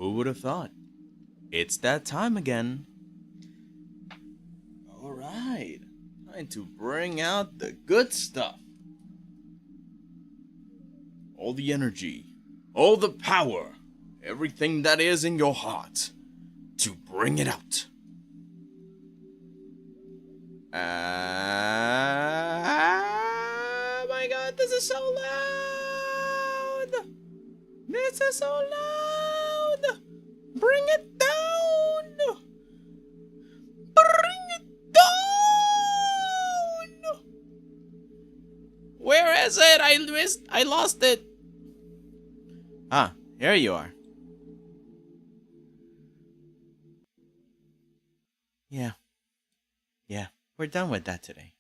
Who would have thought? It's that time again. Alright, time to bring out the good stuff. All the energy, all the power, everything that is in your heart, to bring it out. Oh my god, this is so loud! This is so loud! Bring it down! Bring it down! Where is it? I lost it. Ah, here you are. Yeah. We're done with that today.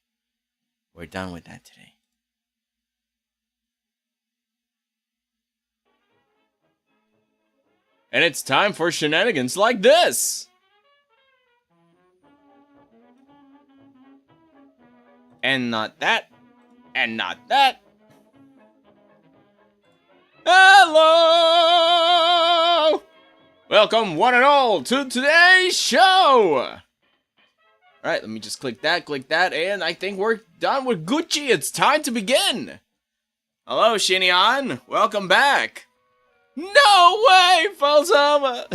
And it's time for shenanigans like this! And not that. And not that. Hello! Welcome one and all to today's show! Alright, let me just click that, and I think we're done with Gucci. It's time to begin! Hello, Shinyan. Welcome back. No way, Falsama!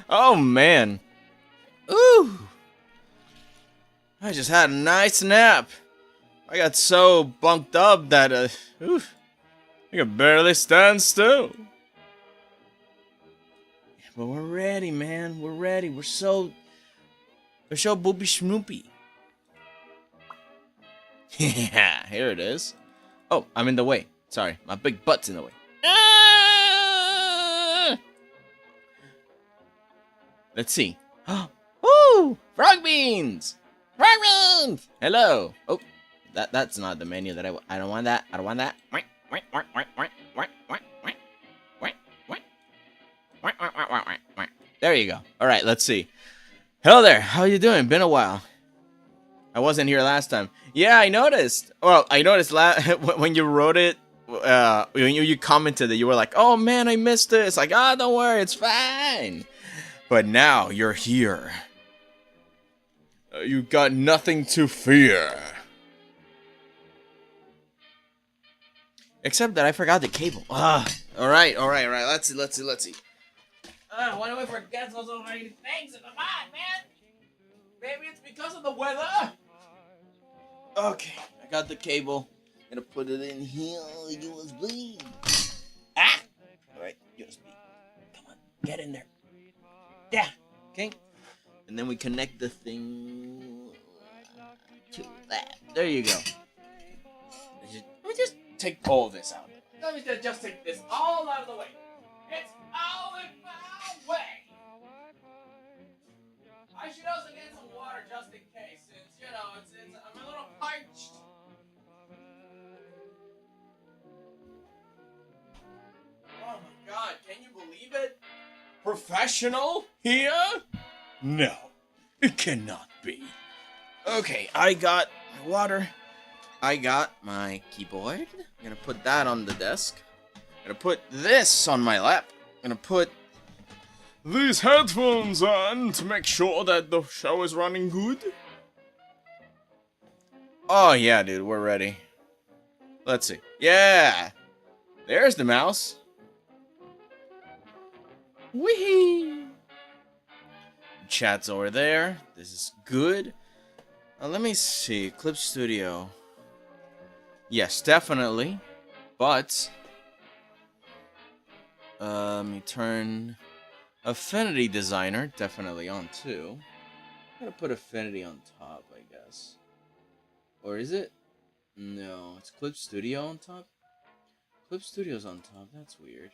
Oh, man. Ooh. I just had a nice nap. I got so bunked up that, I could barely stand still. But we're ready, man. We're ready. We're so boopy schmoopy. Yeah, here it is. Oh, I'm in the way. Sorry, my big butt's in the way. Let's see. Woo! Frog beans! Frog beans! Hello. Oh, that's not the menu that I don't want that. I don't want that. There you go. All right, let's see. Hello there. How you doing? Been a while. I wasn't here last time. Yeah, I noticed. Well, I noticed when you wrote it. When you commented that you were like, "Oh man, I missed this." Like, "Ah, don't worry, it's fine." But now you're here. You got nothing to fear. Except that I forgot the cable. All right. Let's see. Why do I forget so many things? Come on, man. Maybe it's because of the weather. Okay, I got the cable. Gonna put it in here. USB. Ah! Alright, USB. Come on, get in there. Yeah, okay. And then we connect the thing to that. There you go. Let me just take all this out. Let me just take this all out of the way. It's all in my way. I should also get some water just in case, since, I'm a little parched. Oh my god, can you believe it? Professional here? No, it cannot be. Okay, I got my water. I got my keyboard. I'm gonna put that on the desk. I'm gonna put this on my lap. I'm gonna put these headphones on to make sure that the show is running good. Oh yeah, dude, we're ready. Let's see. Yeah! There's the mouse. Whee! Chat's over there. This is good. Let me see. Clip Studio. Yes, definitely. But let me turn Affinity Designer definitely on too. I'm gonna put Affinity on top, I guess. Or is it? No, it's Clip Studio on top. Clip Studio's on top. That's weird.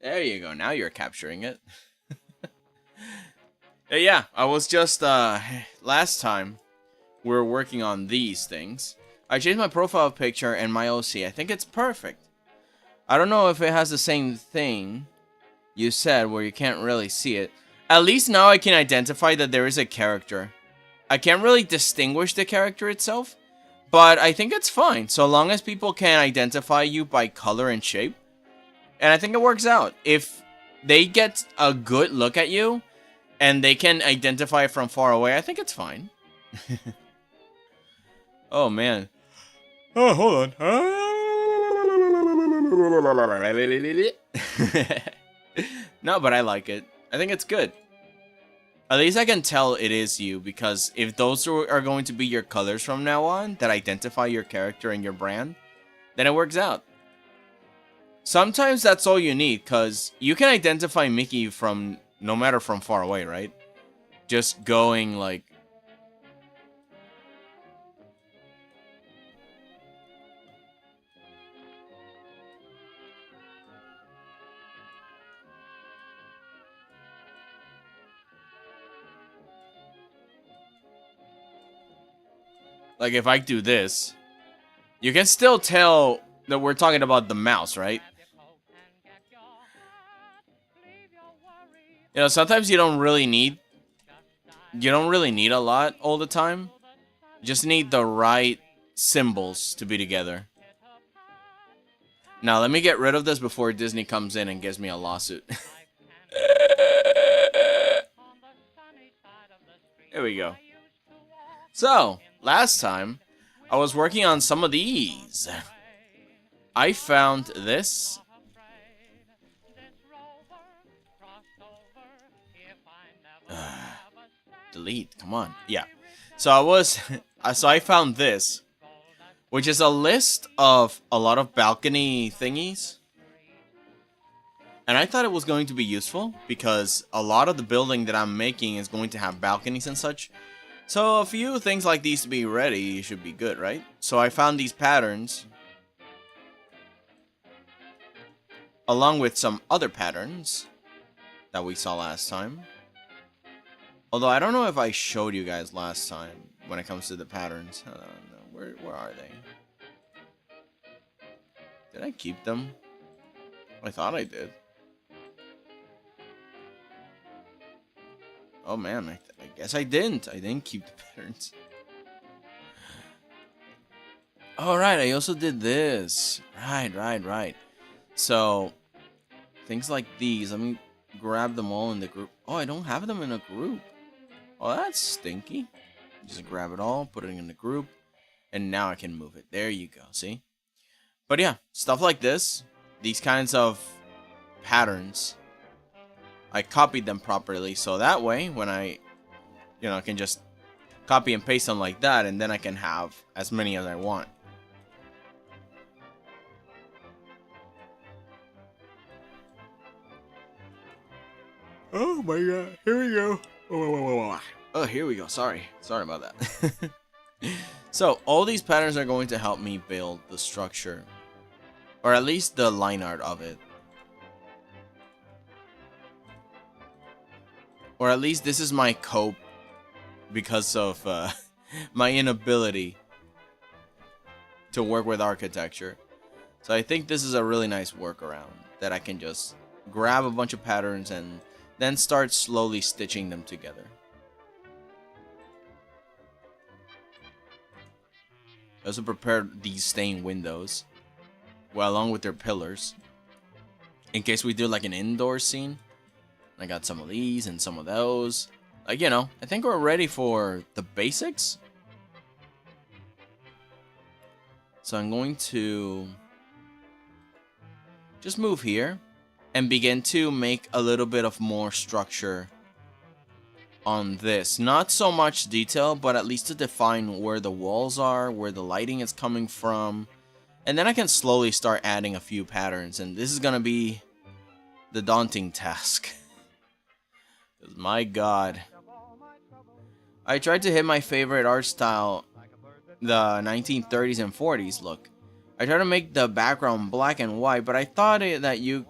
There you go. Now you're capturing it. Yeah, I was just last time we were working on these things. I changed my profile picture and my OC. I think it's perfect. I don't know if it has the same thing you said where you can't really see it. At least now I can identify that there is a character. I can't really distinguish the character itself, But I think it's fine, so long as people can identify you by color and shape. And I think it works out. If they get a good look at you, and they can identify from far away, I think it's fine. Oh, man. Oh, hold on. No, but I like it. I think it's good. At least I can tell it is you, because if those are going to be your colors from now on that identify your character and your brand, then it works out. Sometimes that's all you need, because you can identify Mickey from no matter from far away, right? Just going like... Like if I do this, you can still tell that we're talking about the mouse, right? You know, sometimes you don't really need a lot all the time. You just need the right symbols to be together. Now, let me get rid of this before Disney comes in and gives me a lawsuit. There we go. So, last time, I was working on some of these. I found this. Delete, come on. Yeah. So I found this, which is a list of a lot of balcony thingies. And I thought it was going to be useful because a lot of the building that I'm making is going to have balconies and such. So a few things like these to be ready should be good, right? So I found these patterns along with some other patterns that we saw last time. Although I don't know if I showed you guys last time when it comes to the patterns. I don't know. Where are they? Did I keep them? I thought I did. Oh man, I guess I didn't. I didn't keep the patterns. Alright, I also did this. Right. So, things like these. Let me grab them all in the group. Oh, I don't have them in a group. Oh, that's stinky. Just grab it all, put it in the group, and now I can move it. There you go, see? But yeah, stuff like this, these kinds of patterns, I copied them properly, so that way, when I can just copy and paste them like that, and then I can have as many as I want. Oh my god, here we go. Oh, here we go. Sorry about that. So, all these patterns are going to help me build the structure, or at least the line art of it. Or at least this is my cope because of my inability to work with architecture. So I think this is a really nice workaround that I can just grab a bunch of patterns and then start slowly stitching them together. I also prepared these stained windows, well, along with their pillars, in case we do like an indoor scene. I got some of these and some of those. Like, you know, I think we're ready for the basics. So I'm going to just move here and begin to make a little bit of more structure on this. Not so much detail, but at least to define where the walls are, where the lighting is coming from. And then I can slowly start adding a few patterns. And this is going to be the daunting task. Because my god. I tried to hit my favorite art style, the 1930s and 40s look. I tried to make the background black and white, but I thought that you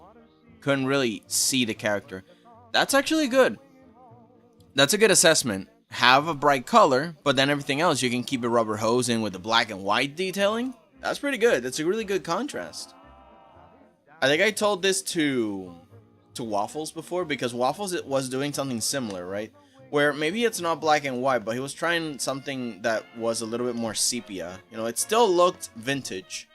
couldn't really see the character. That's actually good. That's a good assessment. Have a bright color, but then everything else you can keep a rubber hose in with the black and white detailing. That's pretty good. That's a really good contrast. I think I told this to Waffles before, because Waffles was doing something similar, right? where maybe it's not black and white, but he was trying something that was a little bit more sepia. You know, it still looked vintage,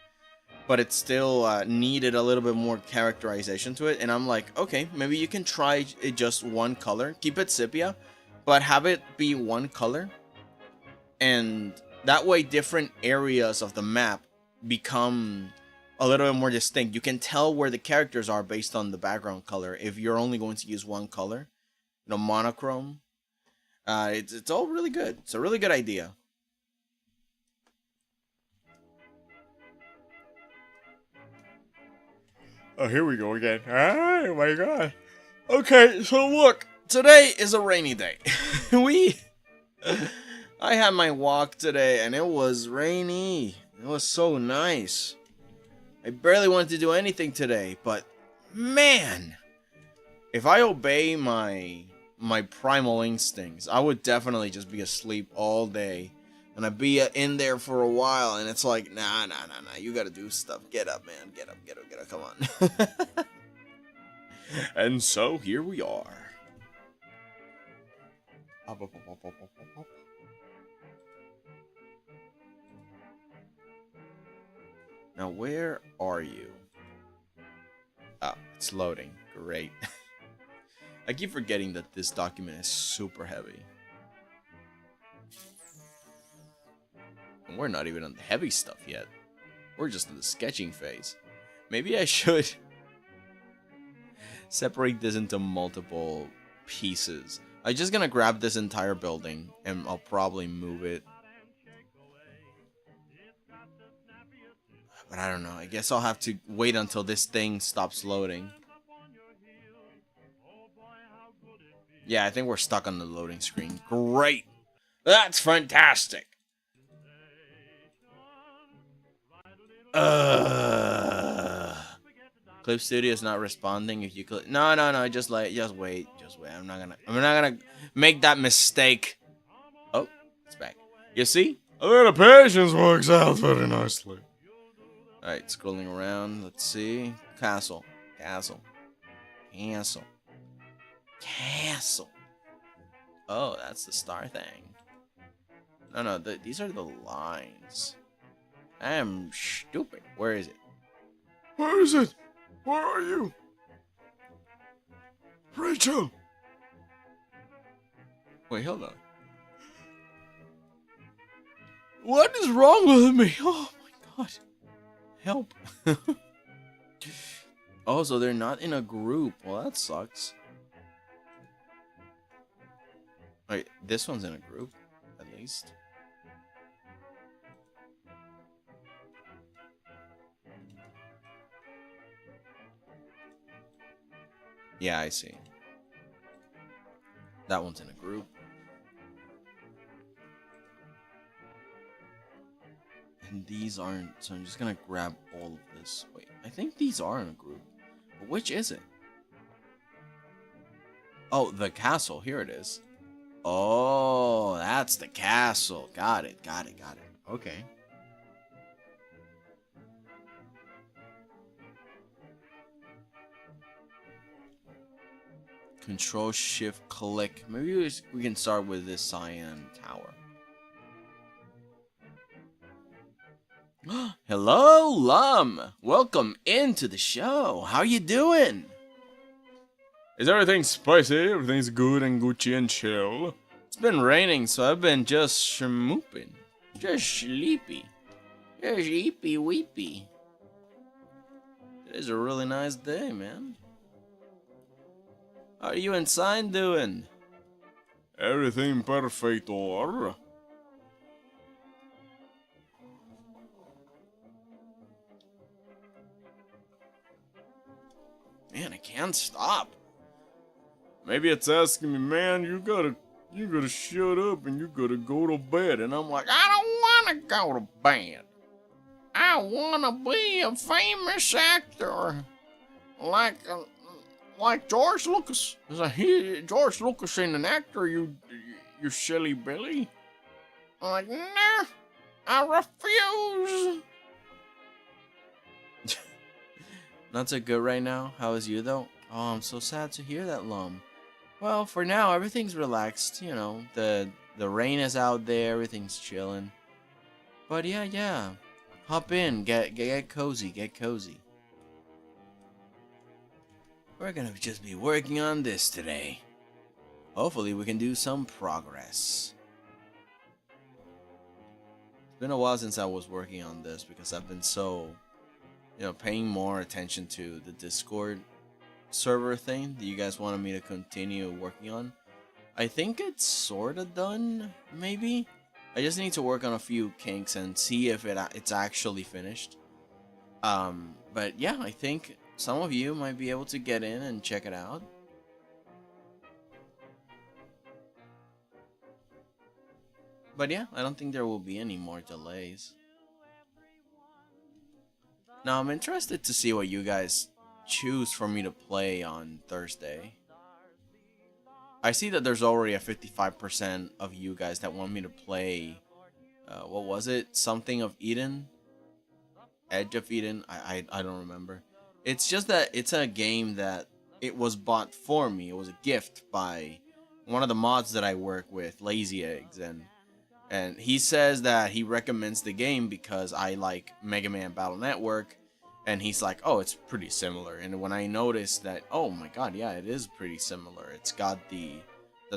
but it still needed a little bit more characterization to it. And I'm like, okay, maybe you can try it just one color, keep it sepia, but have it be one color, and that way different areas of the map become a little bit more distinct. You can tell where the characters are based on the background color if you're only going to use one color, you know, monochrome. It's all really good. It's a really good idea. Oh, here we go again. Oh my god. Okay, so look, today is a rainy day. I had my walk today and it was rainy. It was so nice. I barely wanted to do anything today, but man, if I obey my primal instincts, I would definitely just be asleep all day. And I'd be in there for a while, and it's like, nah, you gotta do stuff. Get up, man. Get up, come on. And so, here we are. Now, where are you? Oh, it's loading. Great. I keep forgetting that this document is super heavy. And we're not even on the heavy stuff yet. We're just in the sketching phase. Maybe I should separate this into multiple pieces. I'm just gonna grab this entire building and I'll probably move it. But I don't know. I guess I'll have to wait until this thing stops loading. Yeah, I think we're stuck on the loading screen. Great! That's fantastic! Clip Studio is not responding if you click. No, just wait. I'm not gonna make that mistake. Oh, it's back. You see? A little patience works out very nicely. Alright, scrolling around. Let's see. Castle. Oh, that's the star thing. No, these are the lines. I am stupid. Where is it? Where is it? Where are you? Rachel! Wait, hold on. What is wrong with me? Oh my god. Help. Oh, so they're not in a group. Well, that sucks. Wait, this one's in a group, at least. Yeah, I see. That one's in a group. And these aren't, so I'm just gonna grab all of this. Wait, I think these are in a group. But which is it? Oh, the castle. Here it is. Oh, that's the castle. Got it. Okay. Control Shift click. Maybe we can start with this cyan tower. Hello, Lum. Welcome into the show. How you doing? Is everything spicy? Everything's good and Gucci and chill? It's been raining, so I've been just schmooping. Just sleepy. Just eepy weepy. Today's a really nice day, man. How are you and Sign doing? Everything perfect, or? Man, I can't stop. Maybe it's asking me, man, you gotta shut up and you gotta go to bed. And I'm like, I don't wanna go to bed. I wanna be a famous actor. Like George Lucas. George Lucas ain't an actor, you silly Billy. I'm like, nah, I refuse. Not so good right now. How is you though? Oh, I'm so sad to hear that, Lum. Well, for now, everything's relaxed. You know, the rain is out there, everything's chilling. But yeah. Hop in, get cozy, get cozy. We're gonna just be working on this today. Hopefully we can do some progress. It's been a while since I was working on this because I've been so, paying more attention to the Discord server thing that you guys wanted me to continue working on. I think it's sorta done, maybe. I just need to work on a few kinks and see if it's actually finished. But yeah, I think some of you might be able to get in and check it out. But yeah, I don't think there will be any more delays. Now I'm interested to see what you guys choose for me to play on Thursday. I see that there's already a 55% of you guys that want me to play, what was it? Something of Eden? Edge of Eden? I don't remember. It's just that it's a game that it was bought for me. It was a gift by one of the mods that I work with, Lazy Eggs, and he says that he recommends the game because I like Mega Man Battle Network, and he's like, oh, it's pretty similar. And when I noticed that, oh my god, yeah, it is pretty similar. It's got the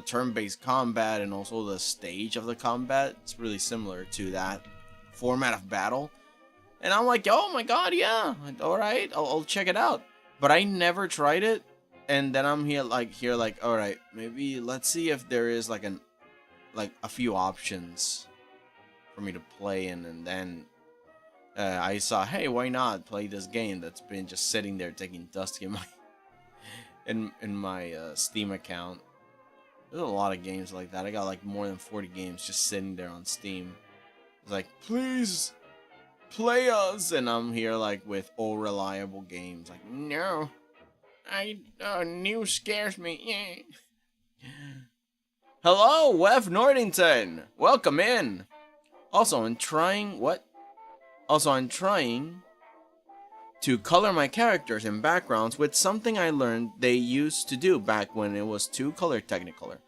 turn-based combat and also the stage of the combat. It's really similar to that format of battle. And I'm like, oh my god, yeah, alright, I'll check it out. But I never tried it, and then I'm here like, alright, maybe let's see if there is like a few options for me to play in, and then I saw, hey, why not play this game that's been just sitting there taking dust in my in my Steam account. There's a lot of games like that. I got like more than 40 games just sitting there on Steam. It's like, please play us, and I'm here like with all reliable games. Like, no, new scares me. Hello, Wef Nordington. Welcome in. Also, I'm trying to color my characters and backgrounds with something I learned they used to do back when it was 2-color Technicolor.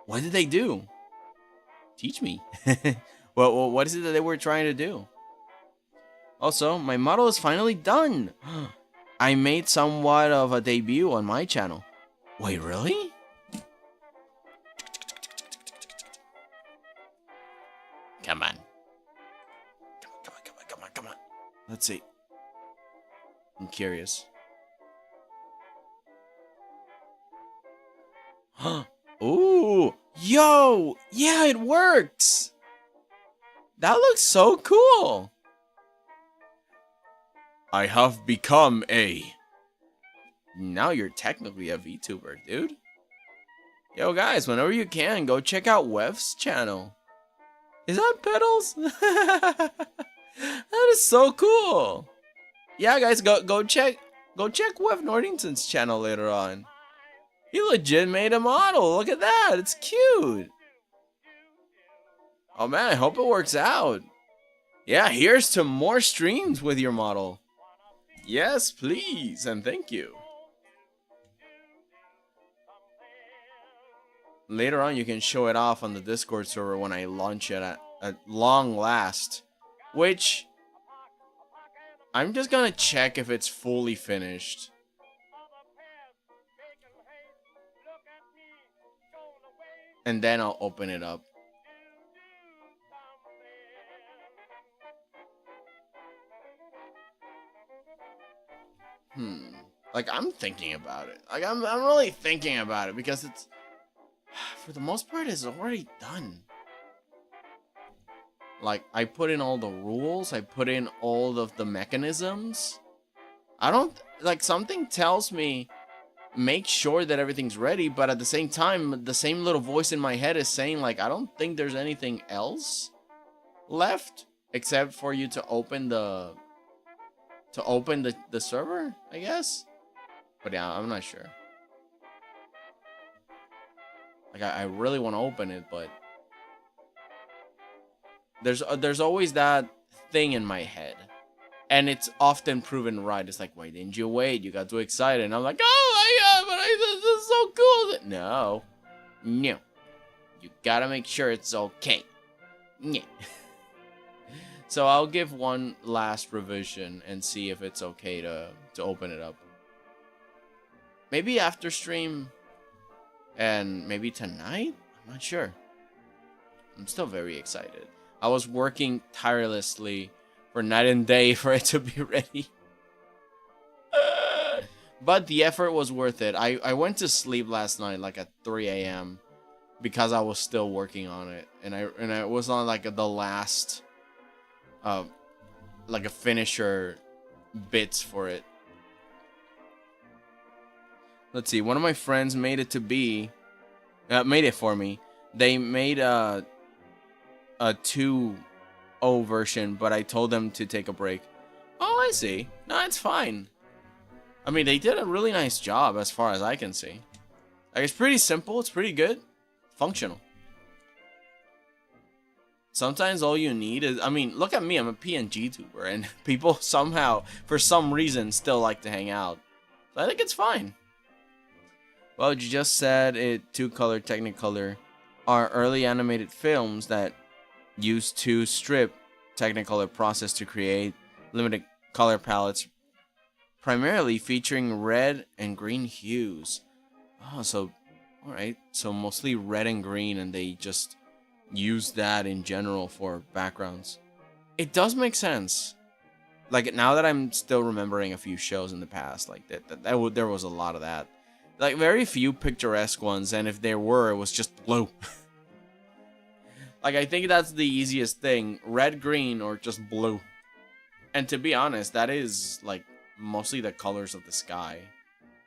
What did they do? Teach me. Well, what is it that they were trying to do? Also, my model is finally done. I made somewhat of a debut on my channel. Wait, really? Come on. Come on. Let's see. I'm curious. Ooh. Yo. Yeah, it works. That looks so cool. I have become a... Now you're technically a VTuber, dude. Yo, guys, whenever you can, go check out Wef's channel. Is that Petals? That is so cool. Yeah, guys, go check Wef Nordington's channel later on. He legit made a model. Look at that. It's cute. Oh man, I hope it works out. Yeah, here's to more streams with your model. Yes, please, and thank you. Later on, you can show it off on the Discord server when I launch it at long last. Which, I'm just gonna check if it's fully finished. And then I'll open it up. Like, I'm thinking about it. Like, I'm really thinking about it because it's... For the most part, it's already done. Like, I put in all the rules. I put in all of the mechanisms. I don't... Like, something tells me... Make sure that everything's ready, but at the same time, the same little voice in my head is saying, like, I don't think there's anything else left except for you to open the server, I guess. But yeah, I'm not sure. Like, I really want to open it, but there's always that thing in my head, and it's often proven right. It's like, why didn't you wait? You got too excited, and I'm like, oh, but this is so cool. No. No. You gotta make sure it's okay. Yeah. So I'll give one last revision and see if it's okay to open it up. Maybe after stream and maybe tonight? I'm not sure. I'm still very excited. I was working tirelessly for night and day for it to be ready. But the effort was worth it. I went to sleep last night like at 3 a.m. because I was still working on it. And I was on like the last like a finisher bits for it. Let's see. One of my friends made it for me. They made a 2.0 version, but I told them to take a break. Oh, I see. No, it's fine. I mean, they did a really nice job as far as I can see. Like, it's pretty simple. It's pretty good. Functional. Sometimes all you need is... I mean, look at me. I'm a PNG tuber, and people somehow, for some reason, still like to hang out. So I think it's fine. Well, you just said it 2-color, Technicolor are early animated films that use 2-strip Technicolor process to create limited color palettes, primarily featuring red and green hues. Oh, so, alright. So mostly red and green, and they just use that in general for backgrounds. It does make sense. Like, now that I'm still remembering a few shows in the past, like, there was a lot of that. Like, very few picturesque ones, and if there were, it was just blue. Like, I think that's the easiest thing. Red, green, or just blue. And to be honest, that is, like, mostly the colors of the sky.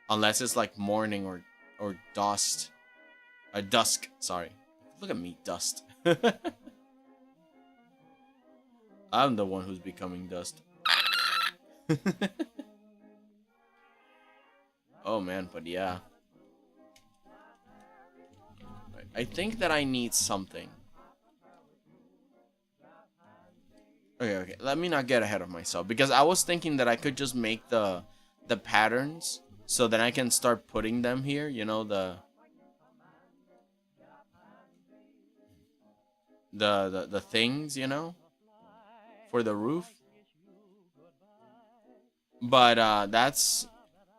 Unless it's, like, morning or dusk. Dusk, sorry. Look at me, dust. I'm the one who's becoming dust. Oh man, but yeah. I think that I need something. Okay. Let me not get ahead of myself, because I was thinking that I could just make the patterns so that I can start putting them here, you know, the things, you know, for the roof. But that's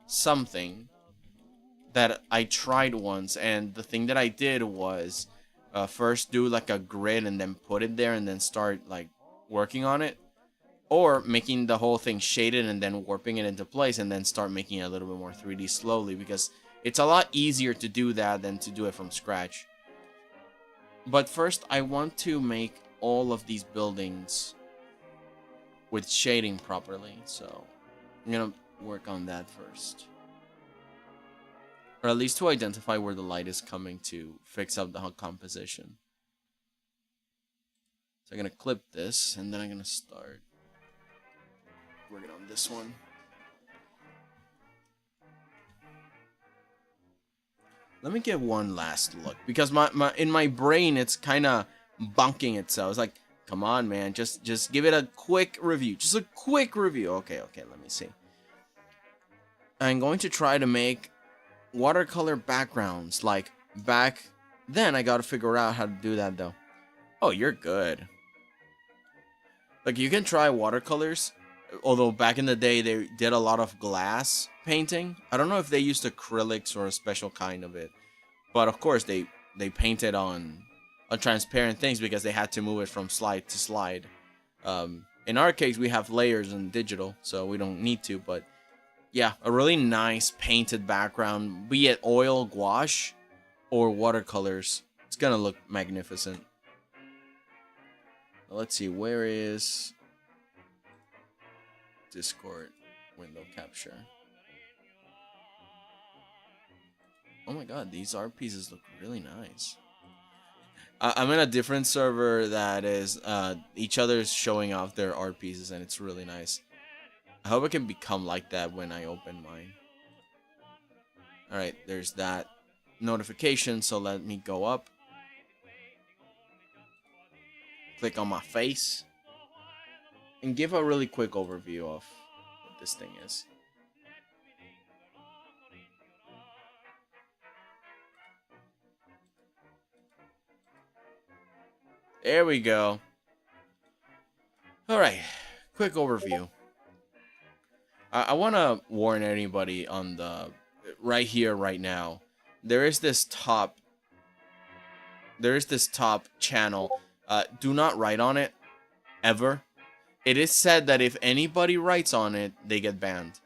something that I tried once, and the thing that I did was first do like a grid and then put it there and then start like working on it, or making the whole thing shaded and then warping it into place and then start making it a little bit more 3D slowly, because it's a lot easier to do that than to do it from scratch. But first I want to make all of these buildings with shading properly, so I'm gonna work on that first. Or at least to identify where the light is coming to fix up the composition. So I'm gonna clip this, and then I'm gonna start working on this one. Let me give one last look, because in my brain it's kind of bunking itself. It's like, come on, man, just give it a quick review. Just a quick review. Okay, let me see. I'm going to try to make watercolor backgrounds. Like, back then I gotta figure out how to do that though. Oh, you're good. Like, you can try watercolors, although back in the day they did a lot of glass painting. I don't know if they used acrylics or a special kind of it, but of course they painted on transparent things because they had to move it from slide to slide. In our case, we have layers in digital, so we don't need to, but yeah, a really nice painted background, be it oil, gouache, or watercolors. It's gonna look magnificent. Let's see, where is Discord window capture? Oh my god, these art pieces look really nice. I'm in a different server that is each other's showing off their art pieces, and it's really nice. I hope it can become like that when I open mine. Alright, there's that notification, so let me go up. Click on my face. And give a really quick overview of what this thing is. There we go. Alright, quick overview. I want to warn anybody on the... right here, right now. There is this top channel. Do not write on it, ever. It is said that if anybody writes on it, they get banned.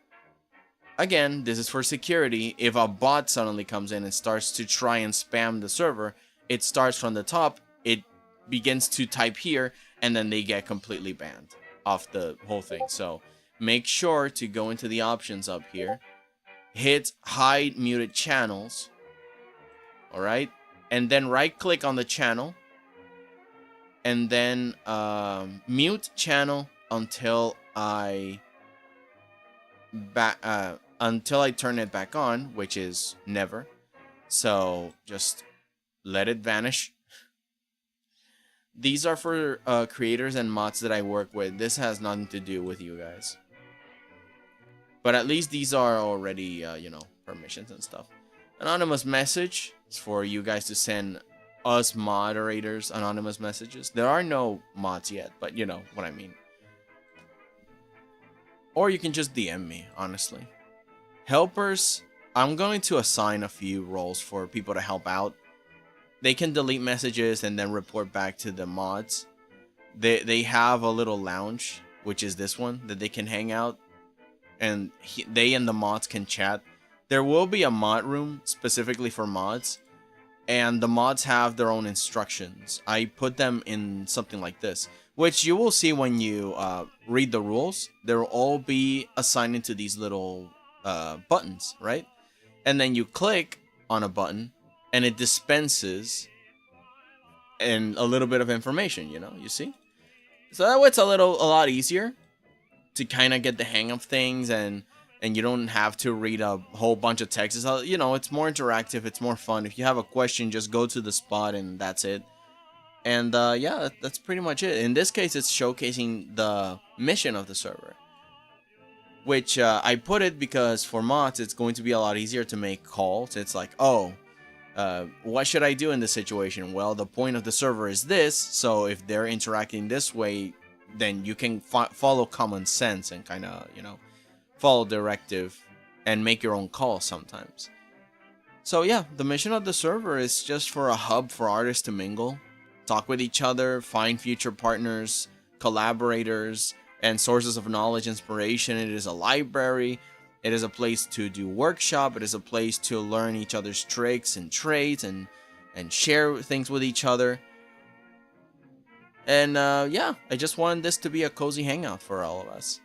Again, this is for security. If a bot suddenly comes in and starts to try and spam the server, it starts from the top, it begins to type here, and then they get completely banned off the whole thing. So make sure to go into the options up here, hit hide muted channels, alright, and then right click on the channel, and then mute channel until I turn it back on, which is never. So just let it vanish. These are for creators and mods that I work with. This has nothing to do with you guys. But at least these are already, you know, permissions and stuff. Anonymous message is for you guys to send us moderators anonymous messages. There are no mods yet, but you know what I mean. Or you can just DM me, honestly. Helpers, I'm going to assign a few roles for people to help out. They can delete messages and then report back to the mods. They have a little lounge, which is this one, that they can hang out. And they and the mods can chat. There will be a mod room specifically for mods. And the mods have their own instructions. I put them in something like this, which you will see when you read the rules. They will all be assigned into these little buttons, right? And then you click on a button, and it dispenses and a little bit of information, you know, you see? So that way it's a lot easier to kind of get the hang of things, and you don't have to read a whole bunch of text. It's, you know, it's more interactive, it's more fun. If you have a question, just go to the spot and that's it. And yeah, that's pretty much it. In this case, it's showcasing the mission of the server, which I put it because for mods, it's going to be a lot easier to make calls. It's like, oh, what should I do in this situation? Well, the point of the server is this, so if they're interacting this way, then you can follow common sense and kind of, you know, follow directive and make your own calls sometimes. So yeah, the mission of the server is just for a hub for artists to mingle, talk with each other, find future partners, collaborators, and sources of knowledge, inspiration. It is a library. It is a place to do workshop. It is a place to learn each other's tricks and trades and share things with each other. And yeah, I just wanted this to be a cozy hangout for all of us.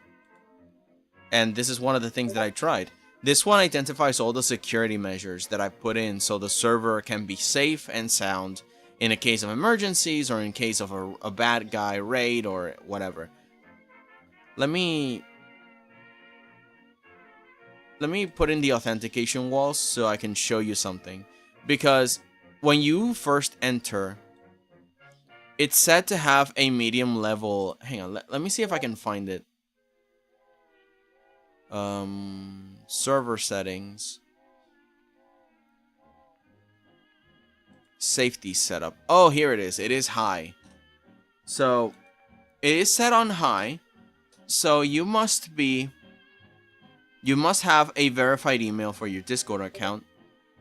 And this is one of the things that I tried. This one identifies all the security measures that I put in so the server can be safe and sound in a case of emergencies or in case of a bad guy raid or whatever. Let me put in the authentication walls so I can show you something. Because when you first enter, it's set to have a medium level. Hang on, let me see if I can find it. Server settings. Safety setup. Oh, here it is. It is high. So, it is set on high. So, you must have a verified email for your Discord account.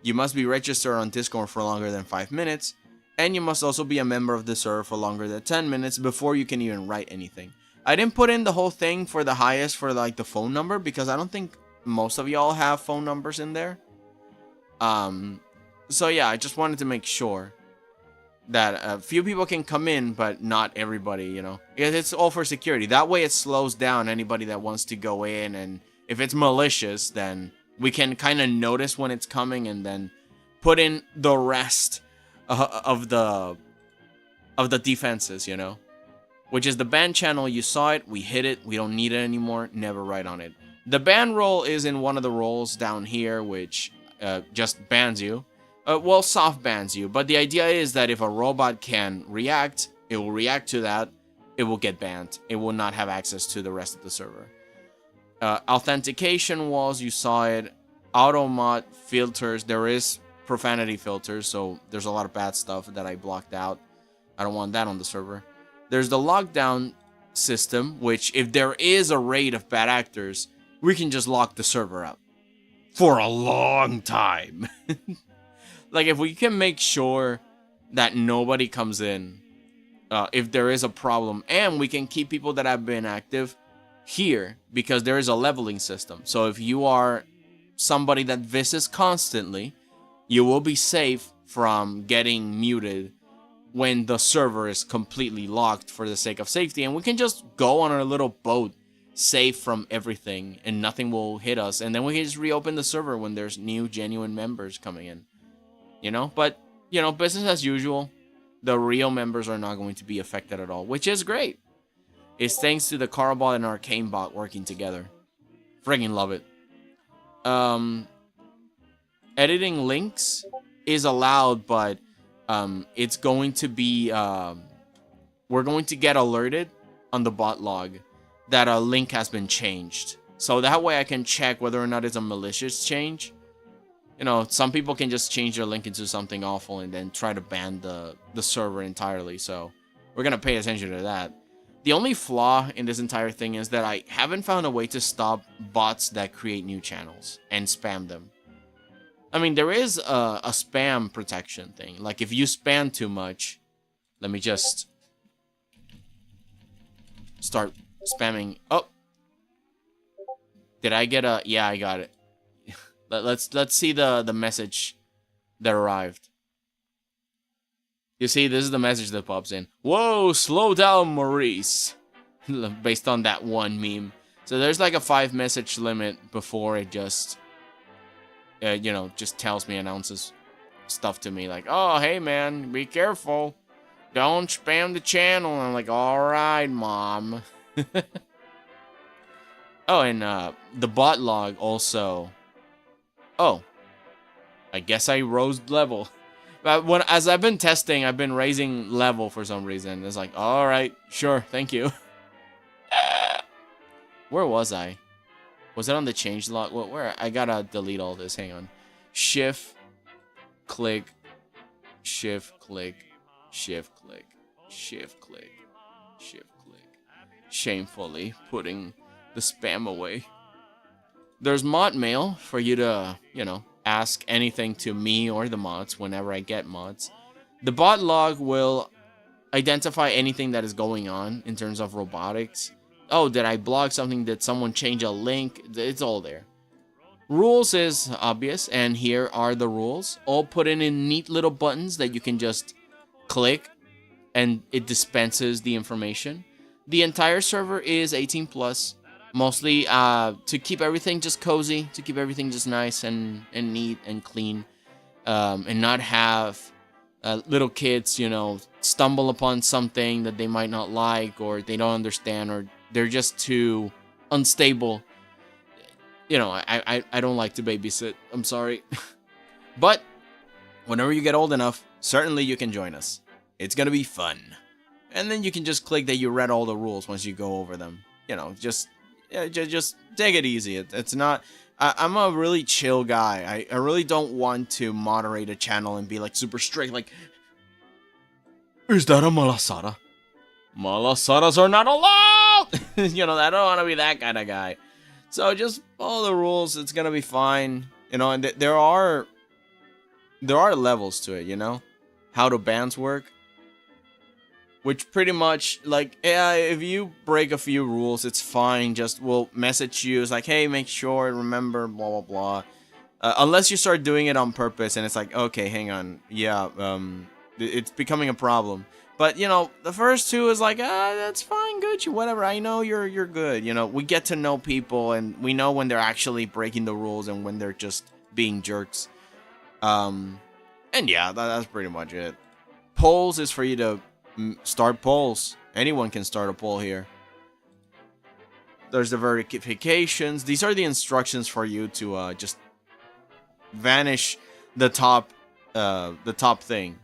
You must be registered on Discord for longer than 5 minutes. And you must also be a member of the server for longer than 10 minutes before you can even write anything. I didn't put in the whole thing for the highest for like the phone number because I don't think most of y'all have phone numbers in there. So yeah, I just wanted to make sure that a few people can come in, but not everybody, you know. Because it's all for security. That way it slows down anybody that wants to go in, and if it's malicious, then we can kind of notice when it's coming and then put in the rest of the defenses, you know. Which is the ban channel. You saw it, we hit it, we don't need it anymore, never write on it. The ban role is in one of the roles down here, which just bans you. Well, soft bans you, but the idea is that if a robot can react, it will react to that, it will get banned. It will not have access to the rest of the server. Authentication walls, you saw it. Auto mod filters, there is profanity filters, so there's a lot of bad stuff that I blocked out. I don't want that on the server. There's the lockdown system, which if there is a raid of bad actors, we can just lock the server up for a long time. Like, if we can make sure that nobody comes in, if there is a problem, and we can keep people that have been active here, because there is a leveling system. So if you are somebody that visits constantly, you will be safe from getting muted when the server is completely locked for the sake of safety, and we can just go on our little boat safe from everything and nothing will hit us, and then we can just reopen the server when there's new genuine members coming in, you know. But, you know, business as usual. The real members are not going to be affected at all, which is great. It's thanks to the Carbot and Arcane bot working together. Friggin' love it. Editing links is allowed, but it's going to be we're going to get alerted on the bot log that a link has been changed, so that way I can check whether or not it's a malicious change. You know, some people can just change their link into something awful and then try to ban the server entirely, so we're gonna pay attention to that. The only flaw in this entire thing is that I haven't found a way to stop bots that create new channels and spam them. I mean, there is a spam protection thing. Like, if you spam too much... Let me just... start spamming... Oh! Did I get a... Yeah, I got it. Let's see the message that arrived. You see, this is the message that pops in. Whoa, slow down, Maurice. Based on that one meme. So there's like a 5 message limit before it just... you know, just tells me, announces stuff to me like, oh, hey, man, be careful. Don't spam the channel. And I'm like, all right, Mom. Oh, and the bot log also. Oh, I guess I rose level. But as I've been testing, I've been raising level for some reason. It's like, all right, sure, thank you. Where was I? Was it on the change log? Where? I gotta delete all this. Hang on. Shift, click, shift, click, shift, click, shift, click, shift, click. Shamefully putting the spam away. There's mod mail for you to, you know, ask anything to me or the mods whenever I get mods. The bot log will identify anything that is going on in terms of robotics. Oh, did I blog something? Did someone change a link? It's all there. Rules is obvious, and here are the rules. All put in neat little buttons that you can just click, and it dispenses the information. The entire server is 18+, mostly to keep everything just cozy, to keep everything just nice and neat and clean, and not have little kids, you know, stumble upon something that they might not like, or they don't understand, or they're just too unstable. You know, I don't like to babysit. I'm sorry. But whenever you get old enough, certainly you can join us. It's going to be fun. And then you can just click that you read all the rules once you go over them. You know, just take it easy. It's not... I'm a really chill guy. I really don't want to moderate a channel and be like super strict. Like, is that a malasada? Malasadas are not allowed! You know, I don't want to be that kind of guy. So just follow the rules. It's gonna be fine. You know, and there are levels to it. You know, how the bans work. Which pretty much, like, yeah, if you break a few rules, it's fine. Just we'll message you. It's like, hey, make sure, remember, blah blah blah. Unless you start doing it on purpose, and it's like, okay, hang on, yeah, it's becoming a problem. But, you know, the first two is like, that's fine, Gucci, whatever. I know you're good. You know, we get to know people, and we know when they're actually breaking the rules and when they're just being jerks. And yeah, that's pretty much it. Polls is for you to start polls. Anyone can start a poll here. There's the verifications. These are the instructions for you to just vanish the top thing.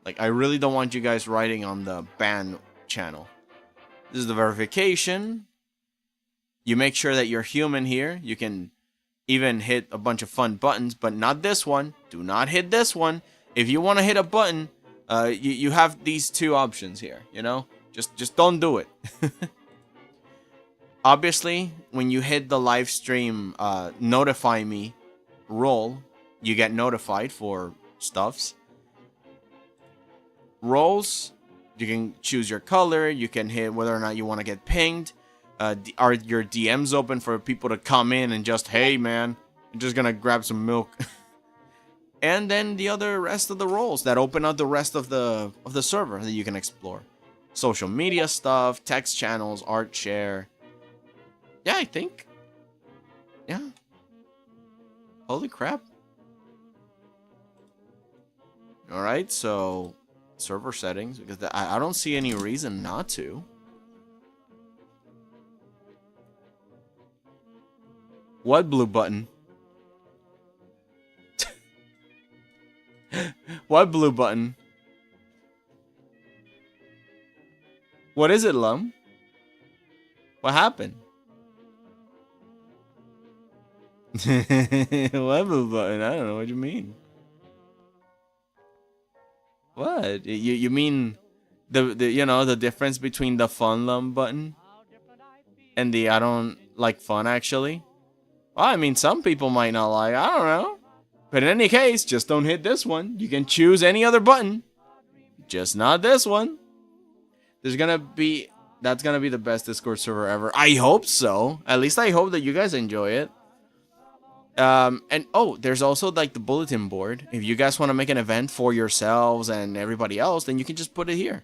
Like, I really don't want you guys writing on the ban channel. This is the verification. You make sure that you're human here. You can even hit a bunch of fun buttons, but not this one. Do not hit this one. If you want to hit a button, You have these two options here, you know? Just don't do it. Obviously, when you hit the live stream notify me role, you get notified for stuffs. Roles, you can choose your color, you can hit whether or not you want to get pinged. Are your DMs open for people to come in and just, hey man, I'm just gonna grab some milk. And then the rest of the roles that open up the rest of the server that you can explore. Social media stuff, text channels, art share. Yeah, I think. Yeah. Holy crap. Alright, so server settings, because I don't see any reason not to. What blue button? What blue button? What is it, Lum? What happened? What blue button? I don't know what you mean. What? You mean the you know, the difference between the fun Lum button and the I don't like fun actually? Well, I mean, some people might not like, I don't know. But in any case, just don't hit this one. You can choose any other button. Just not this one. That's gonna be the best Discord server ever. I hope so. At least I hope that you guys enjoy it. And oh, there's also like the bulletin board. If you guys want to make an event for yourselves and everybody else, then you can just put it here.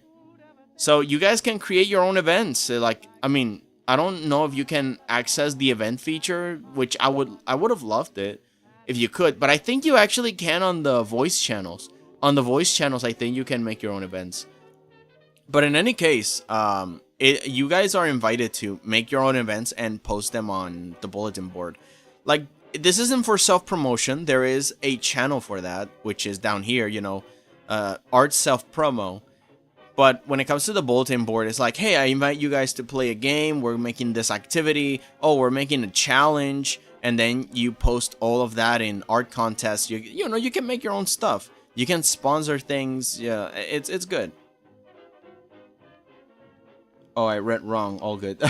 So you guys can create your own events. Like, I mean, I don't know if you can access the event feature, which I would have loved it if you could, but I think you actually can on the voice channels. On the voice channels, I think you can make your own events. But in any case, you guys are invited to make your own events and post them on the bulletin board. Like, this isn't for self-promotion. There is a channel for that, which is down here, you know, art self-promo. But when it comes to the bulletin board, it's like, hey, I invite you guys to play a game. We're making this activity. Oh, we're making a challenge. And then you post all of that in art contests. You know, you can make your own stuff. You can sponsor things. Yeah, it's good. Oh, I read wrong. All good.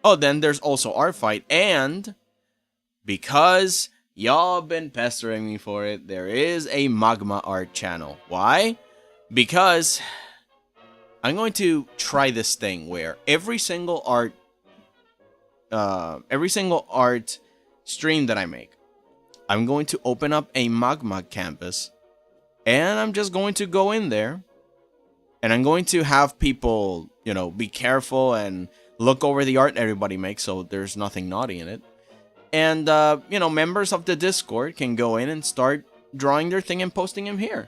Oh, then there's also Art Fight. And because y'all been pestering me for it, there is a Magma Art channel. Why? Because I'm going to try this thing where every single art stream that I make, I'm going to open up a Magma canvas, and I'm just going to go in there, and I'm going to have people, you know, be careful and look over the art everybody makes so there's nothing naughty in it. And, you know, members of the Discord can go in and start drawing their thing and posting them here.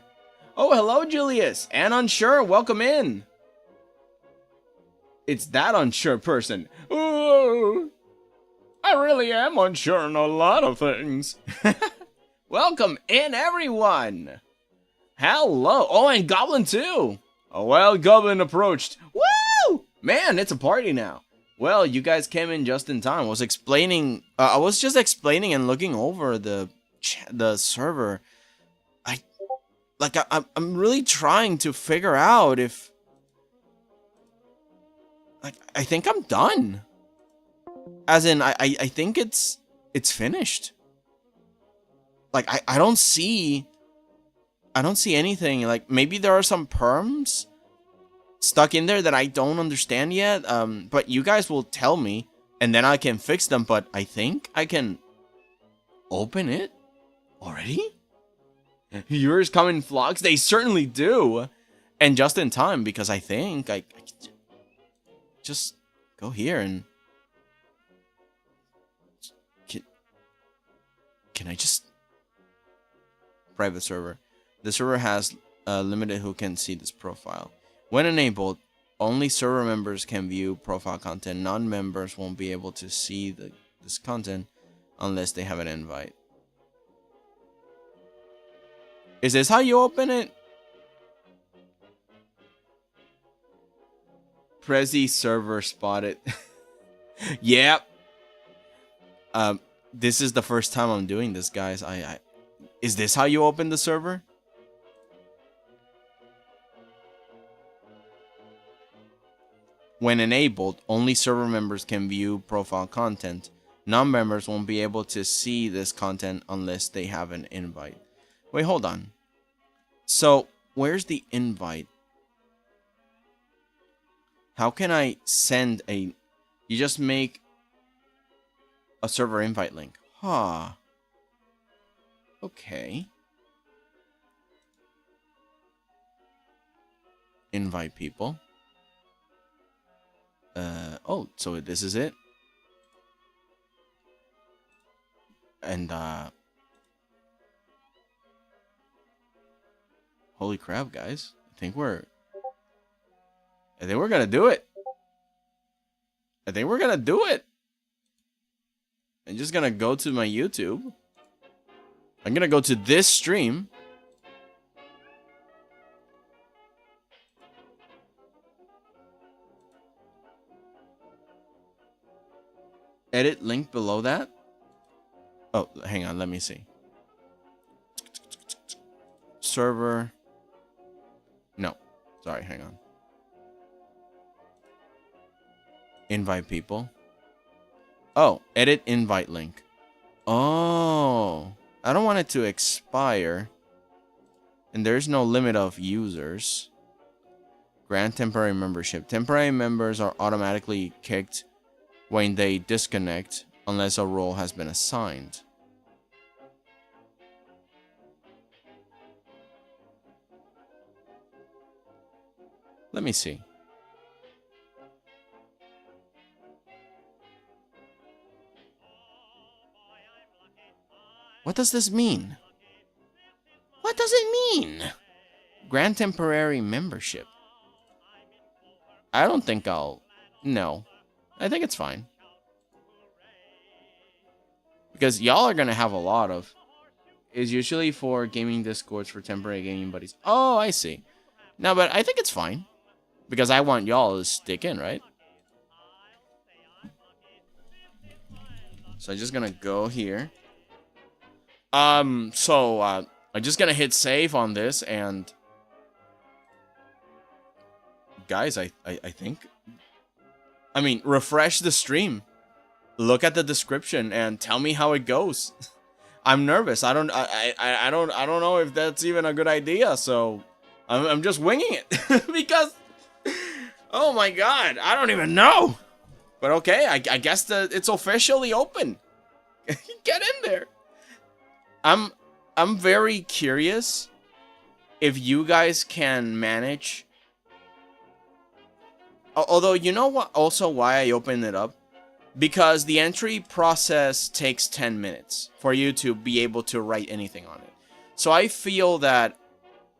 Oh, hello, Julius. And Unsure, welcome in. It's that unsure person. Ooh, I really am unsure on a lot of things. Welcome in, everyone. Hello. Oh, and Goblin, too. Oh, well, Goblin approached. Woo! Man, it's a party now. Well, you guys came in just in time. I was just explaining and looking over the server. I'm really trying to figure out if... I think I'm done. As in, I think it's finished. Like, I don't see anything. Like, maybe there are some perms stuck in there that I don't understand yet. But you guys will tell me, and then I can fix them. But I think I can open it already? Viewers come in flocks. They certainly do. And just in time, because I think I just go here and... Can I just... Private server. The server has limited who can see this profile. When enabled, only server members can view profile content. Non-members won't be able to see this content unless they have an invite. Is this how you open it? Prezi server spotted. Yep. This is the first time I'm doing this, guys. Is this how you open the server? When enabled, only server members can view profile content. Non-members won't be able to see this content unless they have an invite. Wait, hold on. So, where's the invite? How can I send a... You just make a server invite link. Huh. Okay. Invite people. Oh, so this is it. And, holy crap, guys. I think we're gonna do it. I think we're gonna do it. I'm just gonna go to my YouTube. I'm gonna go to this stream. Edit link below that. Oh, hang on, let me see. Server. No, sorry, hang on. Invite people. Oh, edit invite link. Oh, I don't want it to expire. And there's no limit of users. Grant temporary membership. Temporary members are automatically kicked when they disconnect unless a role has been assigned. Let me see. What does this mean? What does it mean? Grant temporary membership. I don't think I'll... No. I think it's fine. Because y'all are going to have a lot of... Is usually for gaming discords for temporary gaming buddies. Oh, I see. No, but I think it's fine. Because I want y'all to stick in, right? So I'm just going to go here. I'm just going to hit save on this and... Guys, I think... I mean, refresh the stream. Look at the description and tell me how it goes. I'm nervous. I don't know if that's even a good idea. So I'm just winging it because, oh my god, I don't even know. But okay, I guess it's officially open. Get in there. I'm very curious if you guys can manage. Although, you know what? Also, why I opened it up? Because the entry process takes 10 minutes for you to be able to write anything on it. So I feel that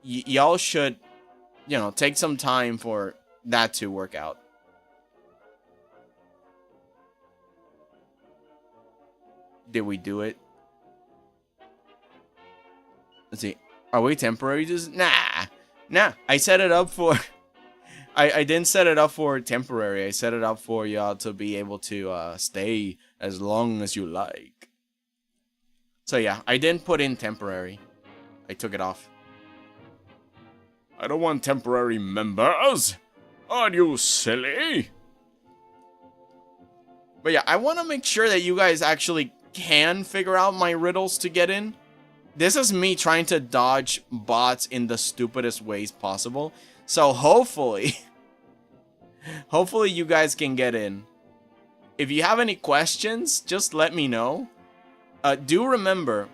y'all should, you know, take some time for that to work out. Did we do it? Let's see. Are we temporary? Just nah. I set it up for... I didn't set it up for temporary. I set it up for y'all to be able to stay as long as you like. So yeah, I didn't put in temporary. I took it off. I don't want temporary members. Are you silly? But yeah, I want to make sure that you guys actually can figure out my riddles to get in. This is me trying to dodge bots in the stupidest ways possible. So hopefully you guys can get in. If you have any questions, just let me know. Do remember,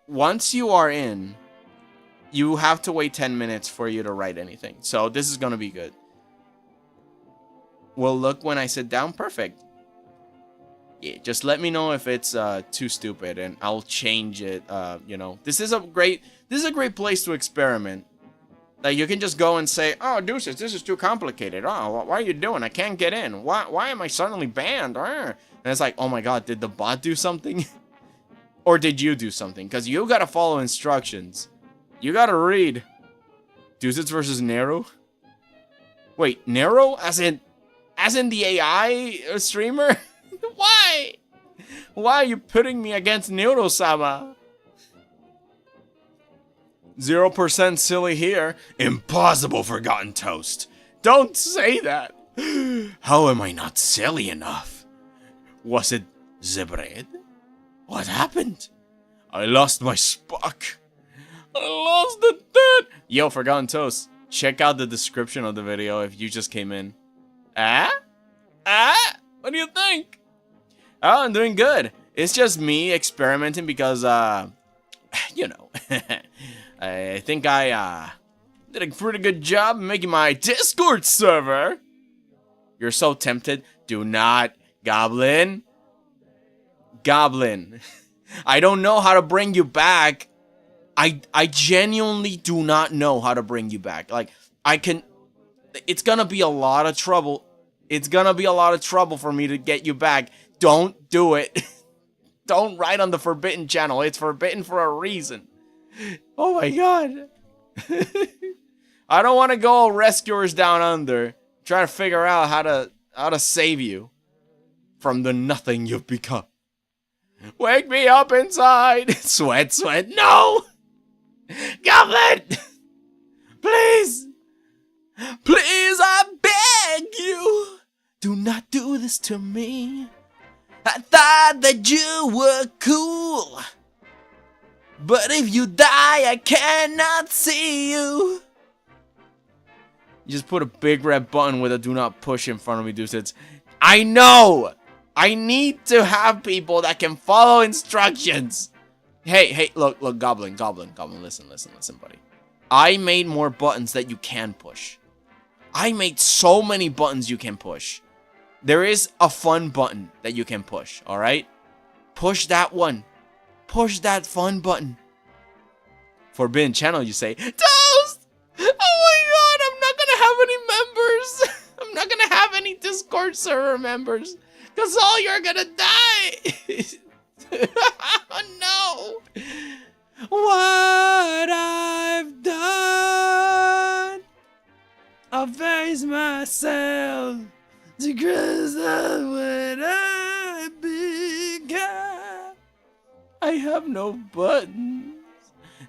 once you are in, you have to wait 10 minutes for you to write anything. So this is going to be good. Well, look when I sit down. Perfect. Yeah, just let me know if it's too stupid and I'll change it. You know, this is a great place to experiment. Like, you can just go and say, oh, deuces, this is too complicated. Oh, what are you doing? I can't get in. Why am I suddenly banned? And it's like, oh my god, did the bot do something? Or did you do something? Because you gotta follow instructions. You gotta read. Deuces versus Nero? Wait, Nero? As in the AI streamer? Why? Why are you putting me against Nero-sama? 0% silly here. Impossible, Forgotten Toast. Don't say that. How am I not silly enough? Was it the bread? What happened? I lost my Spock. I lost the dead. Yo, Forgotten Toast. Check out the description of the video if you just came in. What do you think? Oh, I'm doing good. It's just me experimenting because, you know, I think I, did a pretty good job making my Discord server. You're so tempted. Do not, Goblin. Goblin. I don't know how to bring you back. I genuinely do not know how to bring you back. Like, it's gonna be a lot of trouble. It's gonna be a lot of trouble for me to get you back. Don't do it. Don't write on the forbidden channel. It's forbidden for a reason. Oh my god. I don't want to go all rescuers down under, trying to figure out how to save you from the nothing you've become. Wake me up inside. Sweat, sweat. No! Goblin! Please! Please, I beg you! Do not do this to me. I thought that you were cool. But if you die, I cannot see you. You just put a big red button with a do not push in front of me, dude. I know! I need to have people that can follow instructions. Hey, look, Goblin, listen, buddy. I made more buttons that you can push. I made so many buttons you can push. There is a fun button that you can push, alright? Push that one. Push that fun button. Forbidden channel, you say. Toast! Oh my god, I'm not gonna have any members. I'm not gonna have any Discord server members. Cause all you're gonna die. Oh no. What I've done. I face myself. Because of what I become. I have no buttons.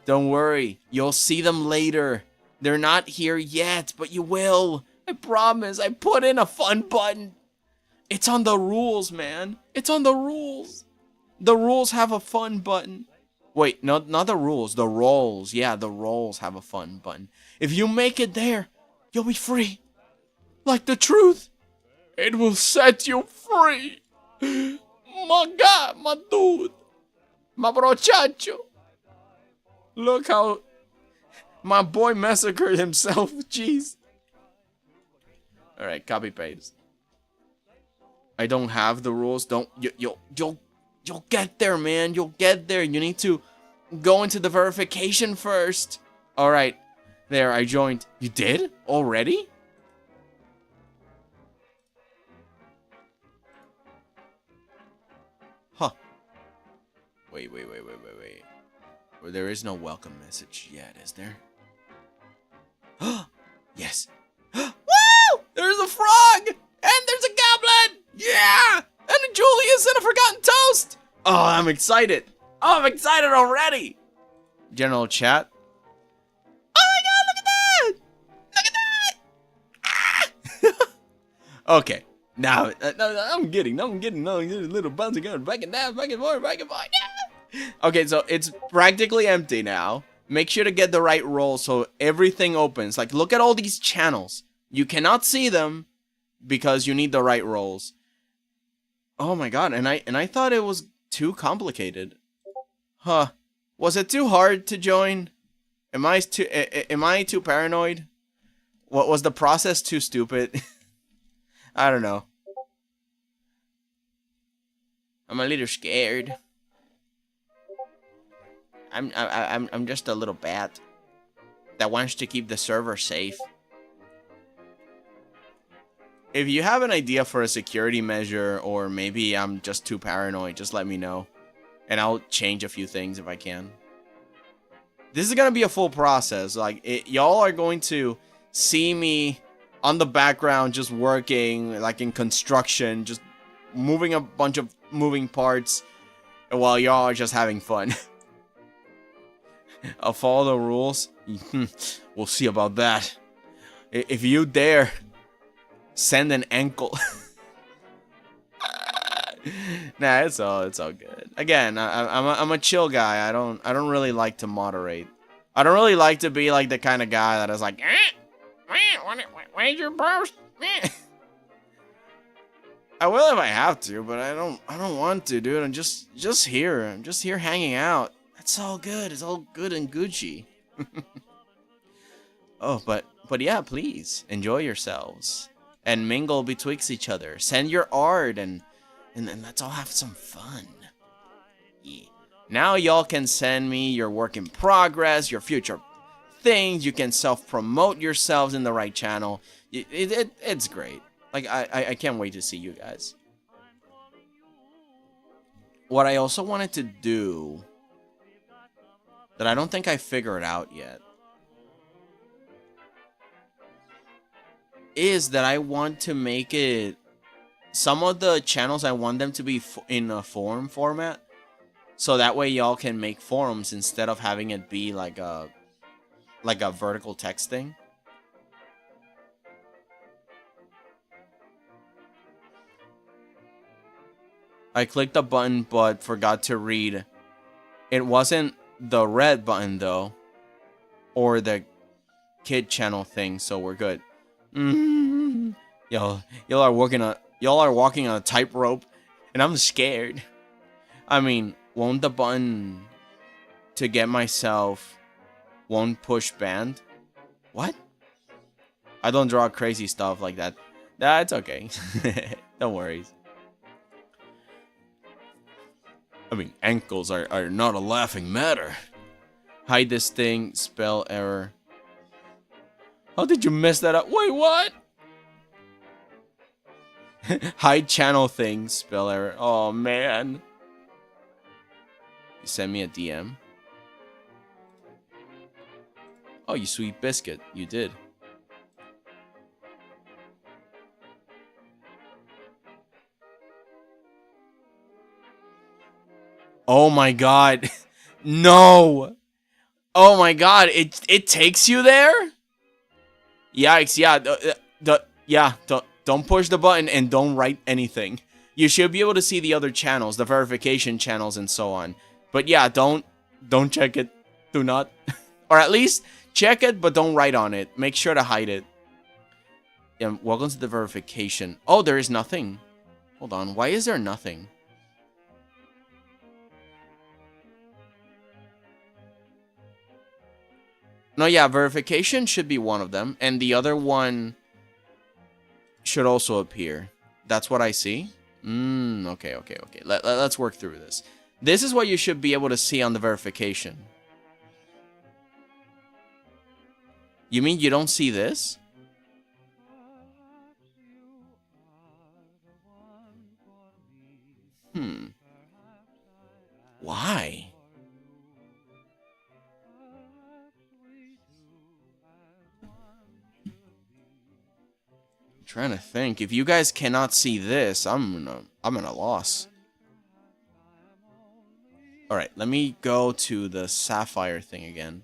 Don't worry, you'll see them later. They're not here yet, but you will. I promise. I put in a fun button. It's on the rules, man. It's on the rules. The rules have a fun button. Wait, not the rules. The roles. Yeah, the roles have a fun button. If you make it there, you'll be free. Like the truth. It will set you free. My God, my dude. My brochacho. Look how my boy massacred himself. Jeez. Alright, copy paste. I don't have the rules. You'll get there, man. You'll get there. You need to go into the verification first. Alright. There, I joined. You did? Already? Huh. Wait. Well, there is no welcome message yet, is there? Yes. Woo! There's a frog! And there's a goblin! Yeah! And a Julius and a Forgotten Toast! Oh, I'm excited. Oh, I'm excited already. General chat. Oh my god, look at that! Look at that! Ah! Okay. Now, I'm getting a little bouncy going back and down, back and forth, yeah! Okay, so it's practically empty now. Make sure to get the right roll so everything opens. Like, look at all these channels. You cannot see them because you need the right rolls. Oh my god, and I thought it was too complicated. Huh. Was it too hard to join? Am I too paranoid? What was the process too stupid? I don't know. I'm a little scared. I'm just a little bat that wants to keep the server safe. If you have an idea for a security measure, or maybe I'm just too paranoid, just let me know. And I'll change a few things if I can. This is gonna be a full process. Like, y'all are going to see me on the background just working, like in construction, just moving a bunch of moving parts, while y'all are just having fun. I'll follow the rules. We'll see about that. If you dare Send an ankle. Nah, it's all good. Again, I'm a chill guy. I don't really like to moderate. I don't really like to be like the kind of guy that is like, where's your post? I will if I have to, but I don't want to, dude. I'm just here. I'm just here hanging out. That's all good. It's all good and Gucci. Oh, but yeah, please enjoy yourselves and mingle betwixt each other. Send your art and let's all have some fun. Yeah. Now y'all can send me your work in progress, your future things. You can self-promote yourselves in the right channel. It's great. Like, I can't wait to see you guys. What I also wanted to do that I don't think I figured out yet is that I want to make it, some of the channels I want them to be in a forum format, so that way y'all can make forums instead of having it be like a vertical text thing. I clicked the button but forgot to read. It wasn't the red button though, or the kid channel thing, so we're good. Y'all are walking on a tightrope, and I'm scared. I mean, won't the button to get myself won't push banned? What? I don't draw crazy stuff like that. That's okay. Don't worry. I mean, ankles are not a laughing matter. Hide this thing, spell error. How did you mess that up? Wait, what? Hide channel thing, spell error. Oh, man. You sent me a DM. Oh, you sweet biscuit. You did. Oh my god. No. Oh my god. It takes you there? Yikes. Yeah. Don't push the button and don't write anything. You should be able to see the other channels, the verification channels and so on. But yeah, don't check it. Do not. Or at least check it, but don't write on it. Make sure to hide it. Yeah, welcome to the verification. Oh, there is nothing. Hold on. Why is there nothing? No, yeah, verification should be one of them. And the other one should also appear. That's what I see. Okay. Let's work through this. This is what you should be able to see on the verification. You mean you don't see this? Why? I'm trying to think. If you guys cannot see this, I'm in a loss. All right, let me go to the sapphire thing again.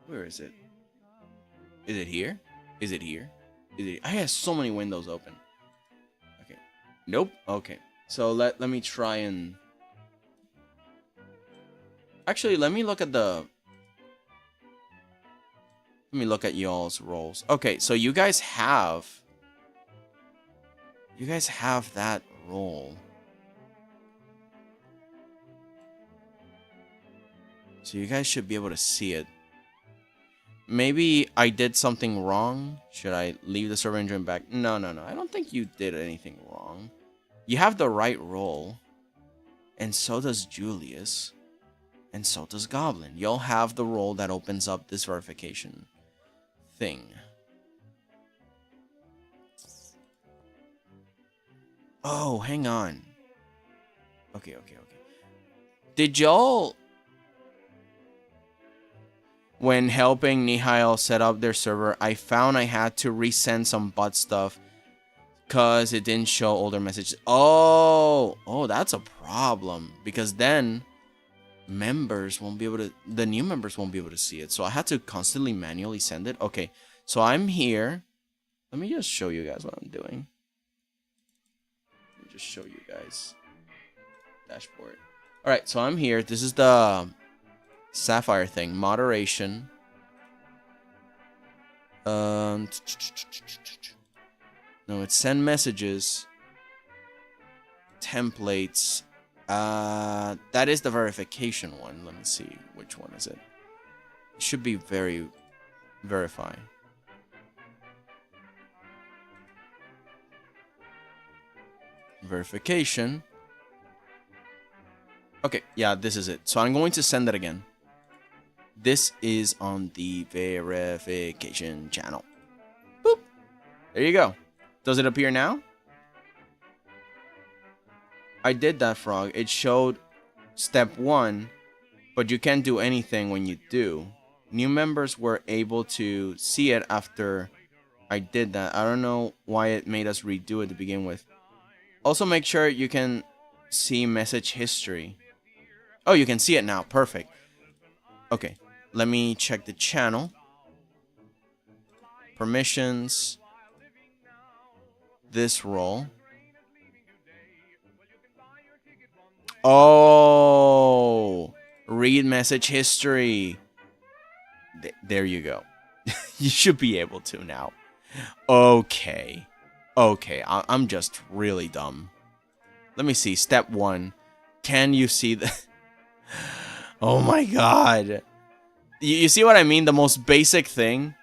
Where is it? Is it here? Is it here? Is it? I have so many windows open. Okay. Nope. Okay. So let me try and actually let me look at y'all's roles. Okay, so you guys have that role. So you guys should be able to see it. Maybe I did something wrong. Should I leave the server and join back? No. I don't think you did anything wrong. You have the right role. And so does Julius. And so does Goblin. You'll have the role that opens up this verification thing. Oh, hang on. Okay. Did y'all... When helping Nihil set up their server, I found I had to resend some butt stuff. Because it didn't show older messages. Oh, that's a problem. Because then members won't be able to, the new members won't be able to see it. So I had to constantly manually send it. Okay, so I'm here. Let me just show you guys what I'm doing. Let me just show you guys. Dashboard. All right, so I'm here. This is the Sapphire thing. Moderation. No, it's send messages. Templates. That is the verification one. Let me see. Which one is it? It should be verify. Verification. Okay, yeah, this is it. So I'm going to send it again. This is on the verification channel. Boop. There you go. Does it appear now? I did that, Frog. It showed step 1, but you can't do anything when you do. New members were able to see it after I did that. I don't know why it made us redo it to begin with. Also, make sure you can see message history. Oh, you can see it now. Perfect. Okay, let me check the channel. Permissions. This role. Oh, read message history. There you go. You should be able to now. Okay. Okay, I'm just really dumb. Let me see. Step 1. Can you see the... Oh my god. You see what I mean? The most basic thing.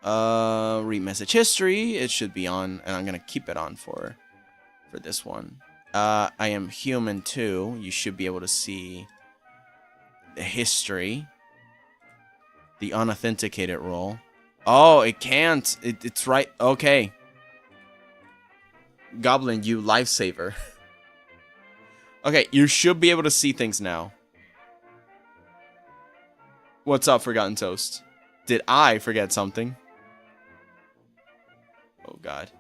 Read message history. It should be on, and I'm gonna keep it on for this one. I am human too. You should be able to see the history. The unauthenticated role. Oh, it can't. It's right. Okay. Goblin, you lifesaver. Okay, you should be able to see things now. What's up, Forgotten Toast? Did I forget something? Oh, God.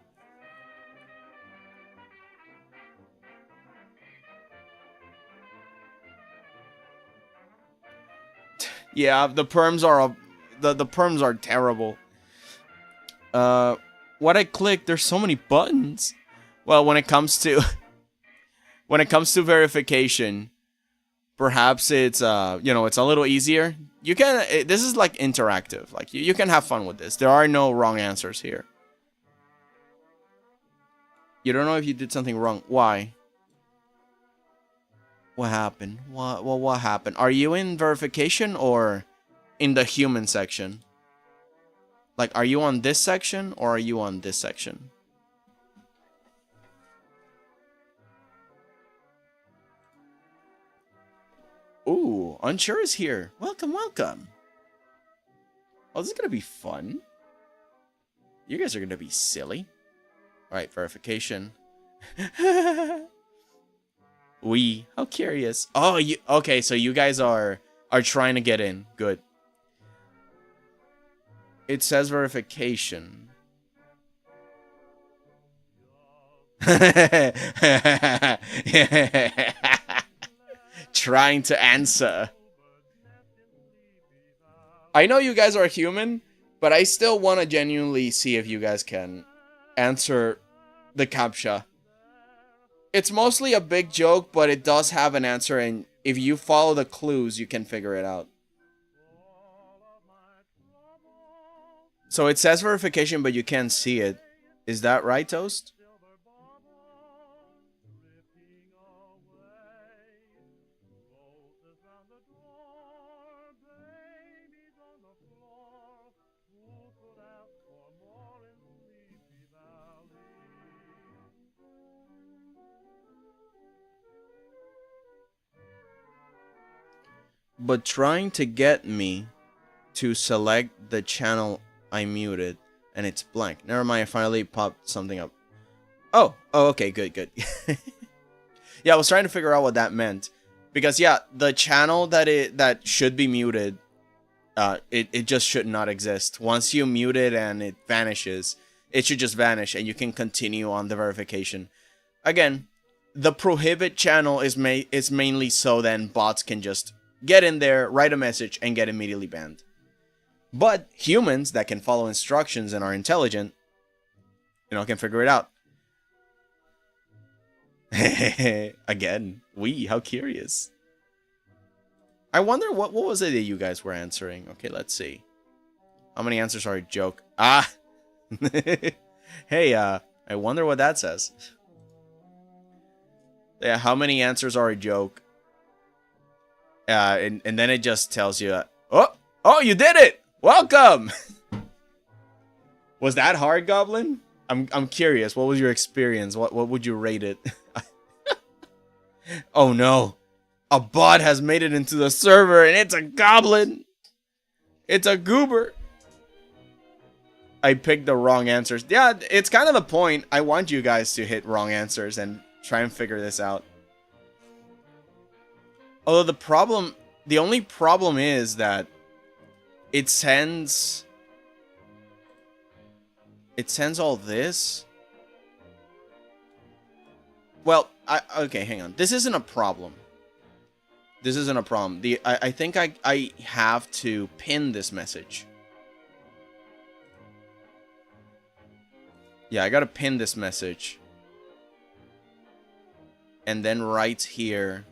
Yeah, the perms are the perms are terrible. What I clicked, there's so many buttons. Well, when it comes to verification, perhaps it's you know, it's a little easier. You can this is like interactive. Like you can have fun with this. There are no wrong answers here. You don't know if you did something wrong. Why? What happened? What happened? Are you in verification or in the human section? Like, are you on this section or are you on this section? Ooh, Unsure is here. Welcome, welcome. Oh, this is gonna be fun. You guys are gonna be silly. Alright, verification. How curious. Oh, you okay, so you guys are trying to get in. Good. It says verification. Trying to answer. I know you guys are human, but I still want to genuinely see if you guys can answer the CAPTCHA. It's mostly a big joke, but it does have an answer, and if you follow the clues, you can figure it out. So it says verification, but you can't see it. Is that right, Toast? But trying to get me to select the channel I muted, and it's blank. Never mind, I finally popped something up. Oh, okay, good. Yeah, I was trying to figure out what that meant. Because, yeah, the channel that should be muted, it just should not exist. Once you mute it and it vanishes, it should just vanish and you can continue on the verification. Again, the prohibit channel is mainly so then bots can just get in there, write a message, and get immediately banned. But humans that can follow instructions and are intelligent, you know, can figure it out. Again, how curious. I wonder what was it that you guys were answering? Okay, let's see. How many answers are a joke? Ah! Hey, I wonder what that says. Yeah, how many answers are a joke? And then it just tells you, oh, you did it! Welcome! Was that hard, Goblin? I'm curious. What was your experience? What would you rate it? Oh no. A bot has made it into the server and it's a goblin. It's a goober. I picked the wrong answers. Yeah, it's kind of the point. I want you guys to hit wrong answers and try and figure this out. Although the only problem is that it sends all this. Well, okay, hang on. This isn't a problem. This isn't a problem. I think I have to pin this message. Yeah, I gotta pin this message. And then right here.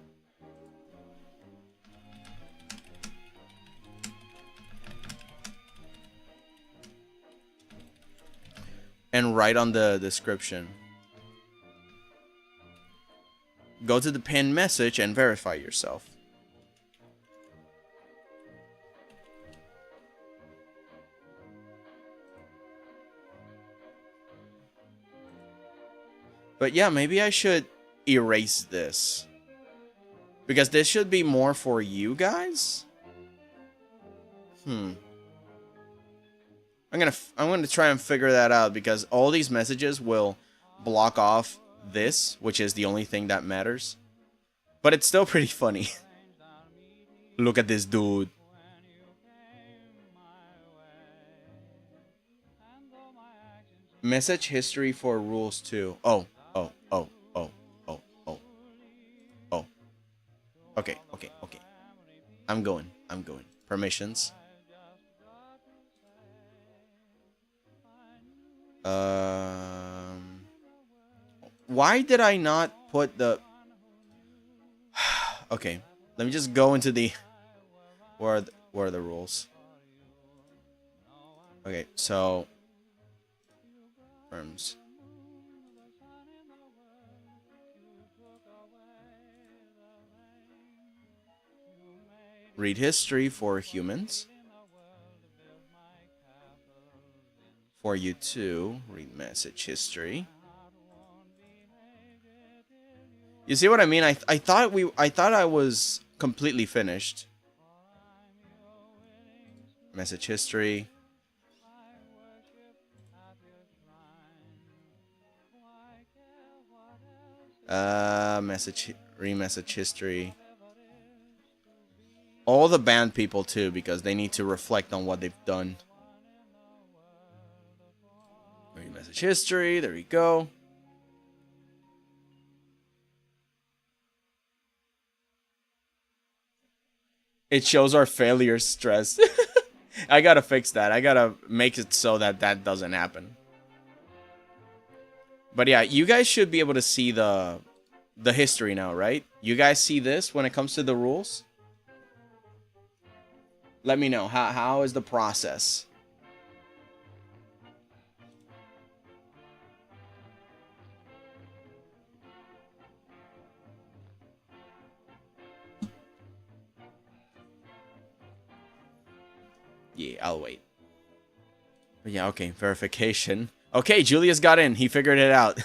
And write on the description. Go to the pinned message and verify yourself. But yeah, maybe I should erase this. Because this should be more for you guys. I'm gonna try and figure that out, because all these messages will block off this, which is the only thing that matters. But it's still pretty funny. Look at this dude. Message history for rules too. Oh. Okay. I'm going. Permissions. Why did I not put the... Okay, let me just go into the... Where are the rules? Okay, so... Terms. Read history for humans. For you too, read message history. You see what I mean? I thought I was completely finished. Message history. Remessage history. All the banned people too, because they need to reflect on what they've done. Remessage history, there we go. It shows our failure stress. I gotta fix that. I gotta make it so that that doesn't happen. But yeah, you guys should be able to see the history now, right? You guys see this when it comes to the rules? Let me know. How is the process? Yeah, I'll wait. But yeah, okay, verification. Okay, Julius got in. He figured it out.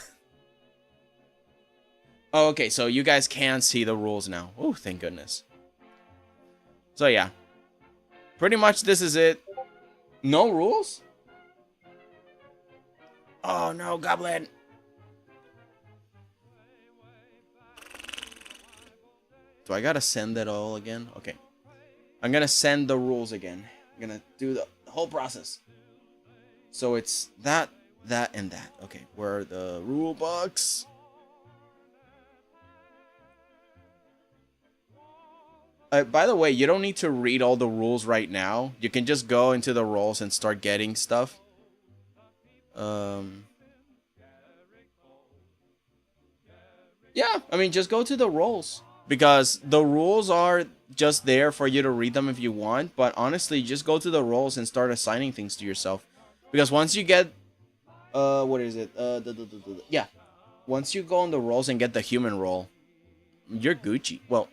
Oh, okay, so you guys can see the rules now. Oh, thank goodness. So yeah. Pretty much this is it. No rules? Oh no, Goblin. Do I gotta send that all again? Okay. I'm gonna send the rules again. I'm gonna do the whole process. So it's that that, and that. Okay, where are the rule books? By the way, you don't need to read all the rules right now. You can just go into the roles and start getting stuff. Yeah, I mean, just go to the roles. Because the rules are just there for you to read them if you want. But honestly, just go to the roles and start assigning things to yourself. Because once you get... what is it? Yeah. Once you go on the roles and get the human role, you're Gucci. Well,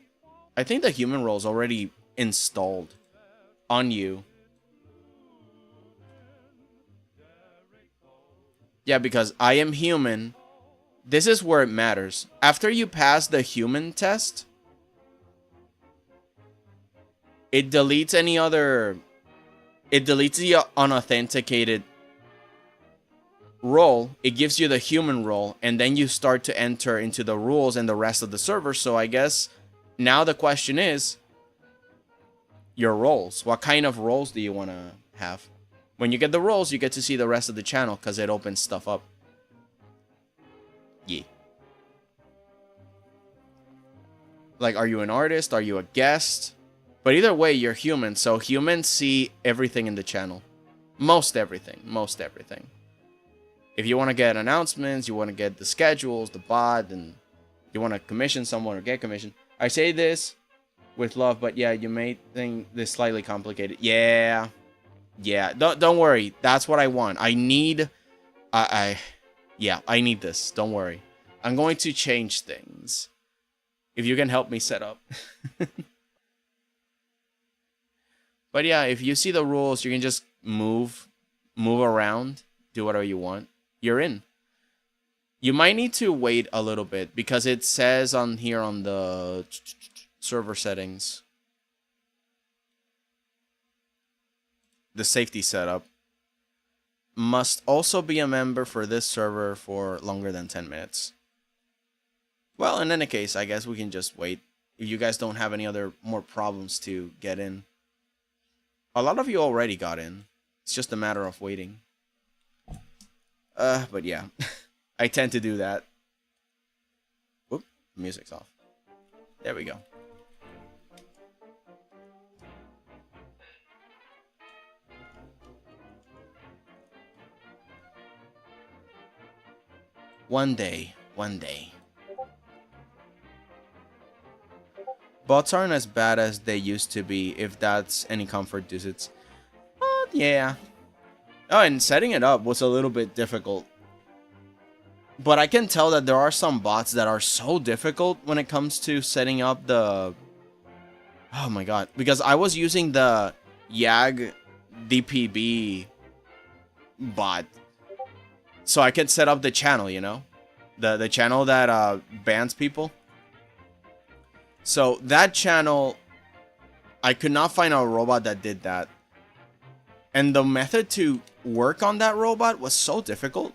I think the human role is already installed on you. Yeah, because I am human. This is where it matters. After you pass the human test, it deletes any other... It deletes the unauthenticated role. It gives you the human role, and then you start to enter into the rules and the rest of the server. So I guess now the question is your roles. What kind of roles do you want to have? When you get the roles, you get to see the rest of the channel because it opens stuff up. Yeah. Like, are you an artist? Are you a guest? But either way, you're human. So humans see everything in the channel. Most everything. Most everything. If you want to get announcements, you want to get the schedules, the bot, and you want to commission someone or get commissioned. I say this with love, but yeah, you may think this slightly complicated. Yeah. Yeah. Don't worry. That's what I want. I need... Yeah, I need this. Don't worry. I'm going to change things. If you can help me set up. But yeah, if you see the rules, you can just move around, do whatever you want. You're in. You might need to wait a little bit because it says on here on the server settings, the safety setup, must also be a member for this server for longer than 10 minutes. Well, in any case, I guess we can just wait. If you guys don't have any other more problems to get in. A lot of you already got in. It's just a matter of waiting. But yeah. I tend to do that. Whoop, music's off. There we go. One day. Bots aren't as bad as they used to be, if that's any comfort, dudes. Yeah. Oh, and setting it up was a little bit difficult. But I can tell that there are some bots that are so difficult when it comes to setting up the... Oh my god. Because I was using the YAG DPB bot. So I could set up the channel, you know? The channel that bans people. So that channel, I could not find a robot that did that. And the method to work on that robot was so difficult.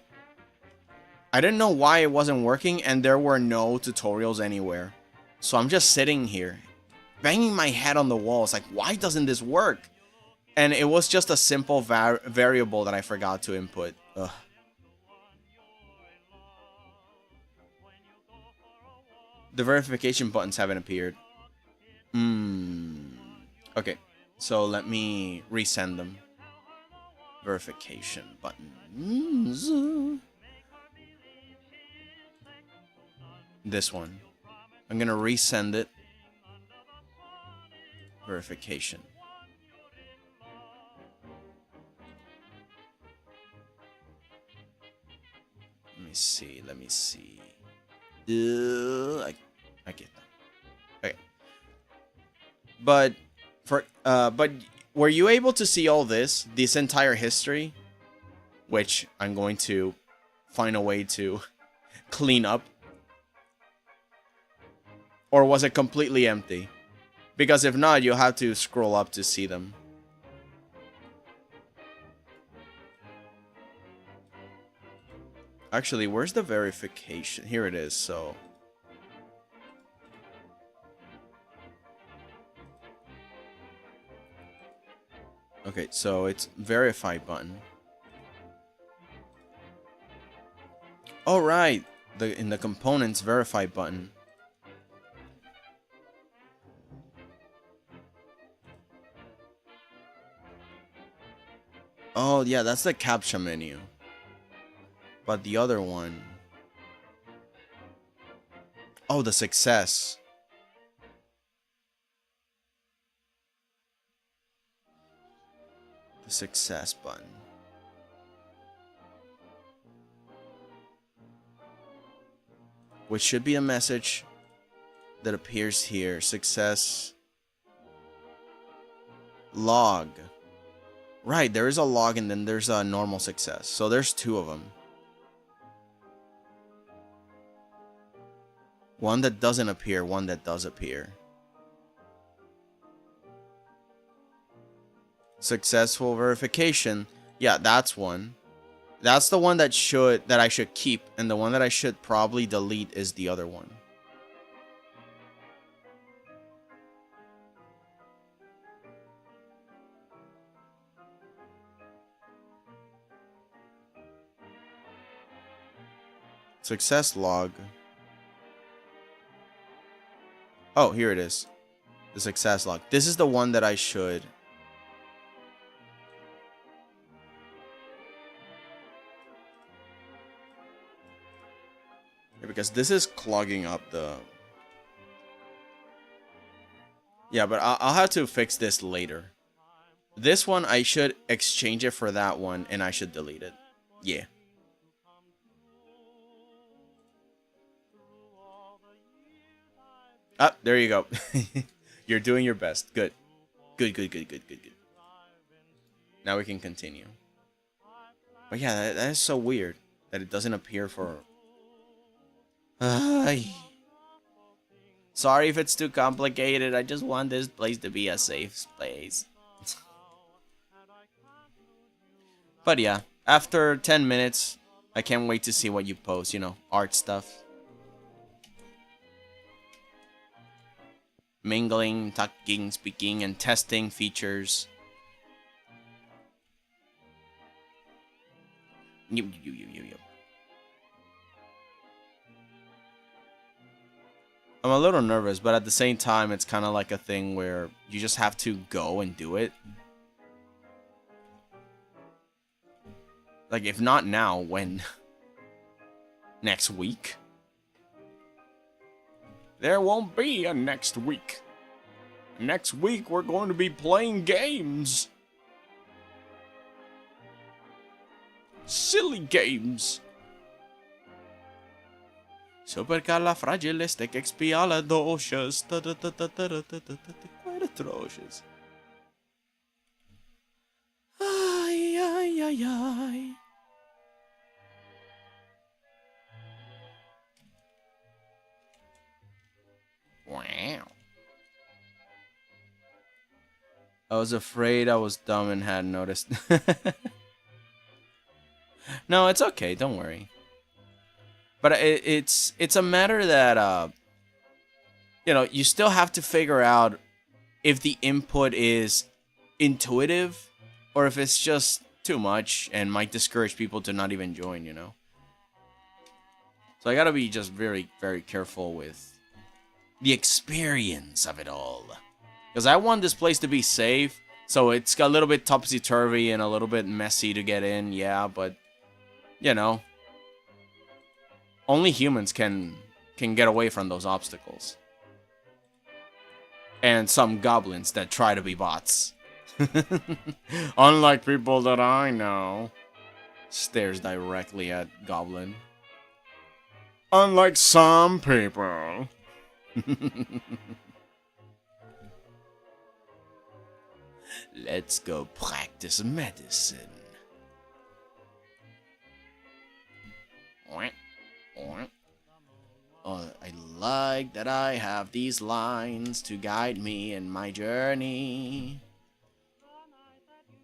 I didn't know why it wasn't working, and there were no tutorials anywhere. So I'm just sitting here, banging my head on the wall. It's like, why doesn't this work? And it was just a simple variable that I forgot to input. Ugh. The verification buttons haven't appeared. Okay, so let me resend them. Verification buttons. This one. I'm gonna resend it. Verification. Let me see. I get that. Okay. But were you able to see all this entire history? Which I'm going to find a way to clean up. Or was it completely empty? Because if not, you'll have to scroll up to see them. Actually, where's the verification? Here it is, so... Okay, so it's verify button. Oh, right. In the components verify button. Oh, yeah, that's the CAPTCHA menu. But the other one... Oh, the success. The success button. Which should be a message that appears here. Success. Log. Right, there is a log and then there's a normal success. So there's two of them. One that doesn't appear, one that does appear. Successful verification. Yeah, that's one. That's the one that I should keep, and the one that I should probably delete is the other one. Success log. Oh, here it is. The success log. This is the one that I should... Because this is clogging up the... Yeah, but I'll have to fix this later. This one, I should exchange it for that one, and I should delete it. Yeah. Ah, there you go. You're doing your best. Good. Good. Now we can continue. But yeah, that is so weird that it doesn't appear for... Sorry if it's too complicated. I just want this place to be a safe place. But yeah, after 10 minutes, I can't wait to see what you post, you know, art stuff. Mingling, talking, speaking, and testing features. Yo. I'm a little nervous, but at the same time, it's kind of like a thing where you just have to go and do it. Like, if not now, when? Next week? There won't be a next week. Next week, we're going to be playing games. Silly games. Supercalifragilisticexpialidocious. Quite atrocious. Ay. Wow. I was afraid I was dumb and hadn't noticed. No, it's okay. Don't worry. But it's a matter that, you know, you still have to figure out if the input is intuitive or if it's just too much and might discourage people to not even join, you know. So I gotta be just very, very careful with the experience of it all. Because I want this place to be safe, so it's a little bit topsy-turvy and a little bit messy to get in, yeah, but, you know, only humans can get away from those obstacles. And some goblins that try to be bots. Unlike people that I know. Stares directly at Goblin. Unlike some people. Let's go practice medicine. Oh, I like that I have these lines to guide me in my journey.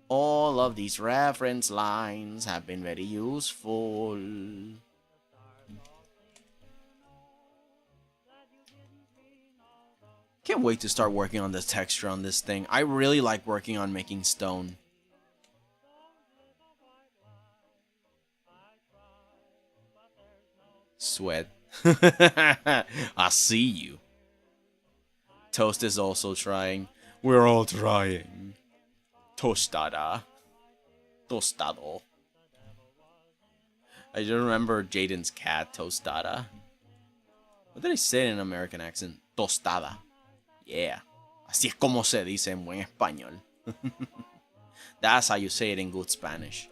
All of these reference lines have been very useful. Can't wait to start working on the texture on this thing. I really like working on making stone. Sweat. I see you. Toast is also trying. We're all trying. Tostada. Tostado. I just remember Jaden's cat, Tostada. What did I say in an American accent? Tostada. Yeah. Así es como se dice en buen español. That's how you say it in good Spanish.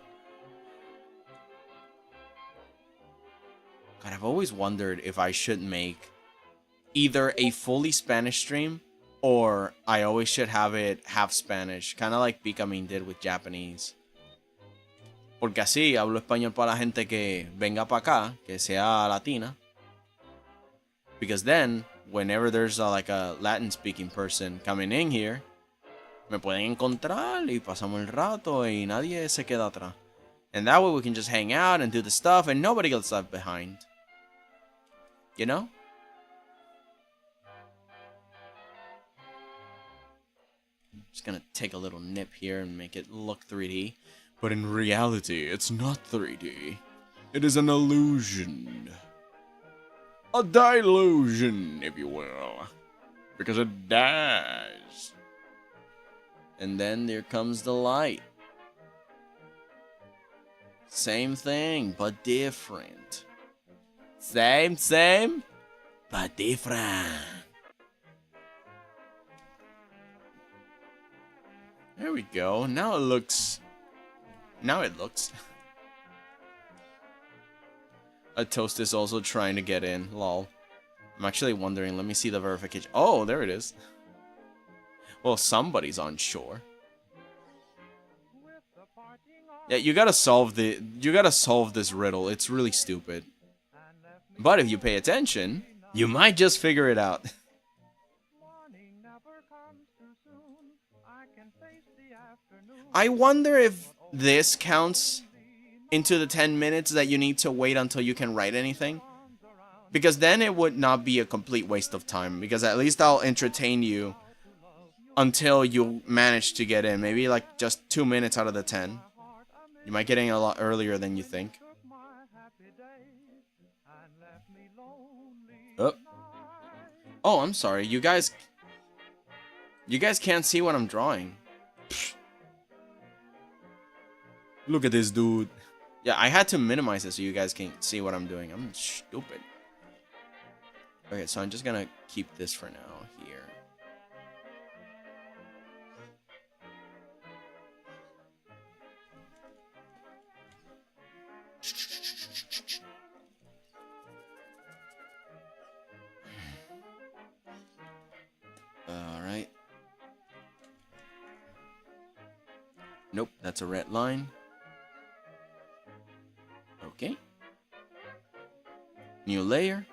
God, I've always wondered if I should make either a fully Spanish stream or I always should have it half Spanish. Kind of like 𝐒𝐭𝐫𝐞𝐚𝐦 did with Japanese. Porque así hablo español para la gente que venga para acá, que sea latina. Because then, whenever there's like a Latin-speaking person coming in here, me pueden encontrar y pasamos el rato y nadie se queda atrás. And that way we can just hang out and do the stuff and nobody gets left behind. You know? Just gonna take a little nip here and make it look 3D. But in reality, it's not 3D. It is an illusion. A delusion, if you will. Because it dies. And then there comes the light. Same thing, but different. Same, but different. There we go. Now it looks... A toast is also trying to get in. Lol. I'm actually wondering. Let me see the verification. Oh, there it is. Well, somebody's on shore. Yeah, you gotta solve this riddle. It's really stupid. But if you pay attention, you might just figure it out. I wonder if this counts into the 10 minutes that you need to wait until you can write anything. Because then it would not be a complete waste of time. Because at least I'll entertain you until you manage to get in. Maybe like just 2 minutes out of the 10. You might get in a lot earlier than you think. Oh, I'm sorry. You guys can't see what I'm drawing. Look at this dude. Yeah, I had to minimize it so you guys can see what I'm doing. I'm stupid. Okay, so I'm just gonna keep this for now here. Alright. Nope, that's a red line. Okay. New layer.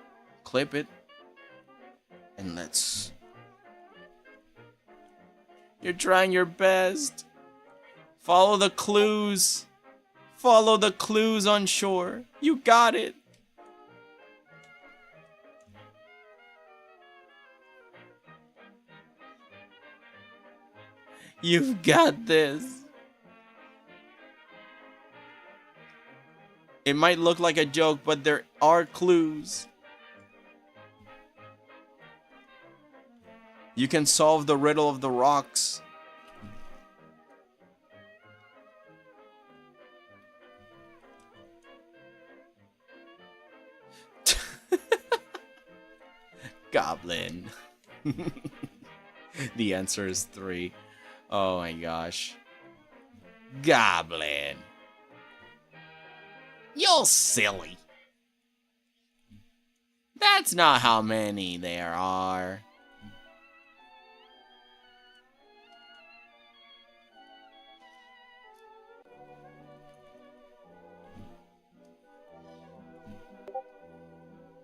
Clip it. And let's... You're trying your best. Follow the clues. Follow the clues on shore. You got it. You've got this. It might look like a joke, but there are clues. You can solve the riddle of the rocks. Goblin. The answer is 3. Oh my gosh. Goblin. You're silly. That's not how many there are.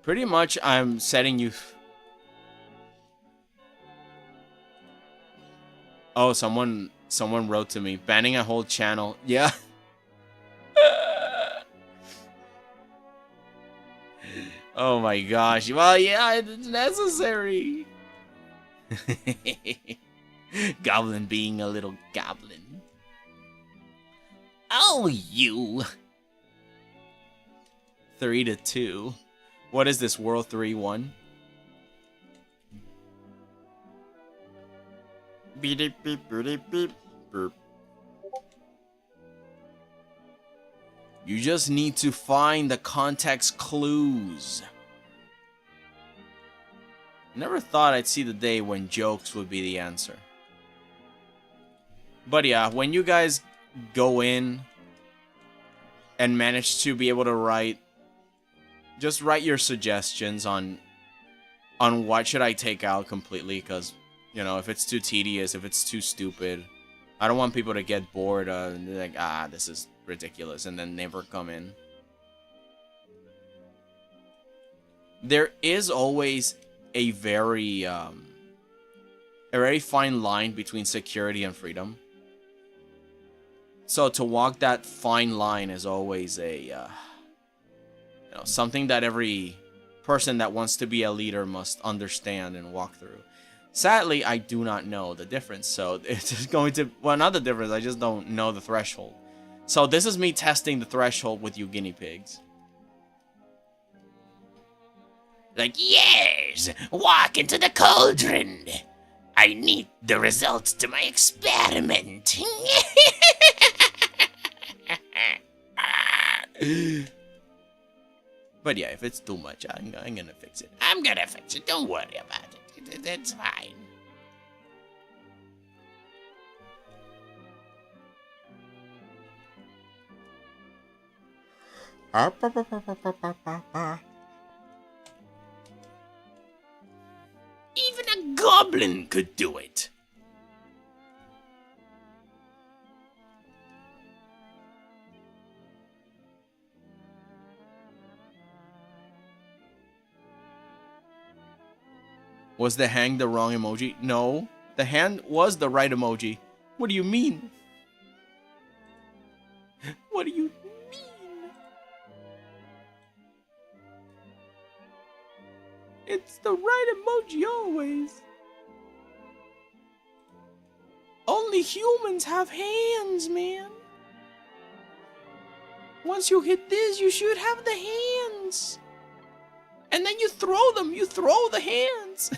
Pretty much I'm setting you... Oh, someone wrote to me. Banning a whole channel. Yeah. Oh my gosh. Well, yeah, it's necessary. Goblin being a little goblin. Oh, you. 3-2. What is this, World 3-1? Beep, beep, beep, beep, beep. You just need to find the context clues. Never thought I'd see the day when jokes would be the answer. But yeah, when you guys go in and manage to be able to write, just write your suggestions on what should I take out completely, because, you know, if it's too tedious, if it's too stupid, I don't want people to get bored and they're like, ah, this is ridiculous, and then never come in. There is always a very fine line between security and freedom. So to walk that fine line is always a something that every person that wants to be a leader must understand and walk through. Sadly, I do not know the difference, so it's just going to, well, not the difference, I just don't know the threshold. So this is me testing the threshold with you guinea pigs. Like, yes, walk into the cauldron. I need the results to my experiment. But yeah, if it's too much, I'm gonna fix it. I'm gonna fix it. Don't worry about it. That's fine. Even a goblin could do it. Was the hang the wrong emoji? No, the hand was the right emoji. What do you mean? What do you mean? It's the right emoji always. Only humans have hands, man. Once you hit this, you should have the hands. And then you throw them. You throw the hands.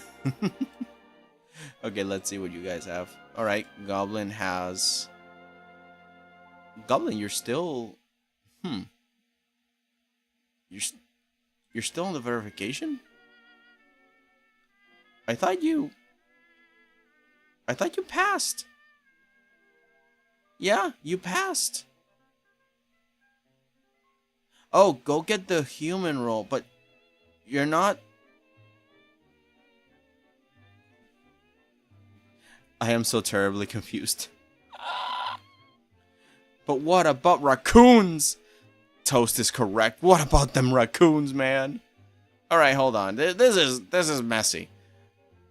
Okay, let's see what you guys have. All right, Goblin has... Goblin, you're still... You're still on the verification? I thought you passed. Yeah, you passed. Oh, go get the human roll, but you're not... I am so terribly confused. But what about raccoons? Toast is correct. What about them raccoons, man? All right, hold on. This is messy.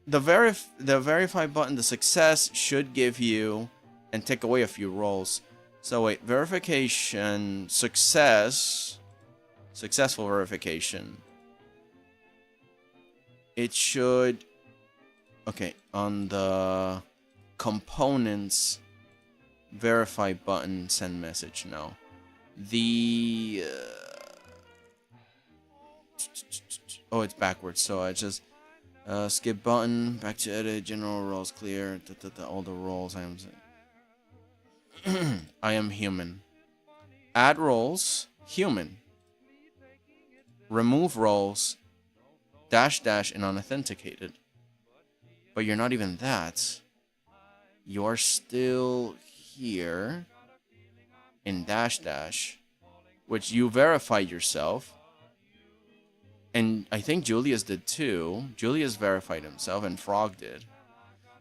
The verify button, the success should give you and take away a few rolls. So wait, verification, successful verification. It should, okay, on the components verify button, send message, no. The oh, it's backwards, so I just skip button, back to edit, general roles clear, all the roles. I am human. Add roles, human. Remove roles, -- and unauthenticated. But you're not even that. You're still here in -- which you verified yourself. And I think Julius did too. Julius verified himself and Frog did.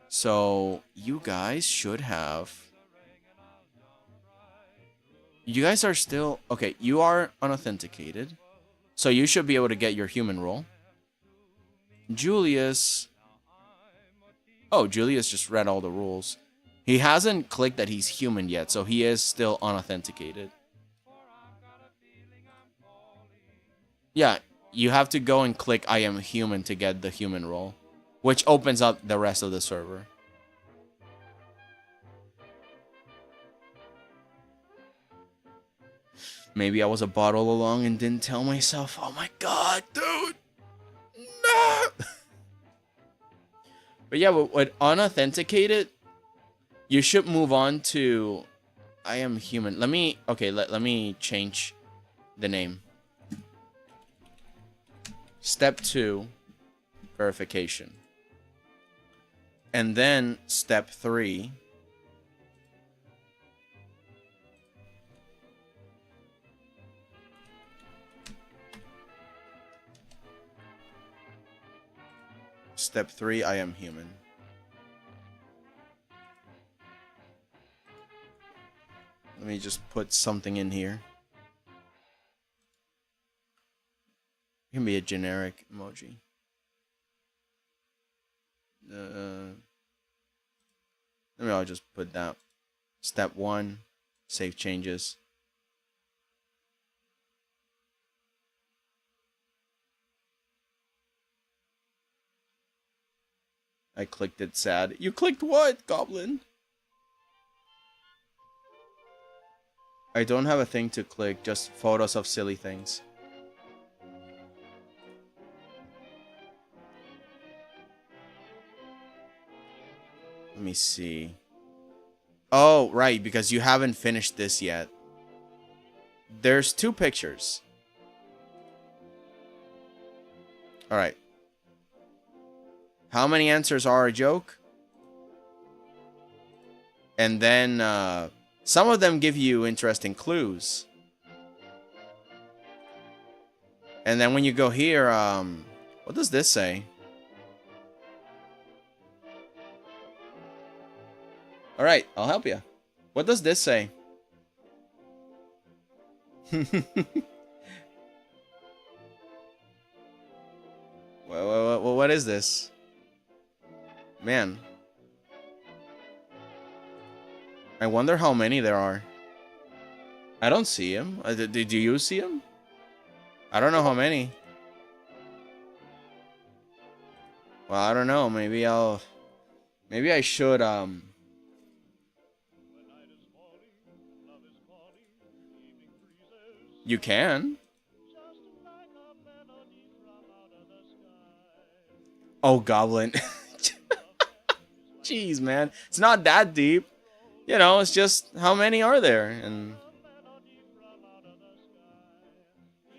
So you guys should have... You guys are still... Okay, you are unauthenticated. So you should be able to get your human role. Julius... Oh, Julius just read all the rules. He hasn't clicked that he's human yet, so he is still unauthenticated. Yeah, you have to go and click I am human to get the human role, which opens up the rest of the server. Maybe I was a bot all along and didn't tell myself. Oh my god, dude! yeah, with unauthenticated, you should move on to I am human. Let me let me change the name. Step 2, verification. And then step 3, I am human. Let me just put something in here. It can be a generic emoji. Maybe I'll just put that. Step 1, save changes. I clicked it sad. You clicked what, Goblin? I don't have a thing to click, just photos of silly things. Let me see. Oh, right, because you haven't finished this yet. There's 2 pictures. Alright. How many answers are a joke? And then, some of them give you interesting clues. And then when you go here, what does this say? Alright, I'll help you. What does this say? What is this? Man. I wonder how many there are. I don't see him. Did you see him? I don't know how many. Well, I don't know. Maybe I should, You can. Oh, Goblin. Jeez, man. It's not that deep. You know, it's just how many are there? And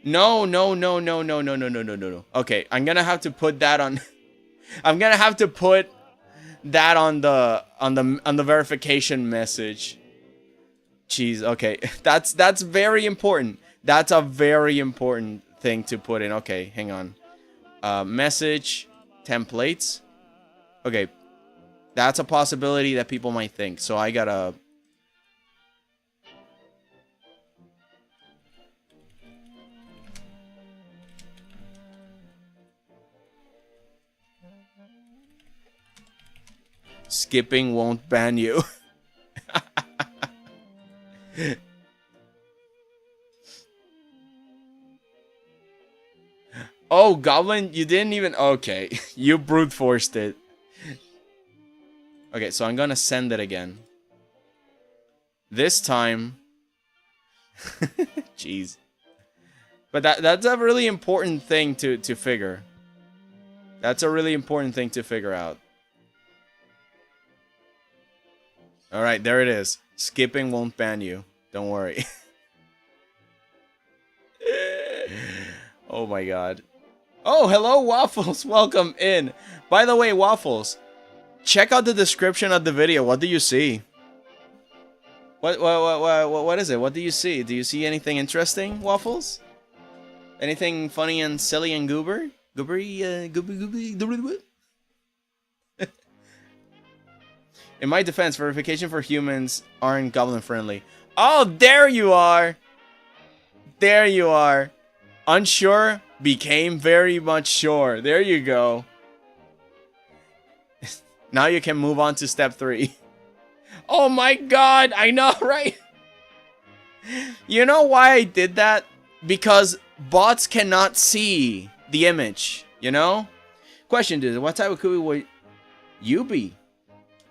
no. Okay, I'm gonna have to put that on. I'm gonna have to put that on the verification message. Jeez. Okay, that's very important. That's a very important thing to put in. Okay, hang on. Message templates. Okay. That's a possibility that people might think. So I gotta... Skipping won't ban you. Oh, Goblin, you didn't even... Okay, you brute forced it. Okay, so I'm gonna send it again. This time... Jeez. But that's a really important thing to figure. That's a really important thing to figure out. Alright, there it is. Skipping won't ban you. Don't worry. Oh my god. Oh, hello, Waffles. Welcome in. By the way, Waffles, check out the description of the video. What do you see? What is it? What do you see? Do you see anything interesting, Waffles? Anything funny and silly and goober? Goobery? In my defense, verification for humans aren't goblin friendly. Oh, there you are! There you are. Unsure became very much sure. There you go. Now you can move on to step 3. Oh my god, I know, right? You know why I did that? Because bots cannot see the image, you know? Question, dude, what type of cookie would you be?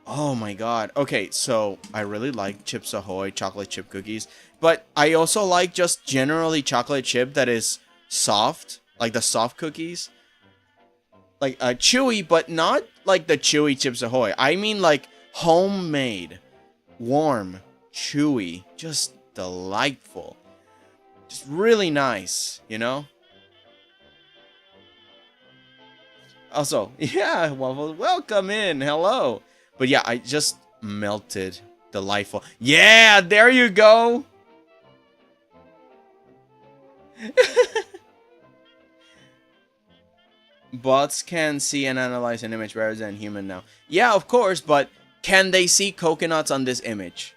Oh my god. Okay, so I really like Chips Ahoy chocolate chip cookies, but I also like just generally chocolate chip that is soft, like the soft cookies. Like chewy, but not like the chewy Chips Ahoy. I mean like homemade, warm, chewy, just delightful. Just really nice, you know? Also, yeah, Waffles, welcome in. Hello. But yeah, I just melted. Delightful. Yeah, there you go. Bots can see and analyze an image better than human now. Yeah, of course, but can they see coconuts on this image?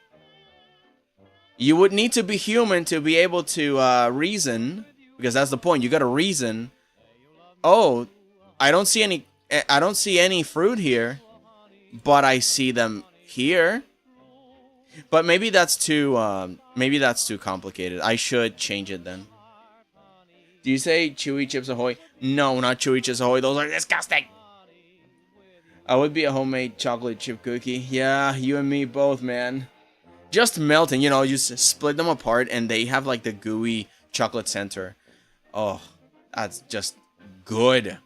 You would need to be human to be able to reason, because that's the point. You gotta reason. Oh, I don't see any fruit here, but I see them here. But maybe that's too complicated. I should change it then. Do you say Chewy Chips Ahoy? No, not Chewy Chips Ahoy. Those are disgusting. I would be a homemade chocolate chip cookie. Yeah, you and me both, man. Just melting, you know, you split them apart and they have like the gooey chocolate center. Oh, that's just good.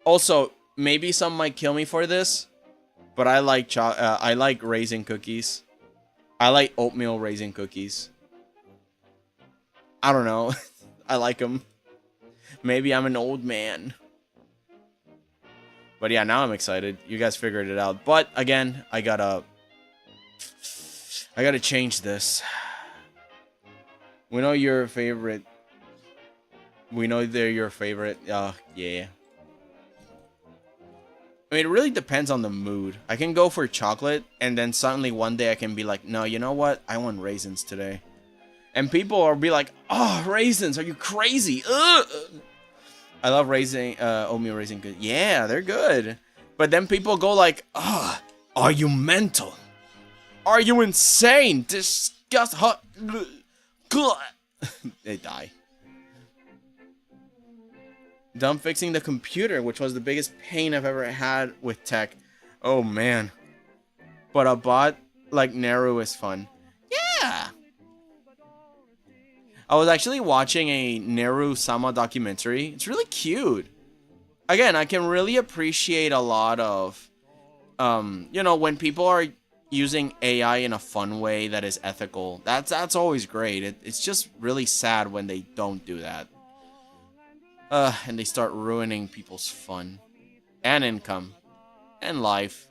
Also, maybe some might kill me for this, but I like raisin cookies. I like oatmeal raisin cookies. I don't know. I like them. Maybe I'm an old man. But yeah, now I'm excited. You guys figured it out. But again, I gotta change this. We know your favorite. We know they're your favorite. Yeah. I mean, it really depends on the mood. I can go for chocolate, and then suddenly one day I can be like, no, you know what? I want raisins today. And people will be like, oh, raisins, are you crazy? Ugh. I love oatmeal raisin good. Yeah, they're good. But then people go like, oh, are you mental? Are you insane? Disgust. They die. Done fixing the computer, which was the biggest pain I've ever had with tech. Oh, man. But a bot like Naru is fun. Yeah. I was actually watching a Naru-sama documentary. It's really cute. Again, I can really appreciate a lot of, you know, when people are using AI in a fun way that is ethical. That's always great. It's just really sad when they don't do that. And they start ruining people's fun. And income. And life.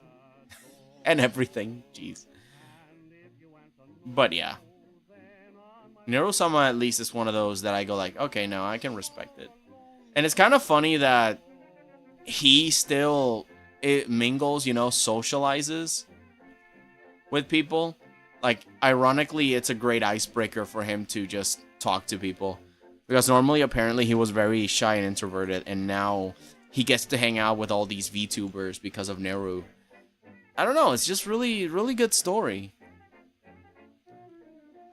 And everything. Jeez. But yeah. Naru-sama at least is one of those that I go like, okay, no, I can respect it. And it's kind of funny that he still mingles, you know, socializes with people. Like, ironically, it's a great icebreaker for him to just talk to people. Because normally, apparently, he was very shy and introverted, and now he gets to hang out with all these VTubers because of Naru. I don't know, it's just really, really good story.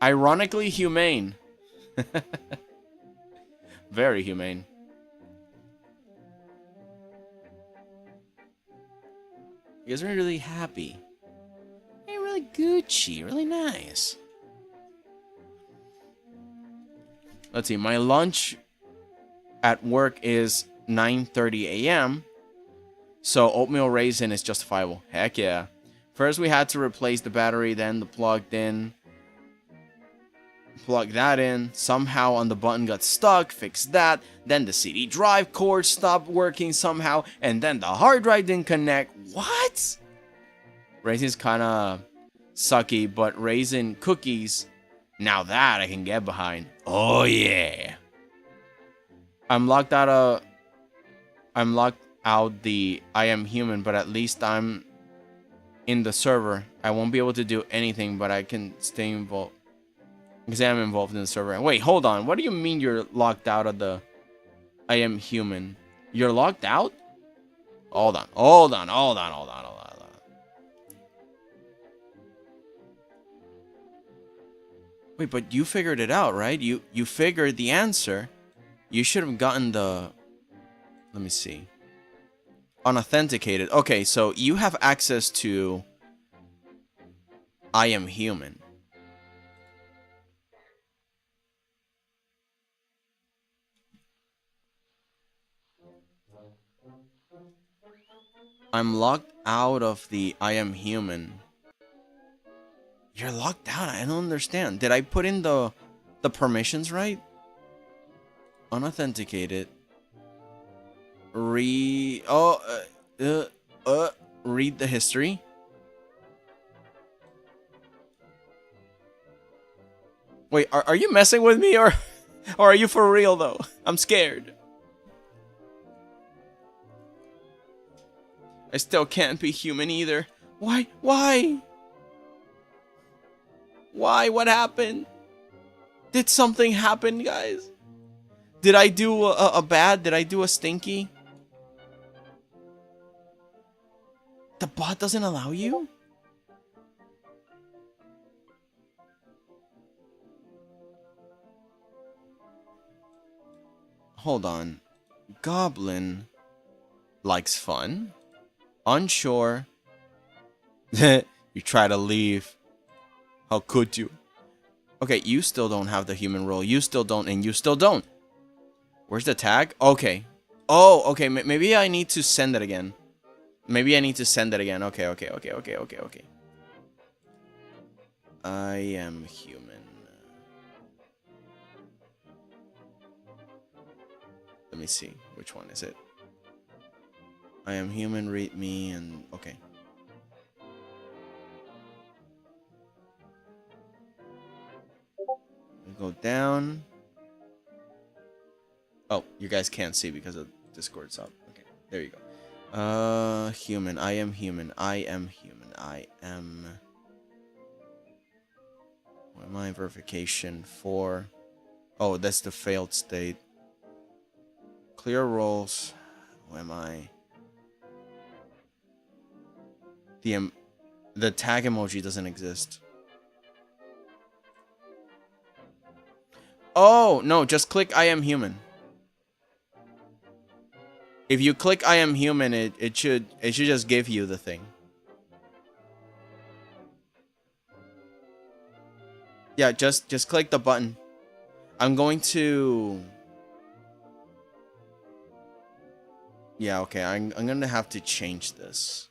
Ironically humane. Very humane. You guys are really happy. Hey, really Gucci, really nice. Let's see, my lunch at work is 9:30 a.m. So oatmeal raisin is justifiable. Heck yeah. First we had to replace the battery, then the plugged in. Plug that in. Somehow on the button got stuck. Fix that. Then the CD drive cord stopped working somehow. And then the hard drive didn't connect. What? Raisin's kind of sucky, but raisin cookies, now that I can get behind. Oh yeah. I'm locked out the I am human, but at least I'm in the server. I won't be able to do anything, but I can stay involved. Because I'm involved in the server. Wait, hold on. What do you mean you're locked out of the I am human? You're locked out? Hold on. Wait, but you figured it out, right? You figured the answer. You should have gotten the... Let me see. Unauthenticated. Okay, so you have access to I am human. I'm locked out of the I am human. You're locked out? I don't understand. Did I put in the permissions right? Unauthenticated. Read the history. Wait, are you messing with me or are you for real though? I'm scared. I still can't be human either. Why? Why? Why? What happened? Did something happen, guys? Did I do a bad? Did I do a stinky? The bot doesn't allow you? Hold on. Goblin likes fun. Unsure. You try to leave. How could you? Okay, you still don't have the human role. You still don't, and you still don't. Where's the tag? Okay. Oh, okay. Maybe I need to send it again. Maybe I need to send it again. Okay. I am human. Let me see. Which one is it? I am human, read me, and... Okay. We go down. Oh, you guys can't see because of Discord's up. Okay, there you go. Human. I am human. I am human. I am... What am I? Verification for... Oh, that's the failed state. Clear roles. Who am I? The tag emoji doesn't exist. Oh, no, just click I am human. If you click I am human, it should just give you the thing. Yeah, just click the button. I'm going to... Yeah, okay, I'm gonna have to change this.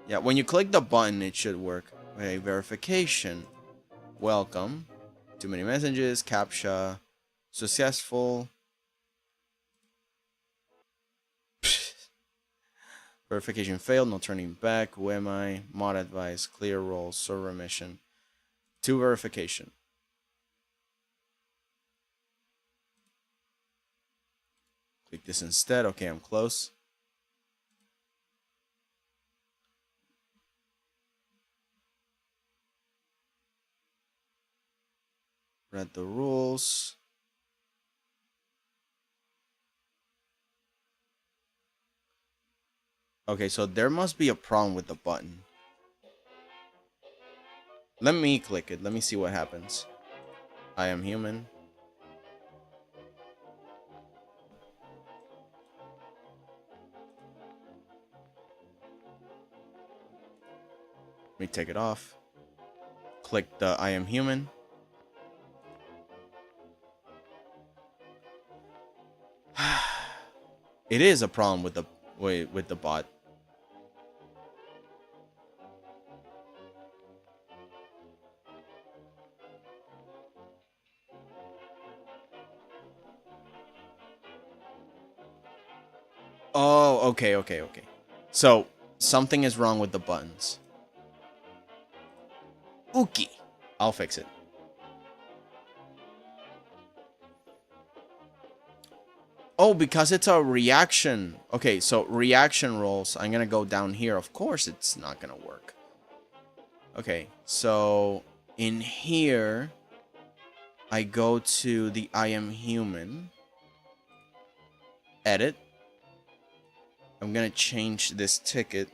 Yeah, when you click the button, it should work. Okay, verification. Welcome. Too many messages. CAPTCHA. Successful. Verification failed. No turning back. Who am I? Mod advice. Clear roles. Server mission. To verification. Click this instead. Okay, I'm close. Read the rules. Okay, so there must be a problem with the button. Let me click it. Let me see what happens. I am human. Let me take it off. Click the I am human. It is a problem with the bot. Oh, okay. So something is wrong with the buttons. Okay, I'll fix it. Oh, because it's a reaction. Okay, so reaction roles. I'm gonna go down here. Of course, it's not gonna work. Okay, so in here, I go to the I am human. Edit. I'm gonna change this ticket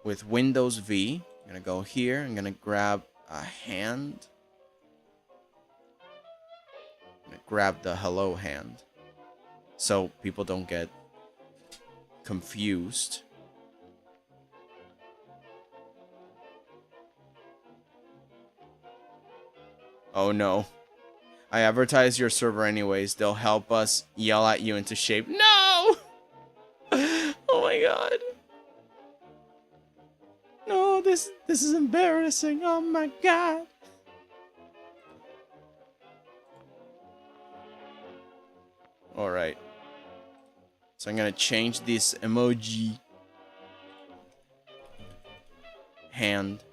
with Windows V. I'm gonna go here. I'm gonna grab a hand. I'm gonna grab the hello hand, so people don't get confused. Oh no. I advertise your server anyways. They'll help us yell at you into shape. No! Oh my god. No, this is embarrassing. Oh my god. Alright. So I'm gonna change this emoji hand.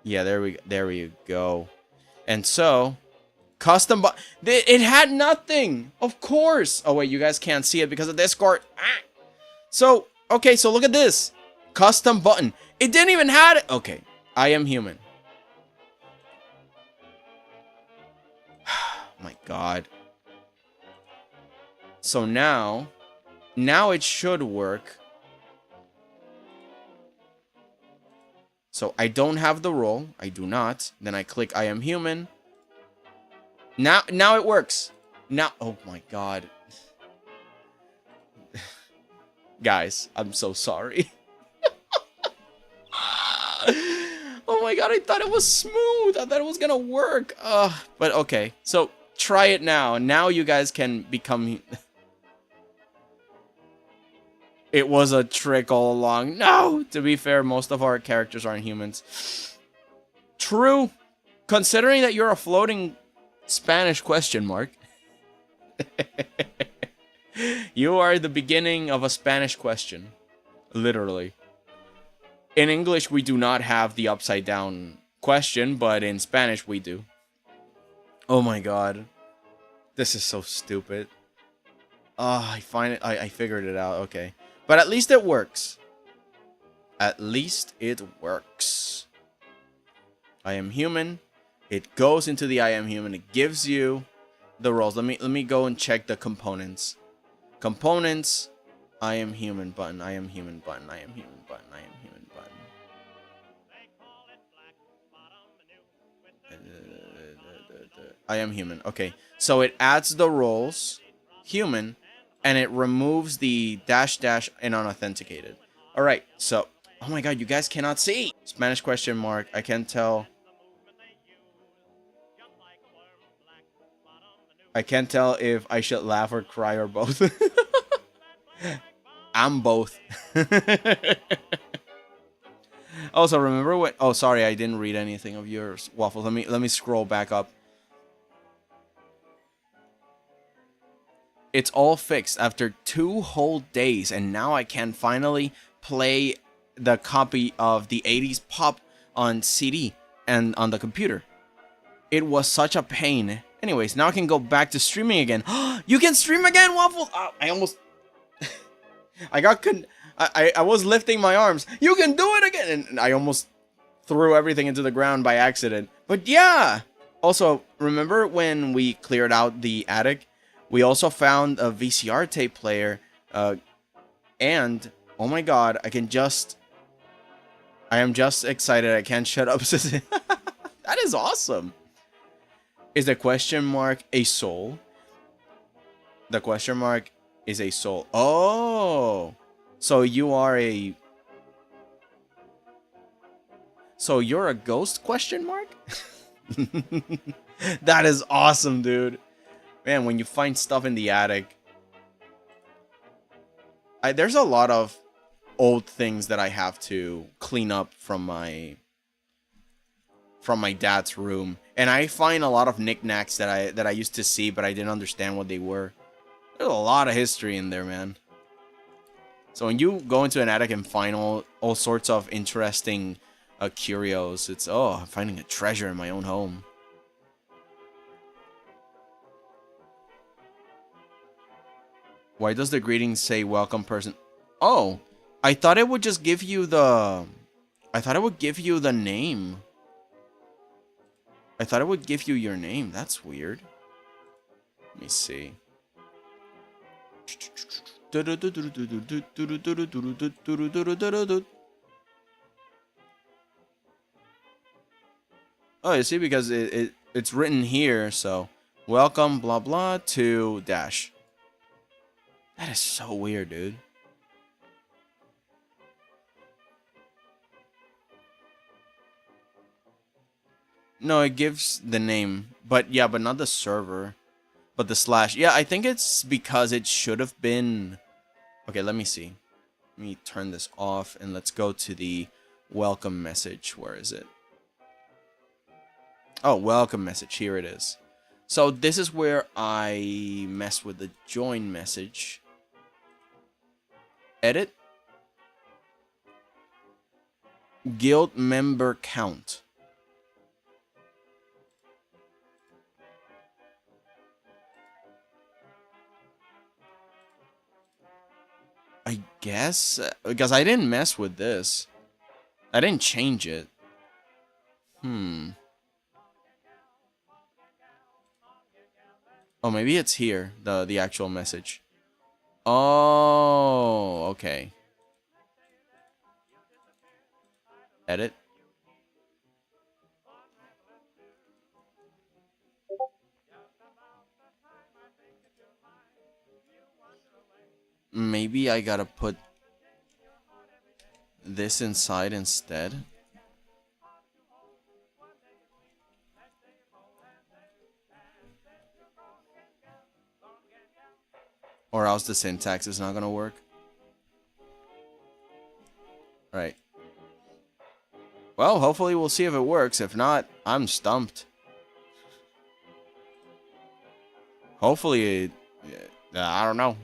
Yeah, there we go. And so, custom it had nothing. Of course. Oh wait, you guys can't see it because of Discord. Ah. So, okay, so look at this. Custom button. It didn't even have it. Okay, I am human. My god. So now it should work. So I don't have the role. I do not. Then I click I am human. Now it works. Now, oh my god. Guys, I'm so sorry. Oh my god, I thought it was smooth. I thought it was gonna work. But okay. So try it now. Now you guys can become... It was a trick all along. No! To be fair, most of our characters aren't humans. True. Considering that you're a floating Spanish question mark. You are the beginning of a Spanish question. Literally. In English, we do not have the upside down question, but in Spanish, we do. Oh my god. This is so stupid. I find it. I figured it out. Okay. But at least it works. At least it works. I am human. It goes into the I am human. It gives you the roles. Let me go and check the components. Components. I am human button. I am human button. I am human button. I am human button. I am human. Okay. So it adds the roles. Human. And it removes the dash and unauthenticated. Alright, so... Oh my god, you guys cannot see! Spanish question mark. I can't tell... I can't tell if I should laugh or cry or both. I'm both. Also, remember when... Oh, sorry, I didn't read anything of yours, Waffles. Let me scroll back up. It's all fixed after 2 whole days, and now I can finally play the copy of the 80s pop on CD and on the computer. It was such a pain. Anyways, now I can go back to streaming again. You can stream again, Waffles! Oh, I almost... I was lifting my arms. You can do it again! And I almost threw everything into the ground by accident. But yeah! Also, remember when we cleared out the attic? We also found a VCR tape player, and, oh my god, I am just excited, I can't shut up. That is awesome. Is the question mark a soul? The question mark is a soul. Oh! So you are a... So you're a ghost question mark? That is awesome, dude. Man, when you find stuff in the attic, there's a lot of old things that I have to clean up from my dad's room, and I find a lot of knickknacks that I used to see, but I didn't understand what they were. There's a lot of history in there, man. So when you go into an attic and find all sorts of interesting curios, it's I'm finding a treasure in my own home. Why does the greeting say welcome person? Oh, I thought it would just give you the... I thought it would give you the name. I thought it would give you your name. That's weird. Let me see. Oh, you see, because it's written here, so... Welcome, blah, blah, to dash. That is so weird, dude. No, it gives the name. But yeah, but not the server. But the slash. Yeah, I think it's because it should have been... Okay, let me see. Let me turn this off and let's go to the welcome message. Where is it? Oh, welcome message. Here it is. So this is where I mess with the join message. Edit. Guild member count. I guess, because I didn't mess with this. I didn't change it. Oh, maybe it's here, the actual message. Oh, okay. Edit. Maybe I gotta put this inside instead. Or else the syntax is not gonna work. Right. Well, hopefully we'll see if it works. If not, I'm stumped. Hopefully, I don't know.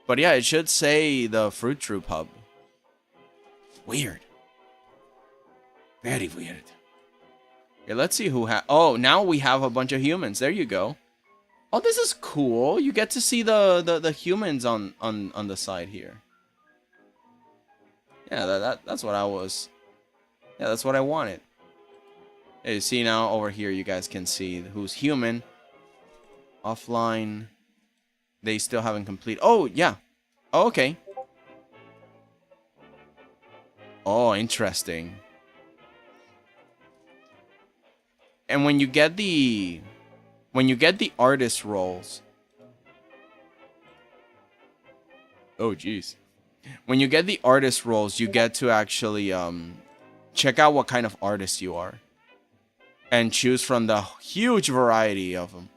But yeah, it should say the Fruit Troop hub. Weird. Very weird. Okay, let's see who oh, now we have a bunch of humans. There you go. Oh, this is cool. You get to see the humans on the side here. Yeah, that's what I was. Yeah, that's what I wanted. Hey, you see now over here, you guys can see who's human. Offline. They still haven't completed. Oh, yeah. Oh, okay. Oh, interesting. And when you get the artist roles. Oh, jeez. When you get the artist roles, you get to actually check out what kind of artist you are. And choose from the huge variety of them.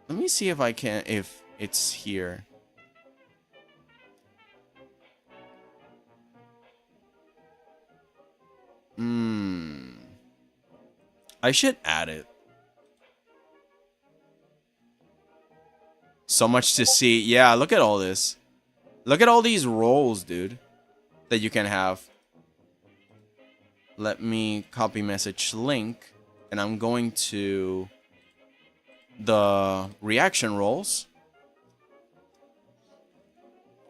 Let me see if I can, if it's here. I should add it. So much to see. Yeah, look at all this. Look at all these roles, dude, that you can have. Let me copy message link, and I'm going to the reaction roles.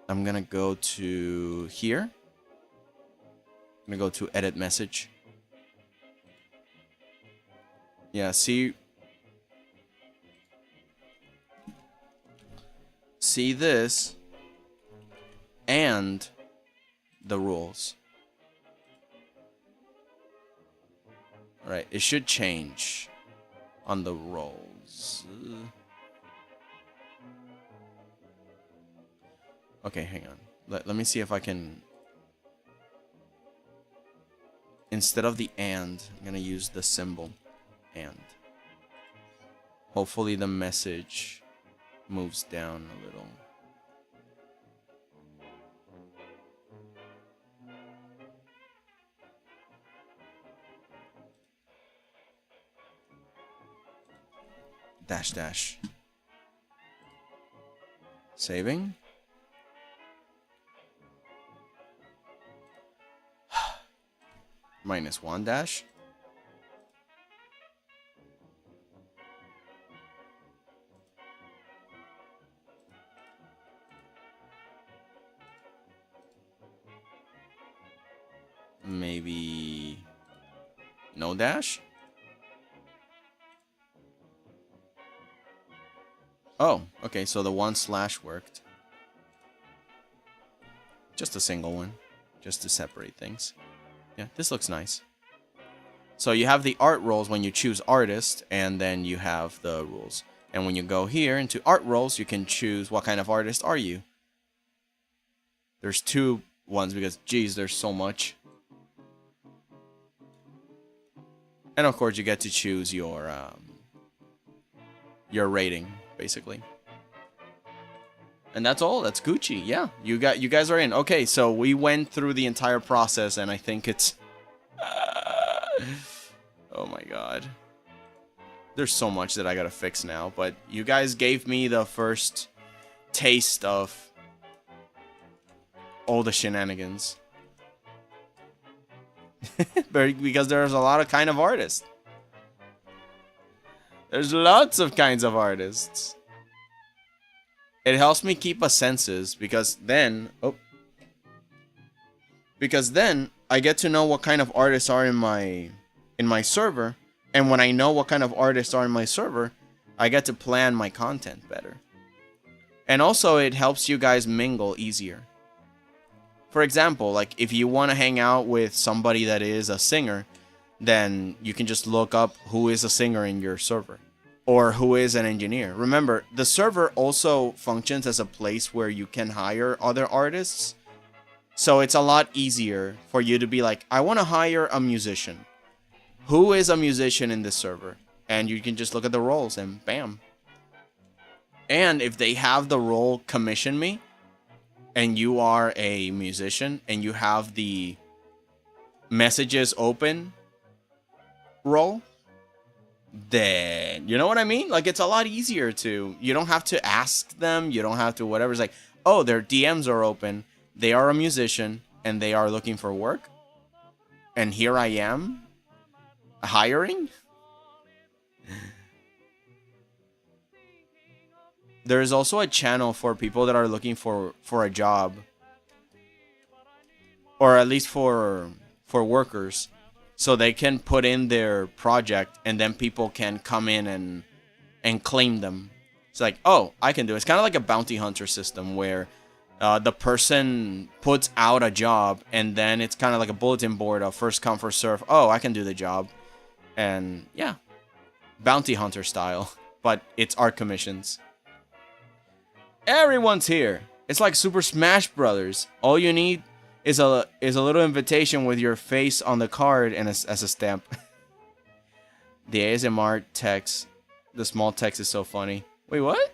I'm gonna go to here. I'm gonna go to edit message. Yeah, see this and the rules. Right, it should change on the roles. Okay, hang on. Let me see if I can... Instead of the and, I'm gonna use the symbol and. Hopefully the message moves down a little. Dash dash. Saving. -1 dash. Maybe no dash. Oh, okay, so the 1/ worked. Just a single one, just to separate things. Yeah, this looks nice. So you have the art roles when you choose artist, and then you have the rules. And when you go here into art roles, you can choose what kind of artist are you. There's 2 ones because, geez, there's so much. And of course, you get to choose your rating, basically. And that's all. That's Gucci. Yeah, you guys are in. Okay, so we went through the entire process, and I think it's. Oh my god. There's so much that I gotta fix now, but you guys gave me the first taste of all the shenanigans. Because there's a lot of kind of artists. There's lots of kinds of artists. It helps me keep a census because then I get to know what kind of artists are in my server, and when I know what kind of artists are in my server, I get to plan my content better. And also it helps you guys mingle easier. For example, like if you want to hang out with somebody that is a singer, then you can just look up who is a singer in your server or who is an engineer. Remember, the server also functions as a place where you can hire other artists. So it's a lot easier for you to be like, I want to hire a musician. Who is a musician in this server? And you can just look at the roles and bam. And if they have the role commission me, and you are a musician, and you have the messages open role, then, you know what I mean? Like, it's a lot easier to, you don't have to ask them, you don't have to whatever. It's like, oh, their DMs are open, they are a musician, and they are looking for work. And here I am, hiring? There is also a channel for people that are looking for a job. Or at least for workers. So they can put in their project and then people can come in and claim them. It's like, oh, I can do it. It's kind of like a bounty hunter system where the person puts out a job and then it's kind of like a bulletin board of first come, first serve. Oh, I can do the job. And yeah, bounty hunter style. But it's art commissions. Everyone's here. It's like Super Smash Brothers. All you need is a little invitation with your face on the card and as a stamp. The ASMR text, the small text is so funny. Wait, what?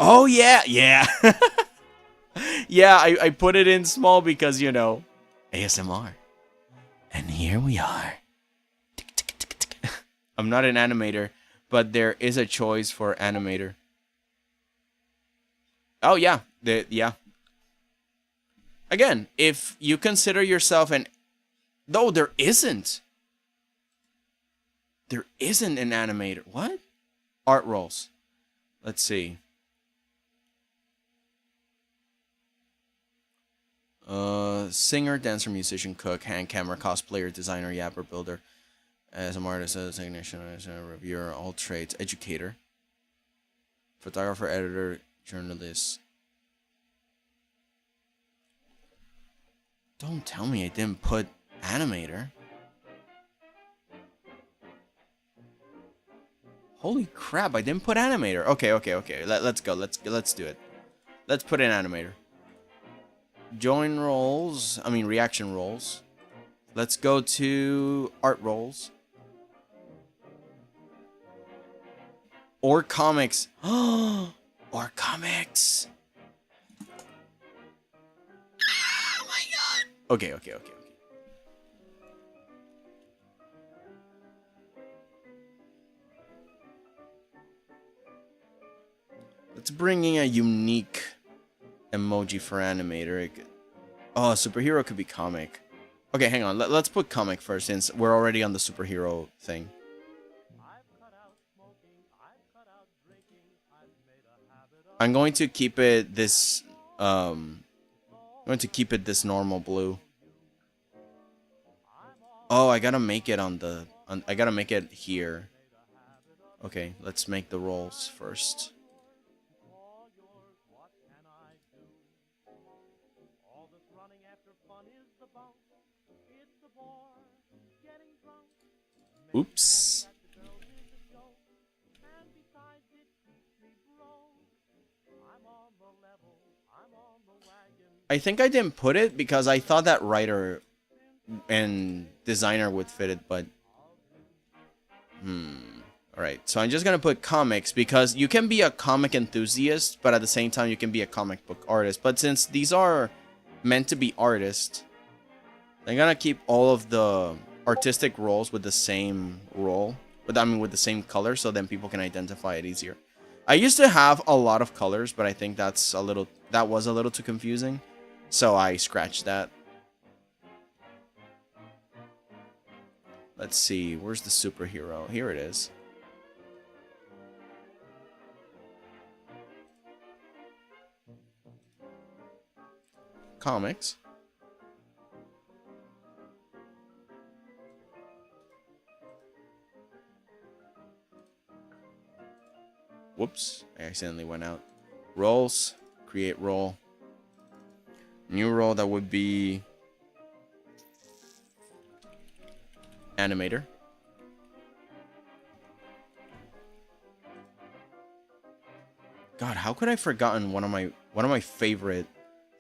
Oh yeah, yeah. Yeah, I put it in small because, you know, ASMR. And here we are. I'm not an animator, but there is a choice for animator. Oh yeah, yeah. Again, if you consider yourself an... No, there isn't. There isn't an animator. What? Art roles. Let's see. Singer, dancer, musician, cook, hand camera, cosplayer, designer, yapper, builder, as an artist, as a technician, as a reviewer, all trades, educator, photographer, editor, journalist. Don't tell me I didn't put animator. Holy crap, I didn't put animator. Okay. Let's go. Let's do it. Let's put in animator. Join roles. I mean reaction roles. Let's go to art roles. Or comics. Or comics. Oh my god. Okay. Let's bring in a unique emoji for animator. Oh, superhero could be comic. Okay, hang on. Let's put comic first since we're already on the superhero thing. I'm going to keep it this normal blue. Oh, I gotta make it I gotta make it here. Okay, let's make the roles first. Oops. I think I didn't put it because I thought that writer and designer would fit it, but Alright, so I'm just gonna put comics because you can be a comic enthusiast, but at the same time you can be a comic book artist. But since these are meant to be artists, I'm gonna keep all of the artistic roles with the same role, with the same color, so then people can identify it easier. I used to have a lot of colors, but I think that was a little too confusing, so I scratched that. Let's see, where's the superhero? Here it is. Comics. Whoops, I accidentally went out. Roles, create role. New role, that would be animator. God, how could I have forgotten one of my favorite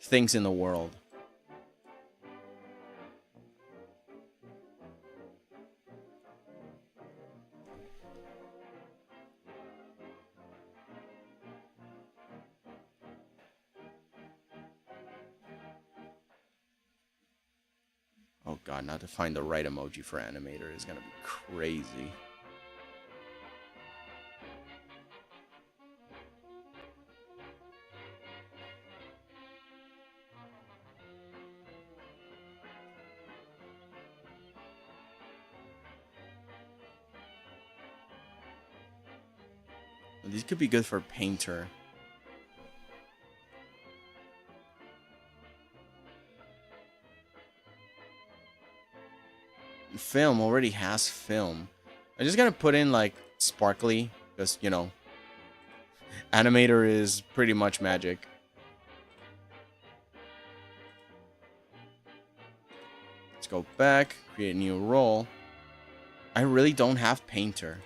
things in the world? Oh god, not to find the right emoji for animator is gonna be crazy. These could be good for painter. Film already has film. I'm just gonna put in like sparkly, because you know, animator is pretty much magic. Let's go back, create a new role. I really don't have painter.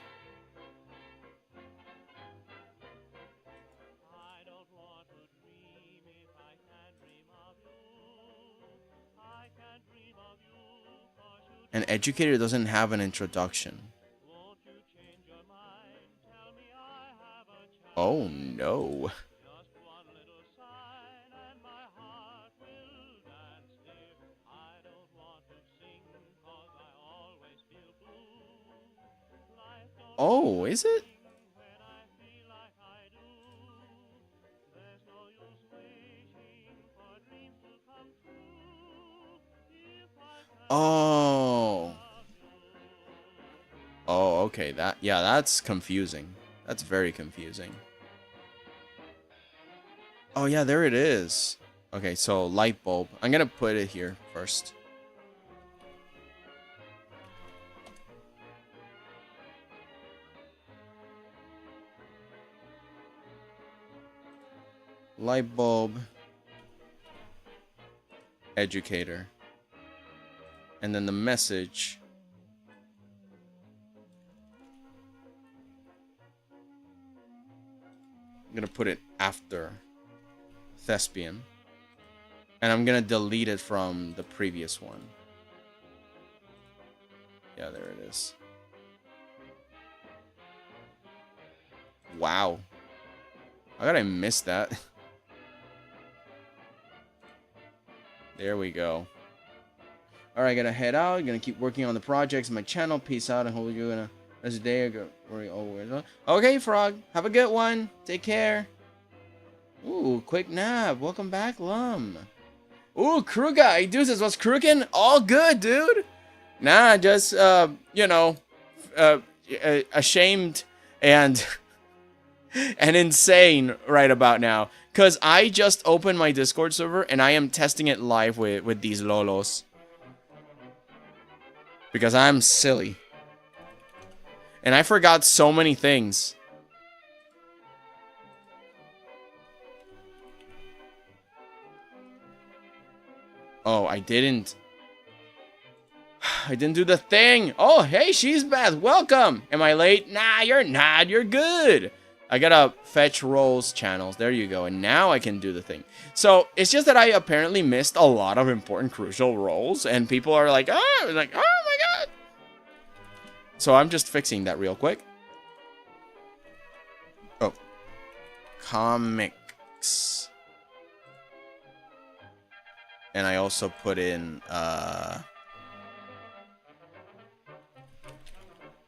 An educator doesn't have an introduction. Oh no. Oh, is it? Oh. Oh, okay. That's confusing. That's very confusing. Oh, yeah, there it is. Okay, so light bulb. I'm gonna put it here first. Light bulb. Educator. And then the message. I'm gonna put it after thespian. And I'm gonna delete it from the previous one. Yeah, there it is. Wow. How did I miss that? There we go. Alright, gotta head out. Gonna keep working on the projects in my channel. Peace out, and hope you're gonna rest of the day. Okay, Frog. Have a good one. Take care. Ooh, quick nap. Welcome back, Lum. Ooh, crew guy. Deuces, what's crooking? All good, dude. Nah, just, you know, ashamed and and insane right about now. Because I just opened my Discord server and I am testing it live with these lolos. Because I'm silly. And I forgot so many things. Oh, I didn't do the thing. Oh, hey, she's Beth. Welcome. Am I late? Nah, you're not. You're good. I gotta fetch roles channels. There you go. And now I can do the thing. So it's just that I apparently missed a lot of important, crucial roles. And people are like, oh my god. So I'm just fixing that real quick. Oh. Comics. And I also put in,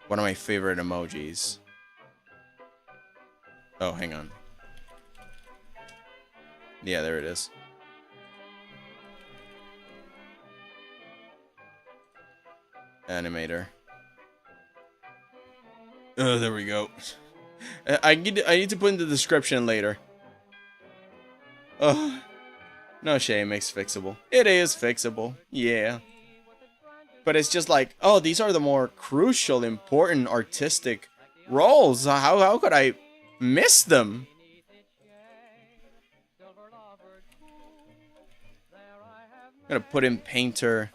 one of my favorite emojis. Oh, hang on. Yeah, there it is. Animator. Oh, there we go. I need to put in the description later. Oh, no shame, it's fixable. It is fixable, yeah. But it's just like, oh, these are the more crucial, important, artistic roles. How could I miss them? I'm gonna put in painter.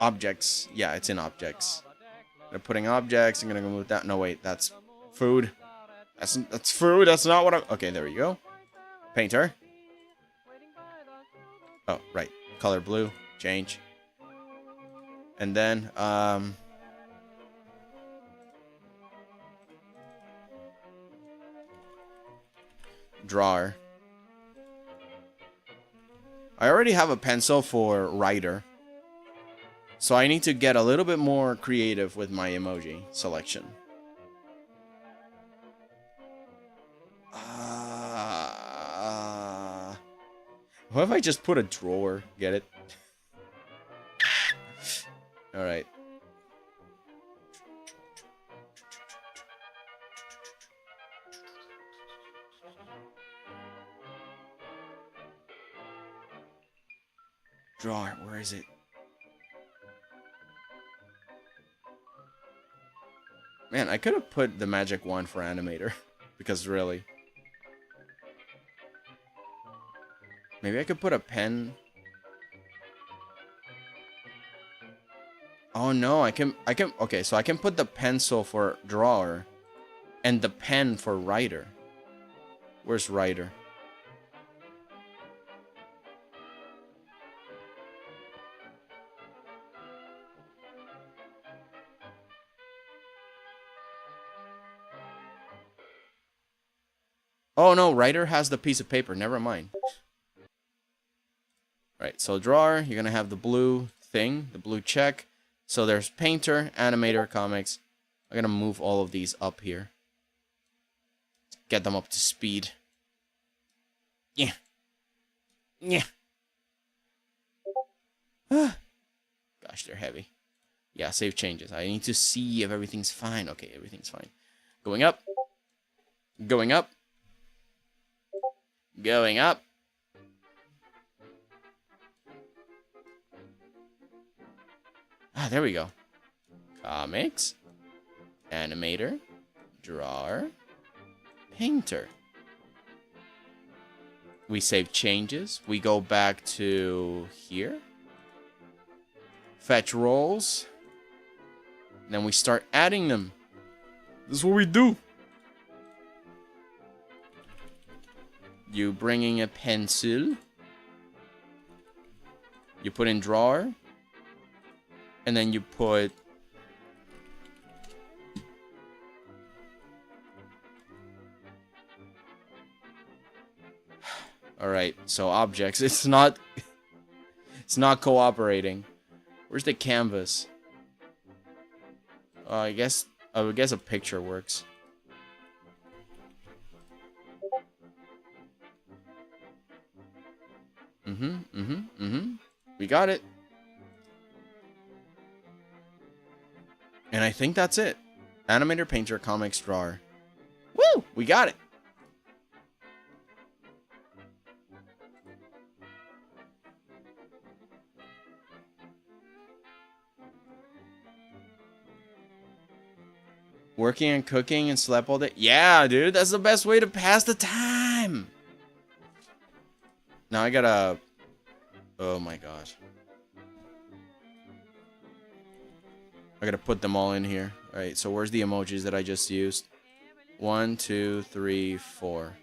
Objects. Yeah, it's in objects. I'm putting objects. I'm gonna go move that. No, wait, that's food. That's food. That's not what I'm. Okay, there we go. Painter. Oh, right. Color blue. Change. And then, drawer. I already have a pencil for writer. So I need to get a little bit more creative with my emoji selection. What if I just put a drawer? Get it? Alright. Drawer, where is it? Man, I could have put the magic wand for animator. Because really. Maybe I could put a pen. Oh no, I can, okay, so I can put the pencil for drawer and the pen for writer. Where's writer? Oh no, writer has the piece of paper, never mind. Right, so drawer, you're gonna have the blue thing, the blue check. So there's painter, animator, comics. I'm gonna move all of these up here. Get them up to speed. Yeah. Yeah. Gosh, they're heavy. Yeah, save changes. I need to see if everything's fine. Okay, everything's fine. Going up. Going up. Going up. Ah, there we go. Comics, animator, drawer, painter. We save changes. We go back to here. Fetch roles. Then we start adding them. This is what we do. You bring in a pencil. You put in drawer. And then you put Alright, so objects. It's not cooperating. Where's the canvas? I guess a picture works. We got it. And I think that's it. Animator, painter, comics, drawer. Woo! We got it. Working and cooking and slept all day. Yeah, dude. That's the best way to pass the time. Now I gotta... Oh my gosh. I gotta put them all in here. Alright, so where's the emojis that I just used? 1, 2, 3, 4.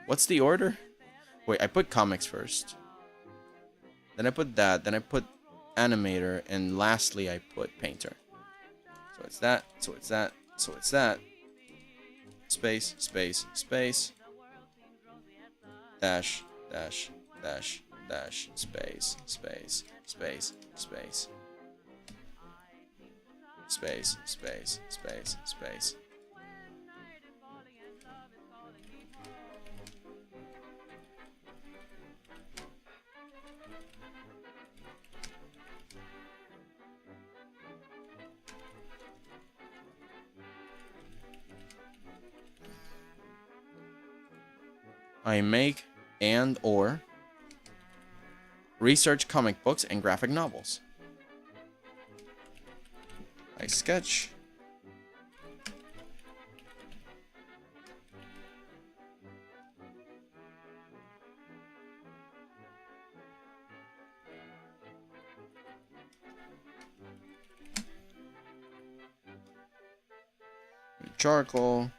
What's the order? Wait, I put comics first. Then I put that. Then I put animator. And lastly, I put painter. So it's that. So it's that. So it's that. Space, space, space. Dash, dash, dash, dash, space, space, space, space. Space, space, space, space. I make and or research comic books and graphic novels. I sketch. Charcoal.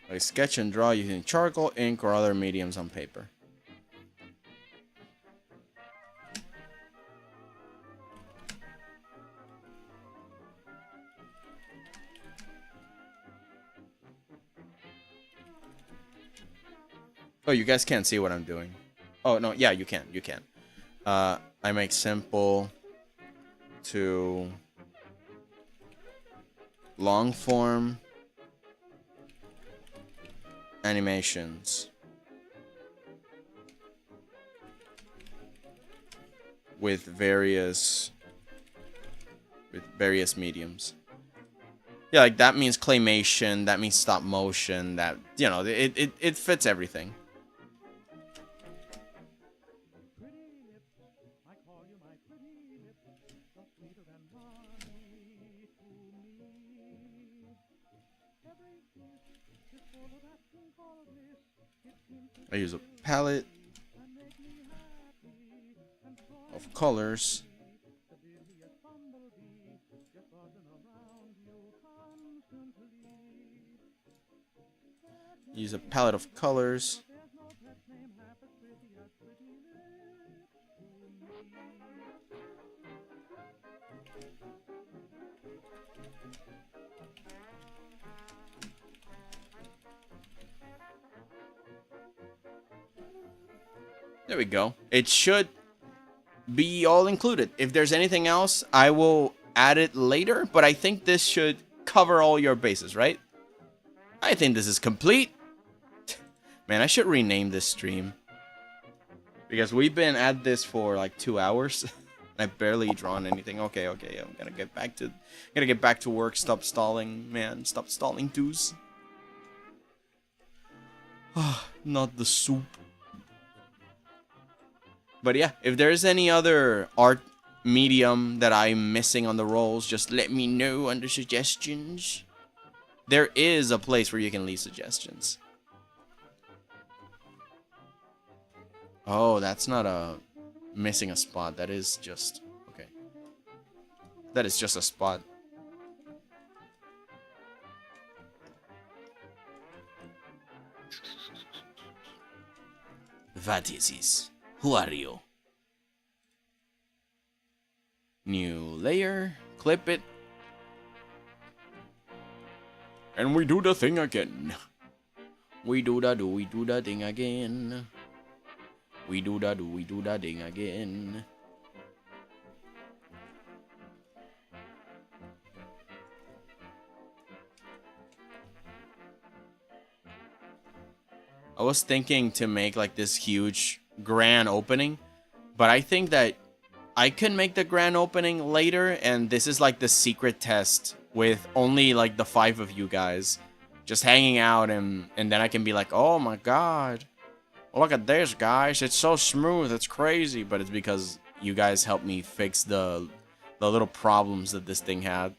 I sketch and draw using charcoal, ink, or other mediums on paper. Oh, you guys can't see what I'm doing. Oh, no, yeah, you can, you can. I make simple to long form animations with various mediums. Yeah, like that means claymation, that means stop motion, that, you know, it fits everything. I use a palette of colors. Use a palette of colors. There we go. It should be all included. If there's anything else, I will add it later, but I think this should cover all your bases, right? I think this is complete. Man, I should rename this stream. Because we've been at this for like 2 hours. I've barely drawn anything. Okay, I'm gonna get back to work. Stop stalling, man. Stop stalling, dudes. Not the soup. But yeah, if there's any other art medium that I'm missing on the rolls, just let me know under suggestions. There is a place where you can leave suggestions. Oh, that's not a missing a spot. That is just... okay. That is just a spot. What is this? Who are you? New layer. Clip it. And we do the thing again. We do the thing again. We do the thing again. I was thinking to make like this huge grand opening, but I think that I can make the grand opening later, and this is like the secret test with only like the 5 of you guys. just hanging out, and then I can be like, oh my god, look at this, guys, it's so smooth, it's crazy. But it's because you guys helped me fix the little problems that this thing had.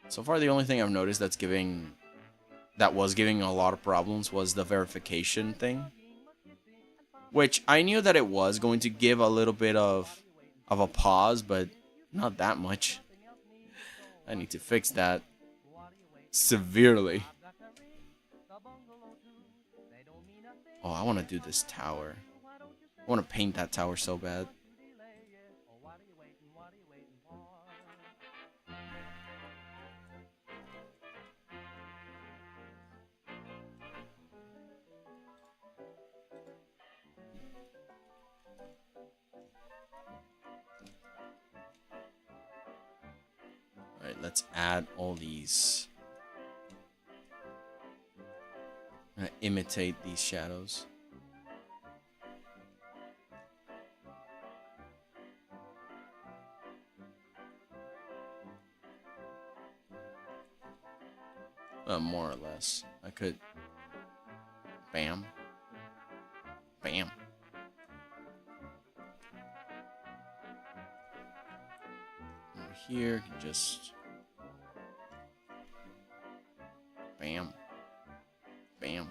So far, the only thing I've noticed that was giving a lot of problems was the verification thing, which I knew that it was going to give a little bit of a pause, but not that much. I need to fix that severely. Oh, I want to do this tower. I want to paint that tower so bad. Alright, let's add all these. I'm gonna imitate these shadows. More or less. I could. Bam. Bam. Over here, can just. Bam. Bam.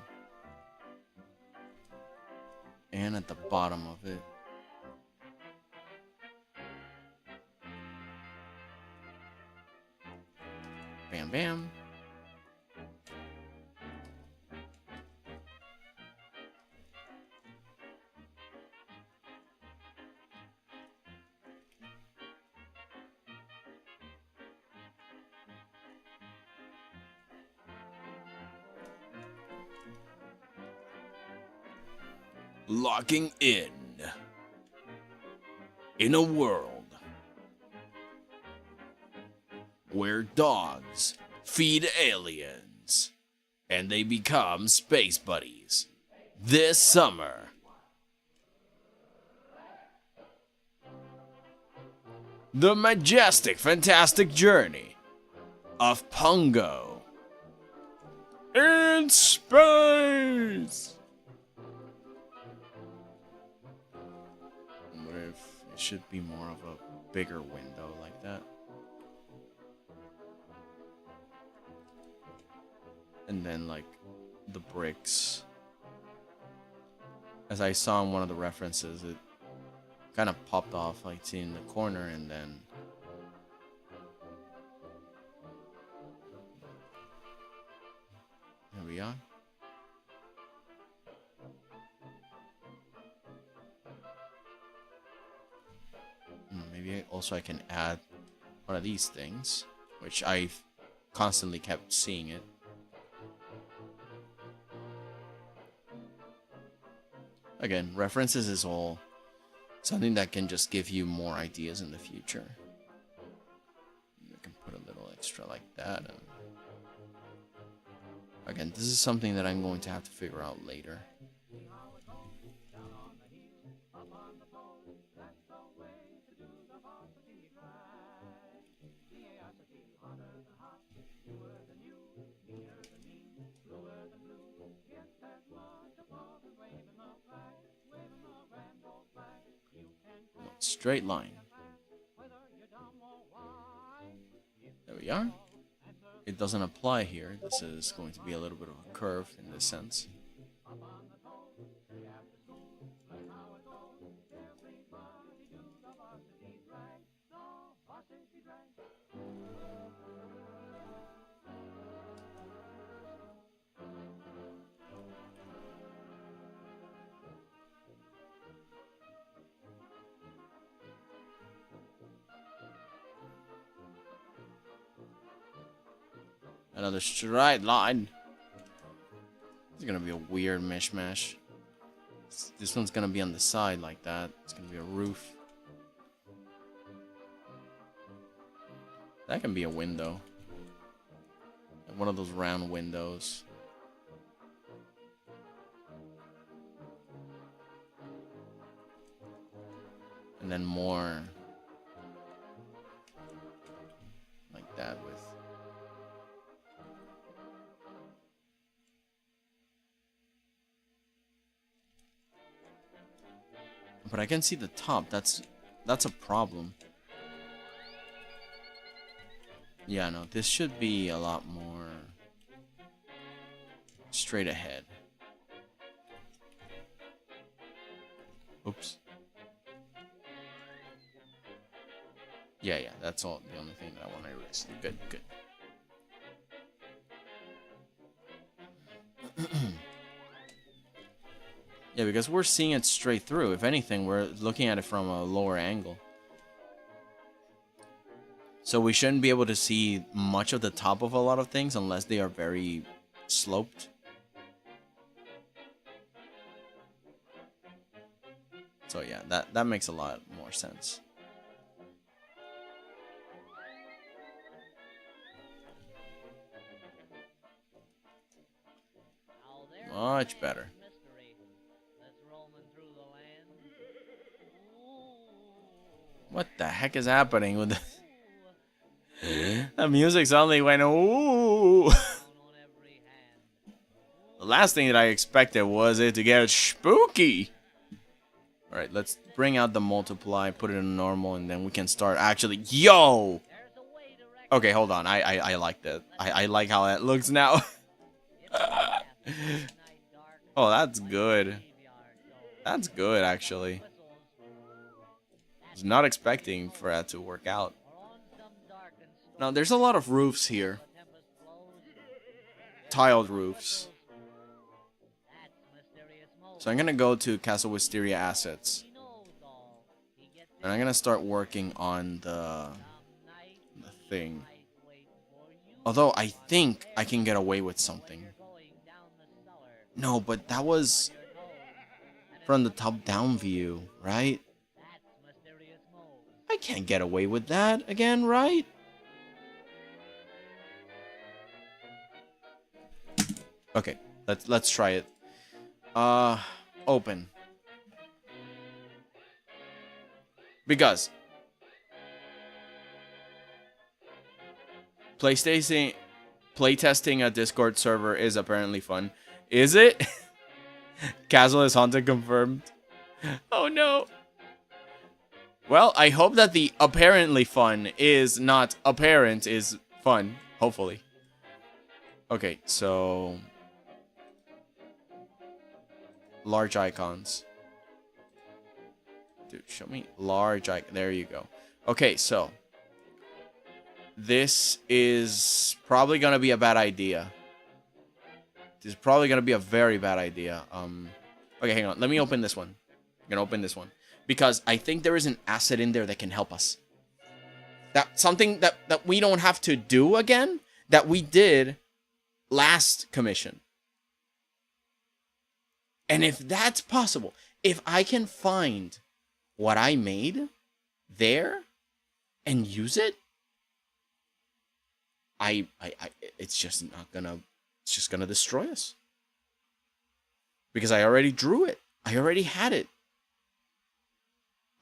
And at the bottom of it. Bam, bam. Locking in a world where dogs feed aliens and they become space buddies this summer. The majestic, fantastic journey of Pongo in space. It should be more of a bigger window like that. And then like the bricks. As I saw in one of the references, it kind of popped off like in the corner and then there we are. Maybe also I can add one of these things, which I've constantly kept seeing it. Again, references is all something that can just give you more ideas in the future. I can put a little extra like that. And again, this is something that I'm going to have to figure out later. Straight line. There we are. It doesn't apply here. This is going to be a little bit of a curve in this sense. Another straight line. It's gonna be a weird mishmash. This one's gonna be on the side like that. It's gonna be a roof. That can be a window. Like one of those round windows. And then more like that with. But I can see the top. That's a problem. Yeah, no, this should be a lot more straight ahead. Oops. Yeah, that's all. The only thing that I want to erase. Good. Yeah, because we're seeing it straight through. If anything, we're looking at it from a lower angle. So we shouldn't be able to see much of the top of a lot of things unless they are very sloped. So yeah, that makes a lot more sense. Much better. What the heck is happening with the... The music suddenly went ooh. The last thing that I expected was it to get spooky. Alright, let's bring out the multiply, put it in normal, and then we can start actually... Yo! Okay, hold on. I like that. I like how that looks now. Oh, that's good. That's good, actually. I was not expecting for that to work out. Now, there's a lot of roofs here. Tiled roofs. So I'm going to go to Castle Wisteria Assets. And I'm going to start working on the thing. Although I think I can get away with something. No, but that was from the top-down view, right? I can't get away with that again, right? Okay, let's try it. Open. Because playtesting a Discord server is apparently fun. Is it? Castle is haunted confirmed. Oh no. Well, I hope that the apparently fun is not apparent is fun. Hopefully. Okay, so large icons. Dude, show me large icon. There you go. Okay, so this is probably gonna be a bad idea. This is probably gonna be a very bad idea. Okay, hang on. Let me open this one. I'm gonna open this one because I think there is an asset in there that can help us. That something that we don't have to do again that we did last commission. And if that's possible, if I can find what I made there and use it, it's just not gonna, it's just gonna destroy us. Because I already drew it. I already had it.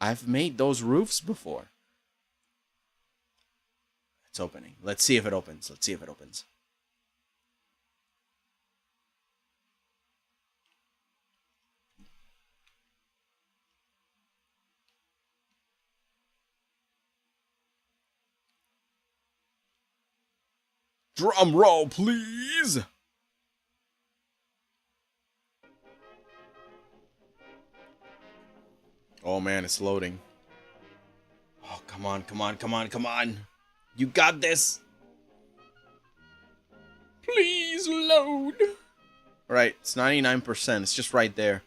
I've made those roofs before. It's opening. Let's see if it opens. Let's see if it opens. Drum roll, please. Oh man, it's loading. Oh, come on, come on, come on, come on. You got this. Please load. All right, it's 99%. It's just right there.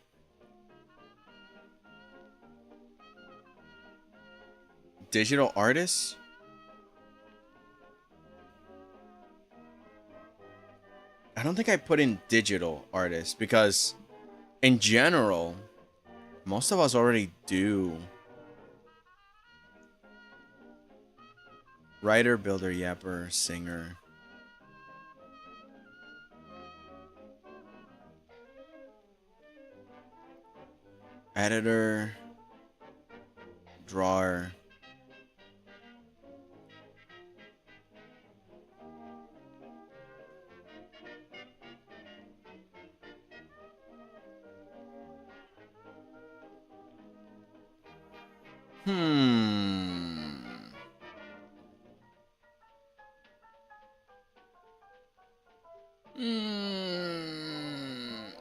Digital artists? I don't think I put in digital artists because in general, most of us already do. Writer, builder, yapper, singer. Editor. drawer.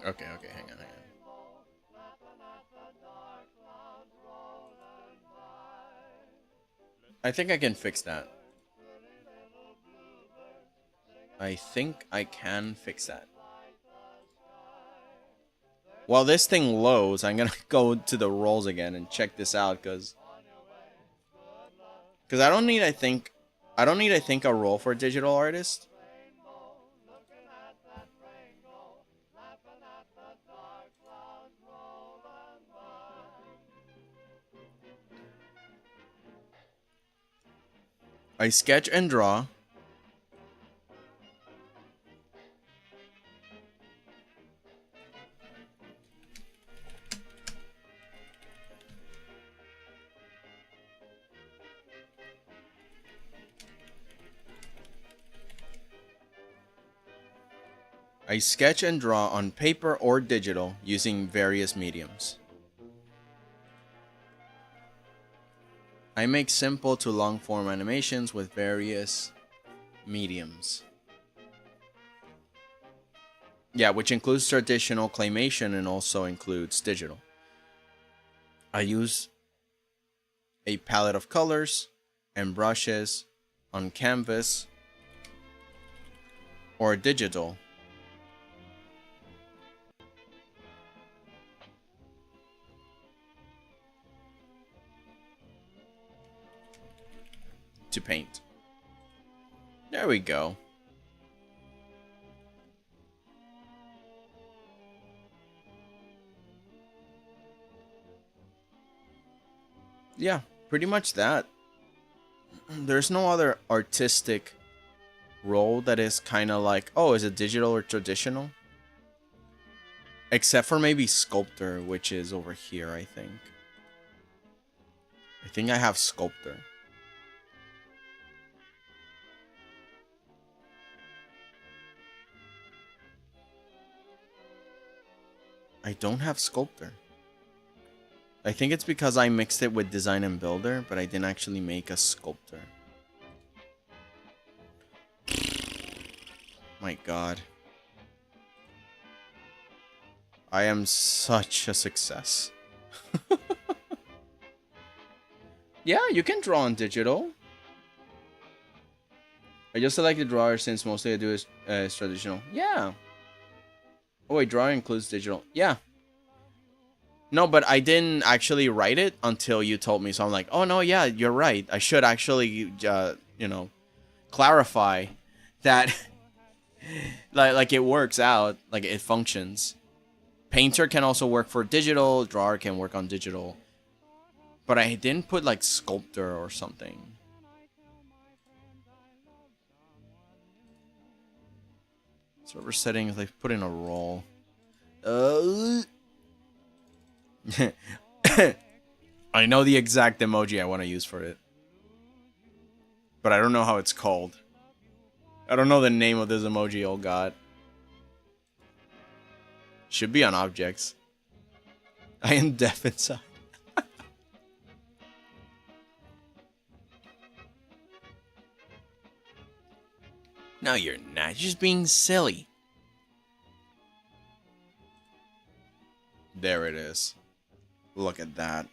Okay, hang on. I think I can fix that. I think I can fix that. While this thing loads, I'm gonna go to the roles again and check this out, cause I don't need, I think a role for a digital artist. I sketch and draw. I sketch and draw on paper or digital using various mediums. I make simple to long form animations with various mediums. Yeah, which includes traditional claymation and also includes digital. I use a palette of colors and brushes on canvas or digital. To paint. There we go. Yeah, pretty much that. There's no other artistic role that is kind of like, oh, is it digital or traditional? Except for maybe sculptor, which is over here, I think. I think I have sculptor. I don't have sculptor. I think it's because I mixed it with design and builder, but I didn't actually make a sculptor. My god. I am such a success. Yeah, you can draw on digital. I just select the drawer since mostly I do is traditional. Yeah. Oh wait, drawer includes digital. Yeah. No, but I didn't actually write it until you told me. So I'm like, oh no, yeah, you're right. I should actually, you know, clarify that, like it works out, like it functions. Painter can also work for digital. Drawer can work on digital. But I didn't put like sculptor or something. Server settings, like put in a role. I know the exact emoji I want to use for it. But I don't know how it's called. I don't know the name of this emoji, oh god. Should be on objects. I am deaf inside. No, you're not. You're just being silly. There it is. Look at that.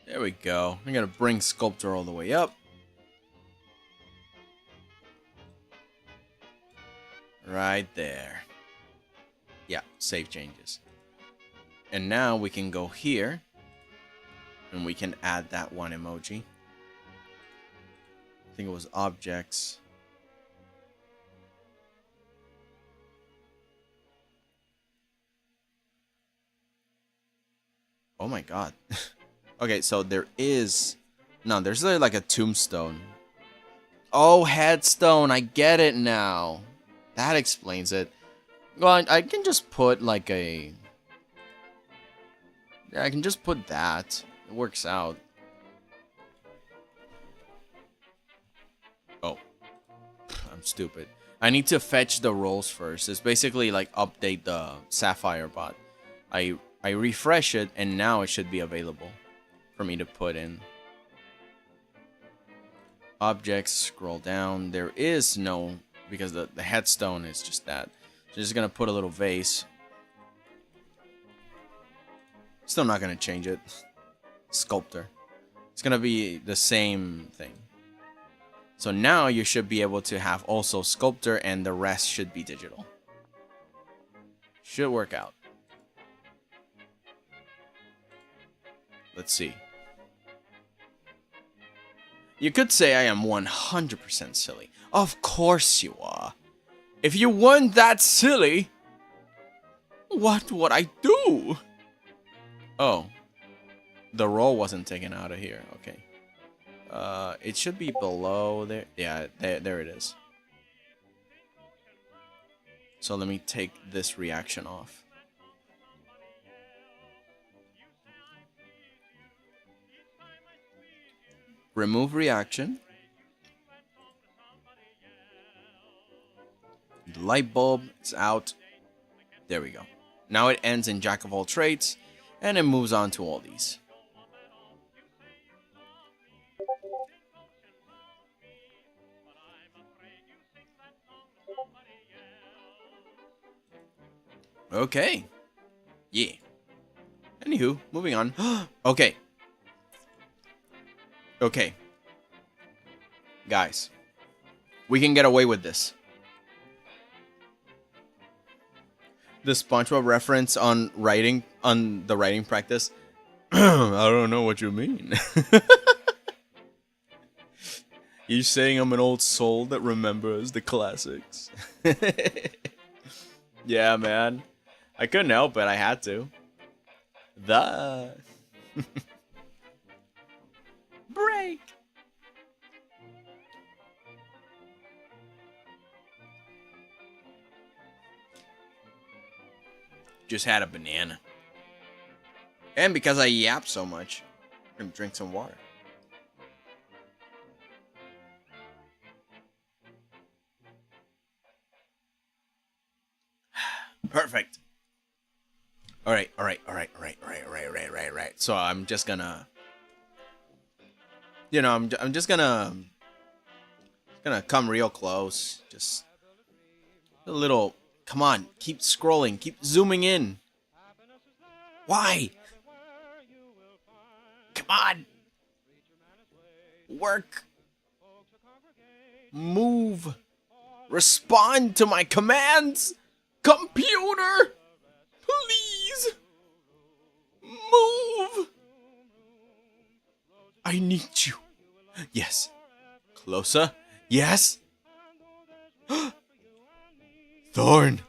There we go. I'm gonna bring sculptor all the way up. Right there. Yeah, save changes. And now we can go here. And we can add that one emoji. I think it was objects. Oh my god. Okay, so there is... No, there's like a tombstone. Oh, headstone. I get it now. That explains it. Well, I can just put like a... Yeah, I can just put that. It works out. Oh. I'm stupid. I need to fetch the roles first. It's basically like update the Sapphire bot. I refresh it, and now it should be available for me to put in. Objects, scroll down. There is no... Because the headstone is just that. So just gonna put a little vase. Still not gonna change it. Sculptor. It's gonna be the same thing. So now you should be able to have also sculptor, and the rest should be digital. Should work out. Let's see. You could say I am 100% silly. Of course you are. If you weren't that silly, what would I do? Oh. The roll wasn't taken out of here. Okay. It should be below there. Yeah, there it is. So let me take this reaction off. Remove reaction. The light bulb is out. There we go. Now it ends in Jack of all trades, and it moves on to all these. Okay. Yeah. Anywho, moving on. Okay. Okay. Guys. We can get away with this. The SpongeBob reference on writing, on the writing practice. I don't know what you mean. You're saying I'm an old soul that remembers the classics. Yeah, man. I couldn't help it. I had to. Break. Just had a banana. And because I yap so much, I'm gonna drink some water. Perfect. All right. So I'm just gonna, you know, I'm just gonna come real close. Just a little. Come on, keep scrolling, keep zooming in. Why? Come on. Work. Move. Respond to my commands. Computer, please. Move. I need you. Yes. Closer. Yes. Thorn,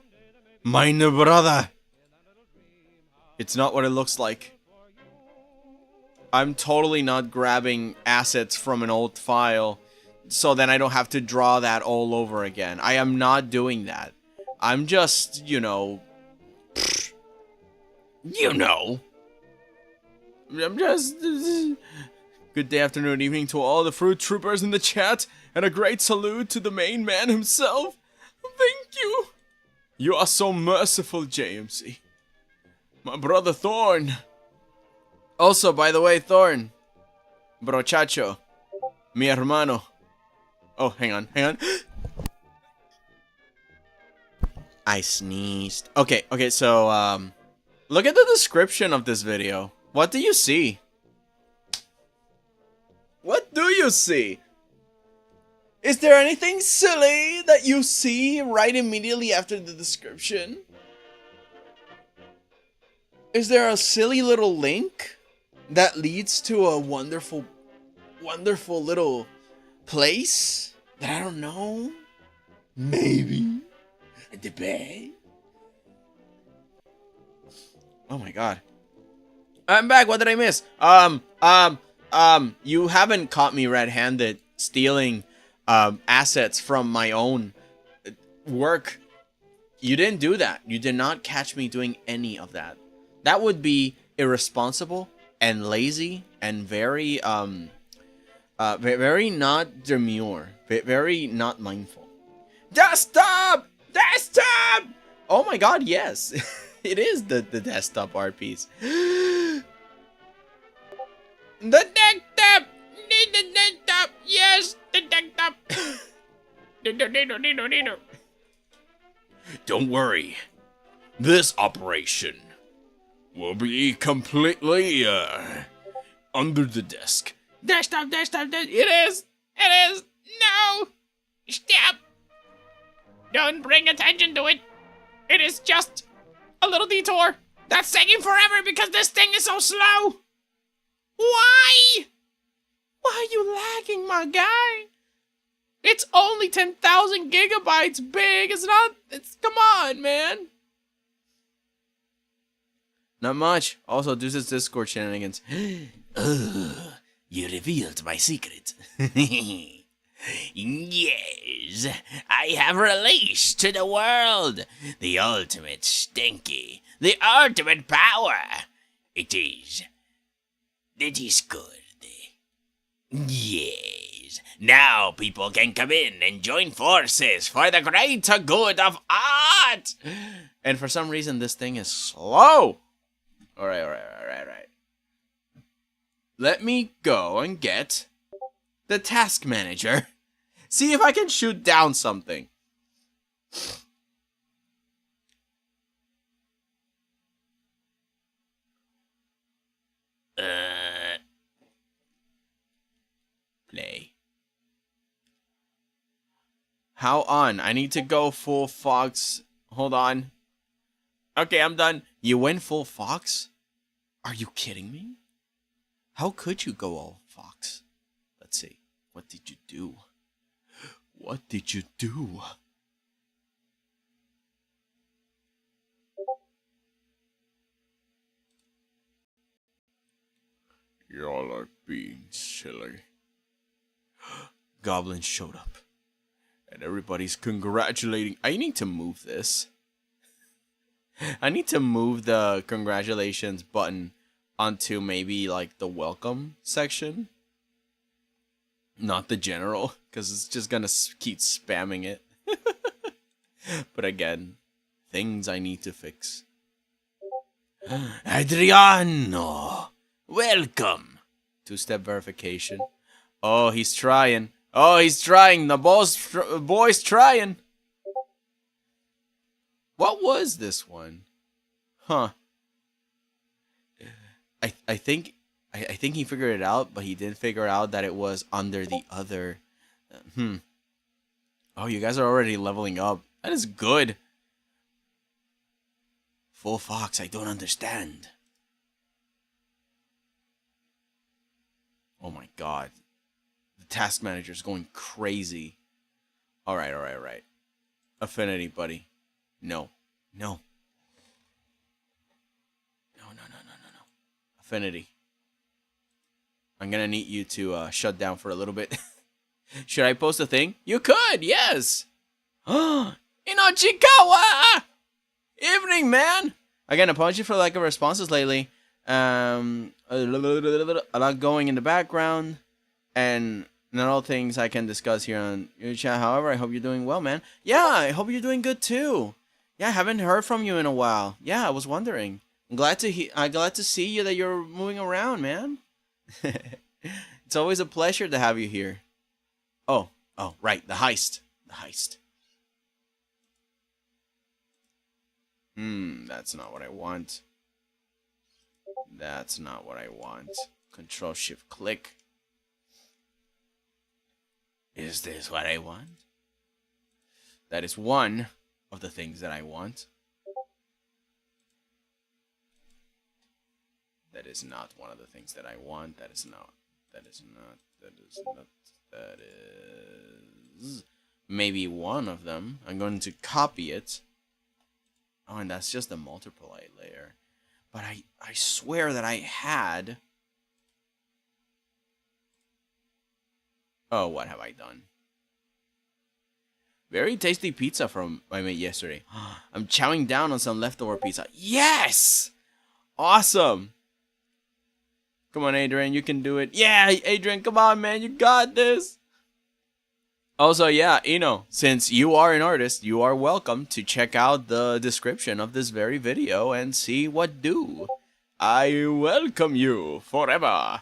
my brother. It's not what it looks like. I'm totally not grabbing assets from an old file, so then I don't have to draw that all over again. I am not doing that. I'm just, you know... I'm just... Good day, afternoon, evening to all the fruit troopers in the chat, and a great salute to the main man himself. Thank you. You are so merciful, JMC. My brother Thorn. Also, by the way, Thorn. Brochacho. Mi hermano. Oh, hang on. I sneezed. Okay, so, look at the description of this video. What do you see? What do you see? Is there anything silly that you see right immediately after the description? Is there a silly little link that leads to a wonderful little place that I don't know? Maybe a debate. Oh my god. I'm back. What did I miss? You haven't caught me red-handed stealing assets from my own work. You didn't do that. You did not catch me doing any of that. That would be irresponsible and lazy and very very not demure, very not mindful. Desktop! Desktop! Oh my god, yes. It is the desktop art piece. The desktop! The desktop! Yes, the desktop! Don't worry. This operation will be completely under the desk. Desktop, desktop, desktop. It is. It is. No. Stop. Don't bring attention to it. It is just a little detour. That's taking forever because this thing is so slow. Why? Why are you lagging, my guy? It's only 10,000 gigabytes big. It's not. Come on, man. Not much. Also, due to Discord shenanigans. Oh, you revealed my secret. Yes, I have released to the world the ultimate stinky, the ultimate power. It is good. Yes, now people can come in and join forces for the greater good of art. And for some reason, this thing is slow. All right. Let me go and get the task manager. See if I can shoot down something. Play. How on? I need to go full fox. Hold on. Okay, I'm done. You went full fox? Are you kidding me? How could you go all fox? Let's see. What did you do? What did you do? Y'all are being silly. Goblin showed up. And everybody's congratulating. I need to move this. I need to move the congratulations button onto maybe like the welcome section. Not the general, because it's just gonna keep spamming it. But again, things I need to fix. Adriano, welcome. Two-step verification. Oh, he's trying. Oh, he's trying. The boy's trying. What was this one? Huh. I think he figured it out, but he didn't figure out that it was under the other. Oh, you guys are already leveling up. That is good. Full fox, I don't understand. Oh my god. The task manager is going crazy. Alright. Affinity, buddy. No. Affinity. I'm gonna need you to shut down for a little bit. Should I post a thing? You could, yes! Inochikawa! Evening, man! Again, apology for lack of responses lately. A lot going in the background. And not all things I can discuss here on your chat. However, I hope you're doing well, man. Yeah, I hope you're doing good too. Yeah, I haven't heard from you in a while. Yeah, I was wondering. I'm glad to see you that you're moving around, man. It's always a pleasure to have you here. Oh, right, the heist. That's not what I want. Control Shift click. Is this what I want? That is one of the things that I want. That is not one of the things that I want. That is maybe one of them. I'm going to copy it. Oh, and that's just the multiply layer. But I swear that I had... Oh, what have I done? Very tasty pizza I made yesterday. I'm chowing down on some leftover pizza. Yes! Awesome! Come on, Adrian, you can do it. Yeah, Adrian, come on, man, you got this! Also, yeah, since you are an artist, you are welcome to check out the description of this very video and see what do. I welcome you forever.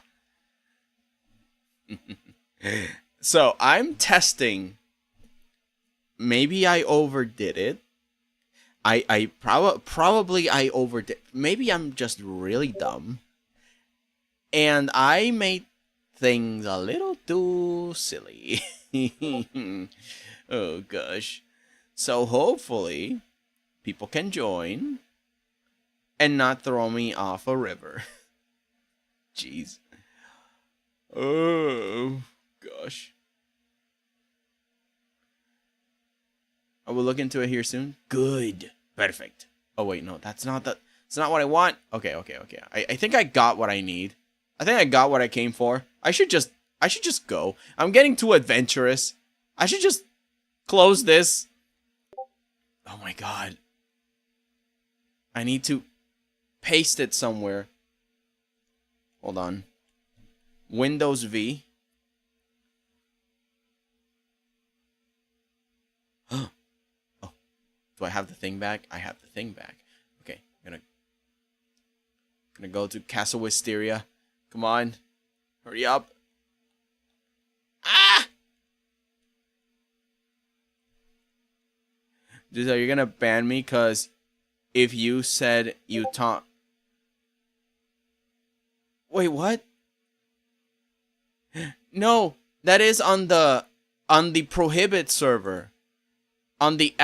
So, I'm testing. Maybe I overdid it. Probably I overdid. Maybe I'm just really dumb. And I made things a little too silly. Oh gosh. So hopefully people can join and not throw me off a river. Jeez. Oh gosh. I will look into it here soon. Good. Perfect. Oh wait, no, that's not what I want. Okay. I think I got what I need. I think I got what I came for. I should just go. I'm getting too adventurous. I should just close this. Oh my god. I need to paste it somewhere. Hold on. Windows V. Oh. Do I have the thing back? I have the thing back. Okay, I'm gonna go to Castle Wisteria. Come on. Hurry up. Ah! Dude, are you gonna ban me? Cause if you said you taught. Wait, what? No, that is on the prohibit server. On the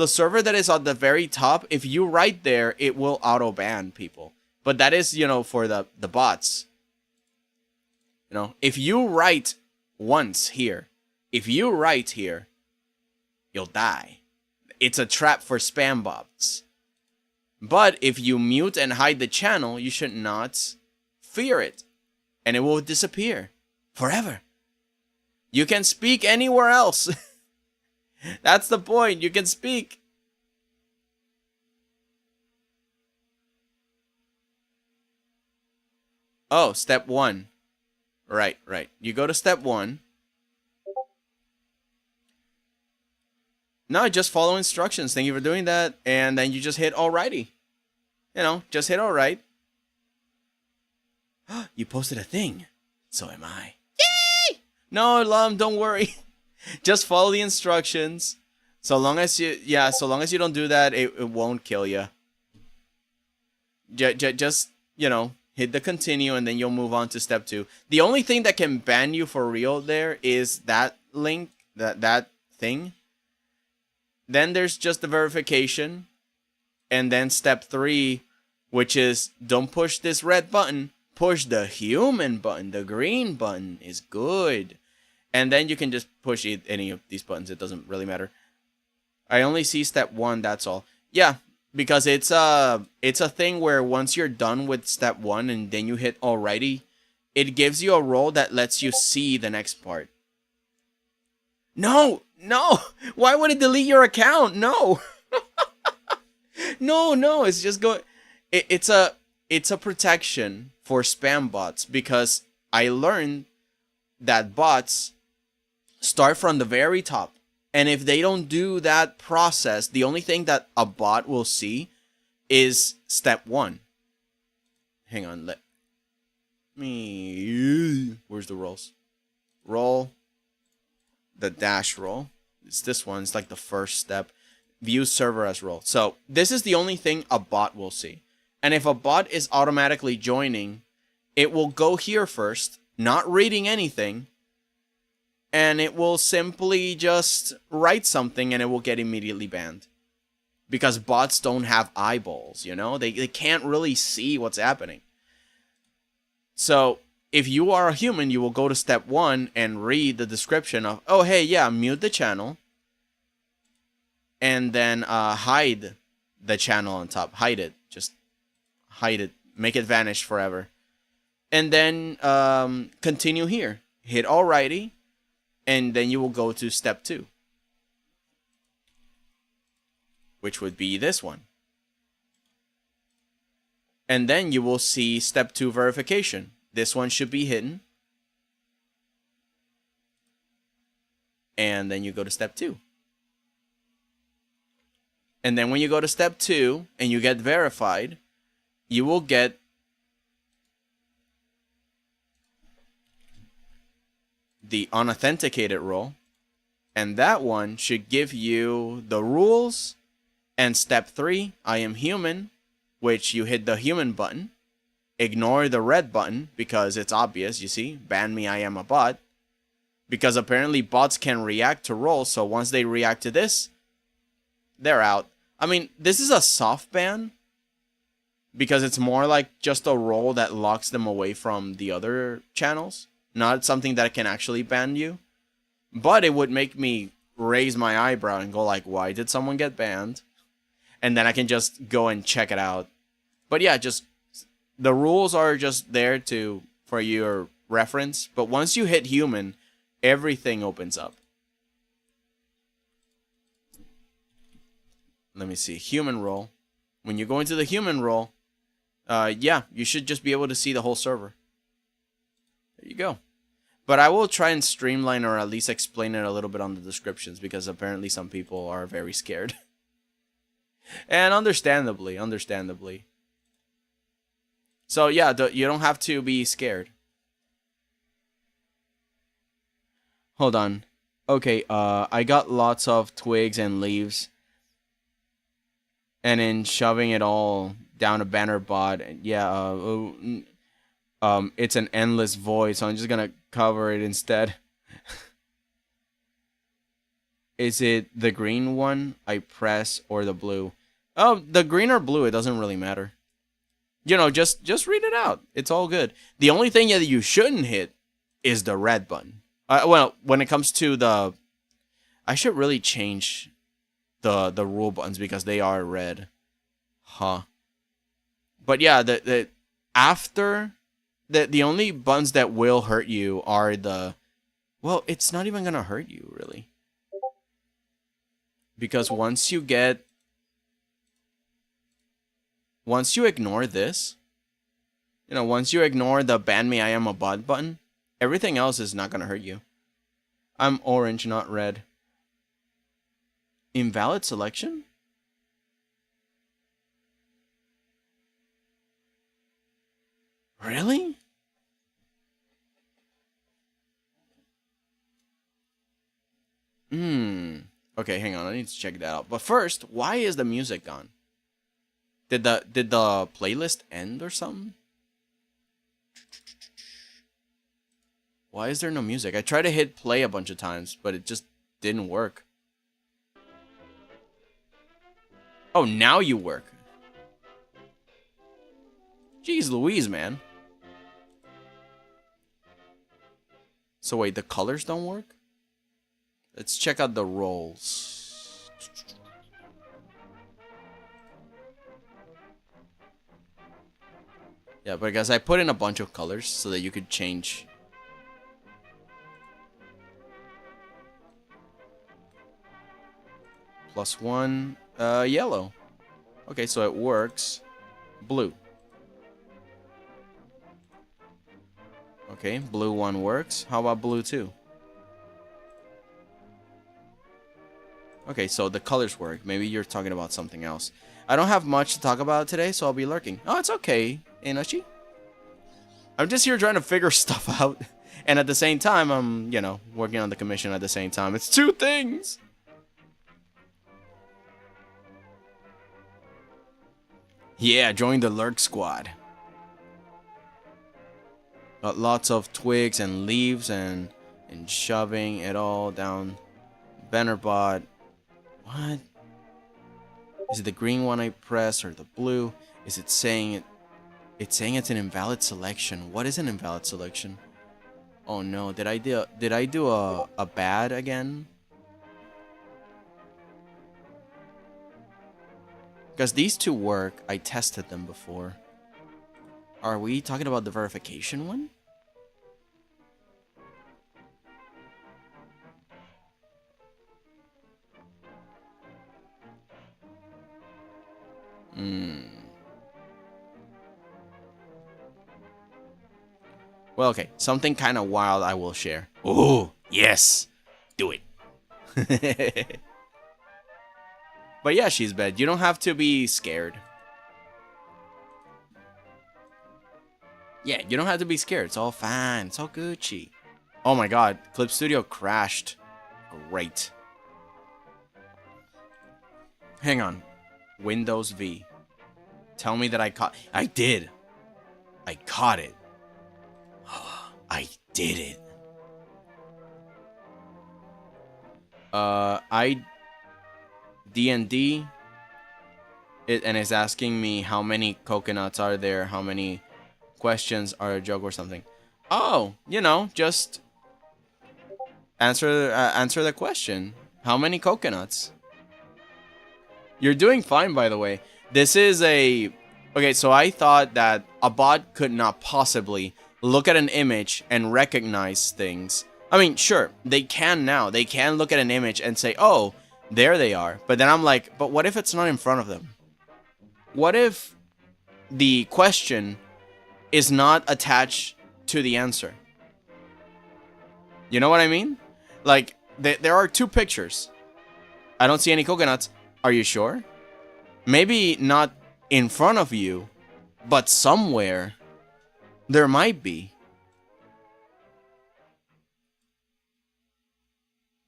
server that is on the very top, if you write there, it will auto ban people. But that is, for the bots. If you write once here, you'll die. It's a trap for spam bots. But if you mute and hide the channel, you should not fear it. And it will disappear forever. You can speak anywhere else. That's the point. You can speak. Oh, step 1. Right. You go to step 1. No, just follow instructions. Thank you for doing that. And then you just hit alrighty. Just hit alright. You posted a thing. So am I. Yay! No, Lum, don't worry. Just follow the instructions. So long as you don't do that, it won't kill you. Just, hit the continue and then you'll move on to step 2. The only thing that can ban you for real there is that link, that thing. Then there's just the verification. And then step 3, which is don't push this red button. Push the human button. The green button is good. And then you can just push any of these buttons. It doesn't really matter. I only see step 1, that's all. Yeah, because it's a thing where once you're done with step 1 and then you hit alrighty, it gives you a role that lets you see the next part. No! Why would it delete your account? No! No, it's just going... It's a protection for spam bots because I learned that bots start from the very top. And if they don't do that process, the only thing that a bot will see is step 1. Hang on, let me... Where's the rolls? Roll. The dash roll. It's this one. It's like the first step. View server as role. So this is the only thing a bot will see. And if a bot is automatically joining, it will go here first, not reading anything. And it will simply just write something and it will get immediately banned. Because bots don't have eyeballs, They can't really see what's happening. So, if you are a human, you will go to step 1 and read the description of, oh, hey, yeah, mute the channel. And then hide the channel on top. Hide it. Just hide it. Make it vanish forever. And then continue here. Hit alrighty. And then you will go to step 2. which would be this one. And then you will see step 2 verification. This one should be hidden. And then you go to step 2. And then when you go to step 2 and you get verified, you will get the unauthenticated role. And that one should give you the rules. And step 3, I am human, which you hit the human button. Ignore the red button because it's obvious, you see. Ban me, I am a bot. Because apparently bots can react to roles, so once they react to this, they're out. I mean, this is a soft ban because it's more like just a role that locks them away from the other channels. Not something that can actually ban you. But it would make me raise my eyebrow and go like, why did someone get banned? And then I can just go and check it out. But yeah, just the rules are just there for your reference. But once you hit human, everything opens up. Let me see. Human role. When you go into the human role, yeah, you should just be able to see the whole server. There you go. But I will try and streamline or at least explain it a little bit on the descriptions because apparently some people are very scared. And understandably. So yeah, you don't have to be scared. Hold on. Okay, I got lots of twigs and leaves. And then shoving it all down a banner bot. Yeah, it's an endless void, so I'm just gonna cover it instead. Is it the green one I press or the blue? Oh, the green or blue, it doesn't really matter. You know, just read it out. It's all good. The only thing that you shouldn't hit is the red button. Well, when it comes to the... I should really change the rule buttons because they are red. Huh. But yeah, the only buttons that will hurt you are the... Well, it's not even gonna hurt you, really. Because once you ignore this, you know, once you ignore the ban me I am a bot button, everything else is not gonna hurt you. I'm orange, not red. Invalid selection? Really? Okay, hang on. I need to check that out. But first, why is the music gone? Did the playlist end or something? Why is there no music? I tried to hit play a bunch of times, but it just didn't work. Oh, now you work. Jeez Louise, man. So wait, the colors don't work? Let's check out the roles. Yeah, but guys, I put in a bunch of colors so that you could change. +1, yellow. Okay, so it works. Blue. Okay, blue 1 works. How about blue 2? Okay, so the colors work. Maybe you're talking about something else. I don't have much to talk about today, so I'll be lurking. Oh, it's okay, Inachi. I'm just here trying to figure stuff out. And at the same time, I'm, you know, working on the commission at the same time. It's 2 things! Yeah, join the lurk squad. Got lots of twigs and leaves and shoving it all down. Bannerbot. What? Is it the green one I press or the blue? Is it saying it? It's saying it's an invalid selection. What is an invalid selection? Oh no, did I do a bad again? Because these 2 work. I tested them before. Are we talking about the verification one? Well, okay, something kind of wild I will share. Oh, yes. Do it. But yeah, she's bad. You don't have to be scared. Yeah, you don't have to be scared. It's all fine. It's all Gucci. Oh my god, Clip Studio crashed. Great. Hang on. Windows V. Tell me that I caught... I did. I caught it. I did it. I... D&D. And it's asking me how many coconuts are there, how many questions are a joke or something. Oh, you know, just answer the question. How many coconuts? You're doing fine, by the way. This is a... Okay, so I thought that a bot could not possibly look at an image and recognize things. I mean, sure, they can now. They can look at an image and say, oh, there they are. But then I'm like, but what if it's not in front of them? What if the question is not attached to the answer? You know what I mean? Like, there are two pictures. I don't see any coconuts. Are you sure? Maybe not in front of you, but somewhere there might be.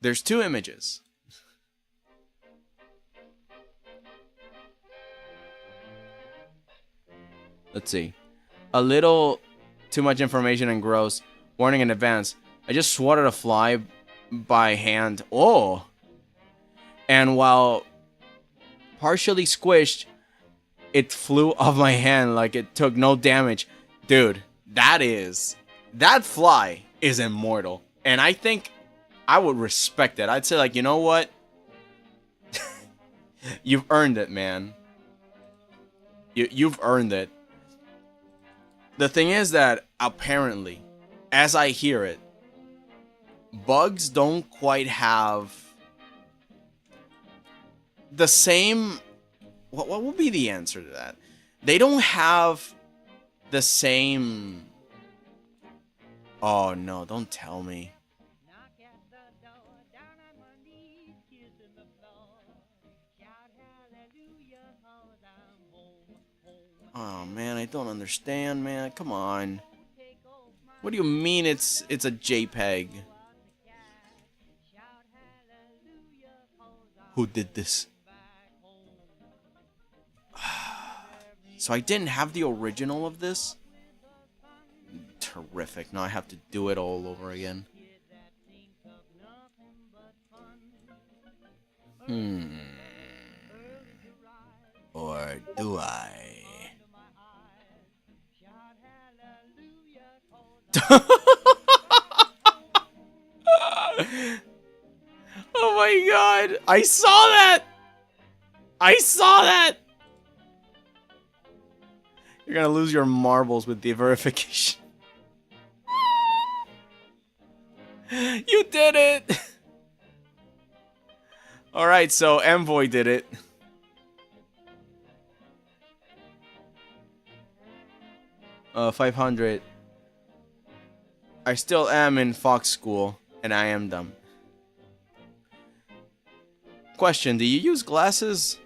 There's two images. Let's see. A little too much information and gross. Warning in advance. I just swatted a fly by hand. Oh! And while partially squished, it flew off my hand like it took no damage. Dude, that fly is immortal. And I think I would respect it. I'd say, like, you know what? You've earned it, man. You've earned it. The thing is that, apparently, as I hear it, bugs don't quite have the same... What will be the answer to that? They don't have the same... Oh, no, don't tell me. Oh, man, I don't understand, man. Come on. What do you mean it's a JPEG? Who did this? So I didn't have the original of this? Terrific. Now I have to do it all over again. Or do I? Oh my god! I saw that! I saw that! You're gonna lose your marbles with the verification. You did it! Alright, so Envoy did it. Uh, 500. I still am in Fox School, and I am dumb. Question, do you use glasses?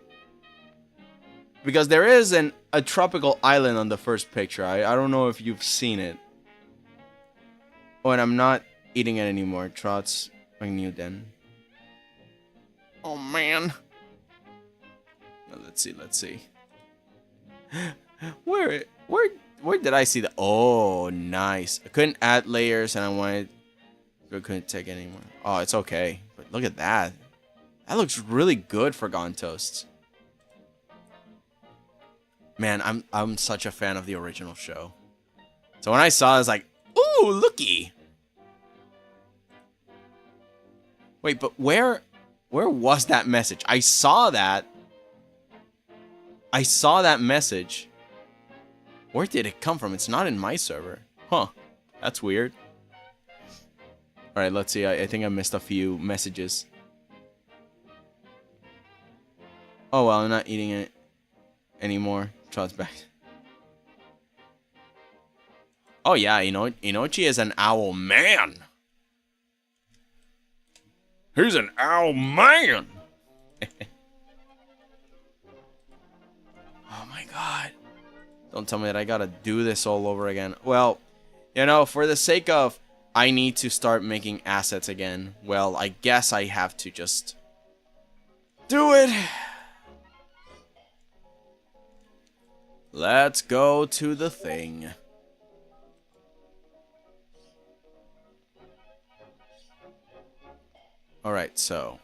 Because there is a tropical island on the first picture. I don't know if you've seen it. Oh, and I'm not eating it anymore. Trots 𝐒𝐭𝐫. Oh, man. Let's see. Where did I see the... Oh, nice. I couldn't add layers, and I couldn't take it anymore. Oh, it's okay. But look at that. That looks really good for Gone Toasts. Man, I'm such a fan of the original show. So when I saw it, I was like, ooh, looky. Wait, but where was that message? I saw that message. Where did it come from? It's not in my server. Huh. That's weird. Alright, let's see. I think I missed a few messages. Oh, well, I'm not eating it anymore. Trot's back. Oh yeah, Inochi is an owl man. He's an owl man. Oh my god. Don't tell me that I gotta do this all over again. Well, for the sake of I need to start making assets again, well, I guess I have to just do it. Let's go to the thing. Alright, so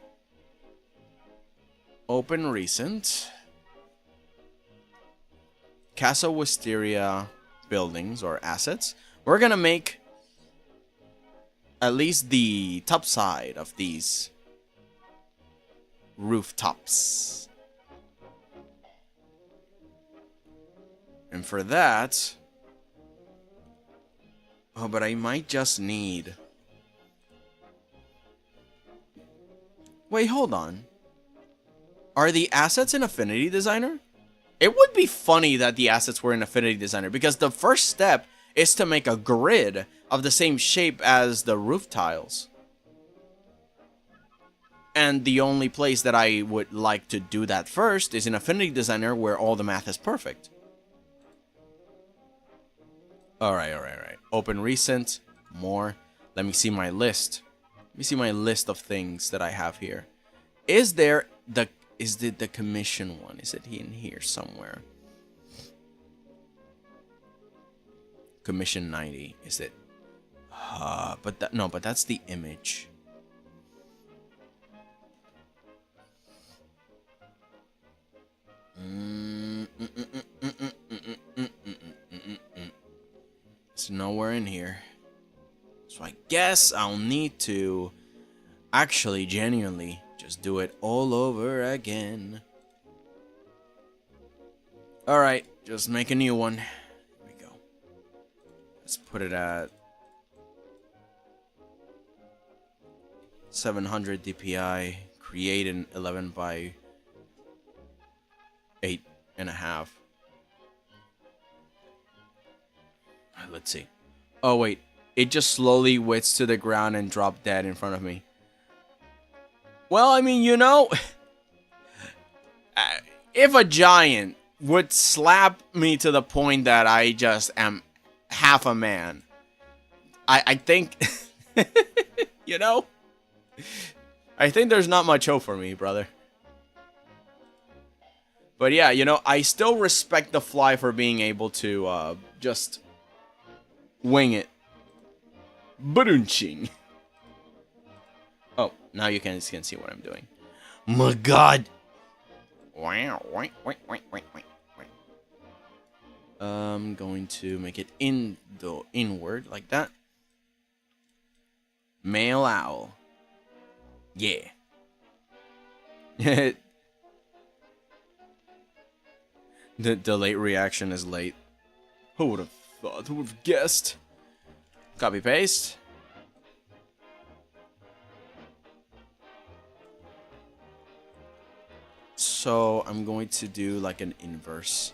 open recent. Casa Wisteria buildings or assets. We're gonna make at least the top side of these rooftops. And for that... Oh, but I might just need... Wait, hold on. Are the assets in Affinity Designer? It would be funny that the assets were in Affinity Designer, because the first step is to make a grid of the same shape as the roof tiles. And the only place that I would like to do that first is in Affinity Designer, where all the math is perfect. Alright. Open recent. More. Let me see my list. Let me see my list of things that I have here. Is it the commission one? Is it in here somewhere? Commission 90. Is it? But that's the image. It's nowhere in here. So I guess I'll need to actually genuinely just do it all over again. Alright, just make a new one. Here we go. Let's put it at 700 DPI. Create an 11 by 8.5. Let's see. Oh wait, it just slowly wits to the ground and dropped dead in front of me. Well, I mean, if a giant would slap me to the point that I just am half a man, I think, I think there's not much hope for me, brother. But yeah, I still respect the fly for being able to just wing it. Badunching. Oh, now you can see what I'm doing. My god. I'm going to make it inward like that. Male owl. Yeah. The late reaction is late. Who would have thought? Who would have guessed? Copy paste. So I'm going to do like an inverse.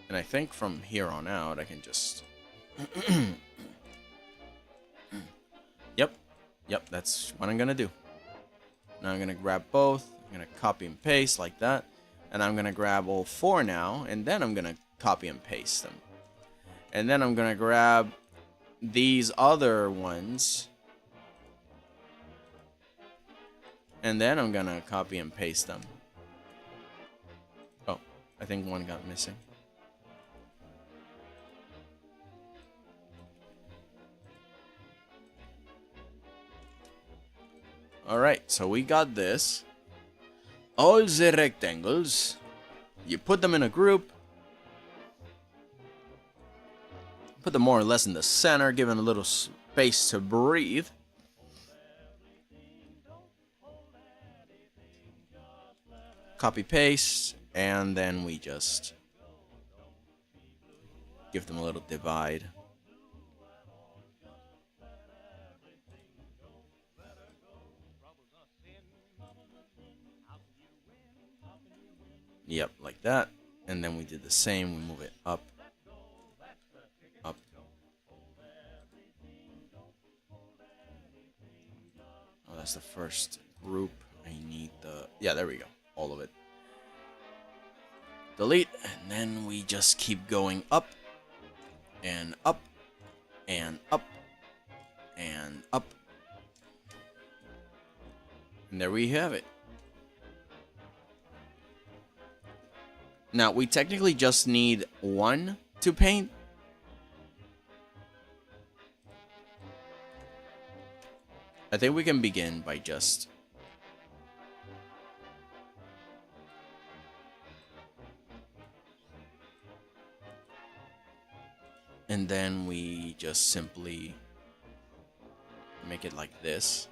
And I think from here on out I can just Yep, that's what I'm gonna do. Now I'm gonna grab both. I'm gonna copy and paste like that. And I'm gonna grab all four now, and then I'm gonna copy and paste them. And then I'm gonna grab these other ones. And then I'm gonna copy and paste them. Oh, I think one got missing. Alright, so we got this. All the rectangles. You put them in a group. Put them more or less in the center, giving a little space to breathe. Copy paste, and then we just give them a little divide. Yep, like that. And then we did the same. We move it up. Up. Oh, that's the first group. I need the... Yeah, there we go. All of it. Delete. And then we just keep going up. And up. And up. And up. And there we have it. Now, we technically just need one to paint. I think we can begin by just... And then we just simply make it like this.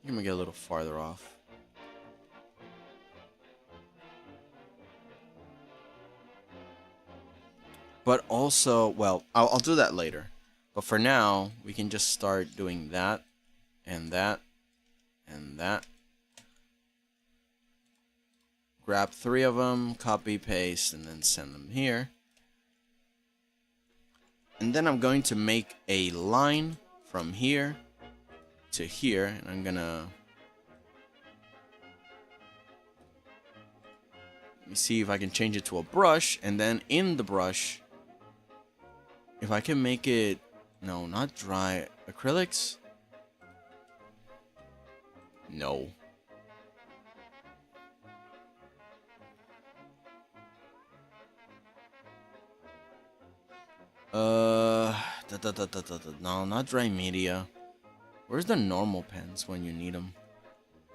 Let me get a little farther off. But also, well, I'll do that later. But for now, we can just start doing that, and that, and that. Grab 3 of them, copy, paste, and then send them here. And then I'm going to make a line from here to here, and I'm gonna... Let me see if I can change it to a brush, and then in the brush, if I can make it... No, not dry. Acrylics? No. No, not dry media. Where's the normal pens when you need them?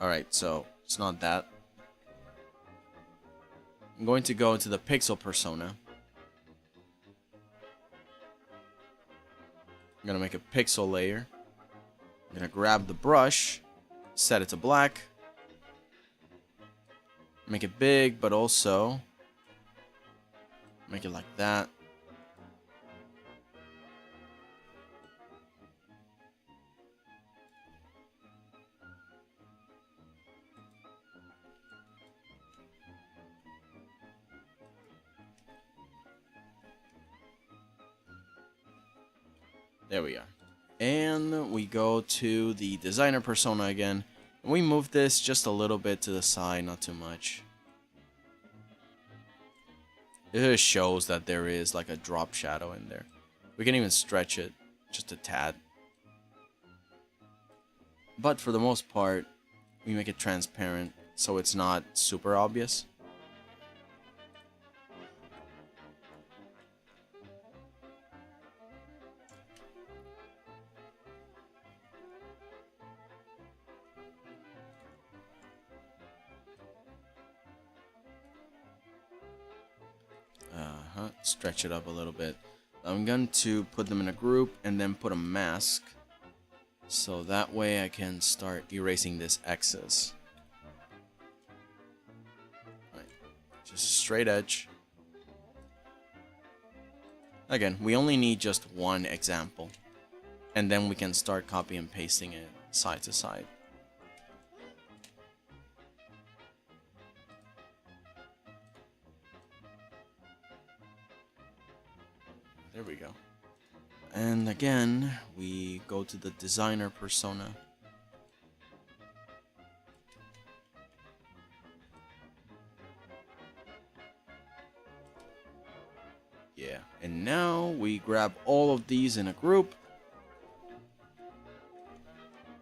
Alright, so it's not that. I'm going to go into the pixel persona. I'm gonna make a pixel layer. I'm gonna grab the brush, set it to black, make it big, but also make it like that. There we are. And we go to the designer persona again. And we move this just a little bit to the side, not too much. It just shows that there is like a drop shadow in there. We can even stretch it just a tad. But for the most part, we make it transparent so it's not super obvious. Stretch it up a little bit. I'm going to put them in a group and then put a mask. So that way I can start erasing this excess. Right. Just a straight edge. Again, we only need just one example. And then we can start copy and pasting it side to side. There we go. And again, we go to the designer persona. Yeah, and now we grab all of these in a group.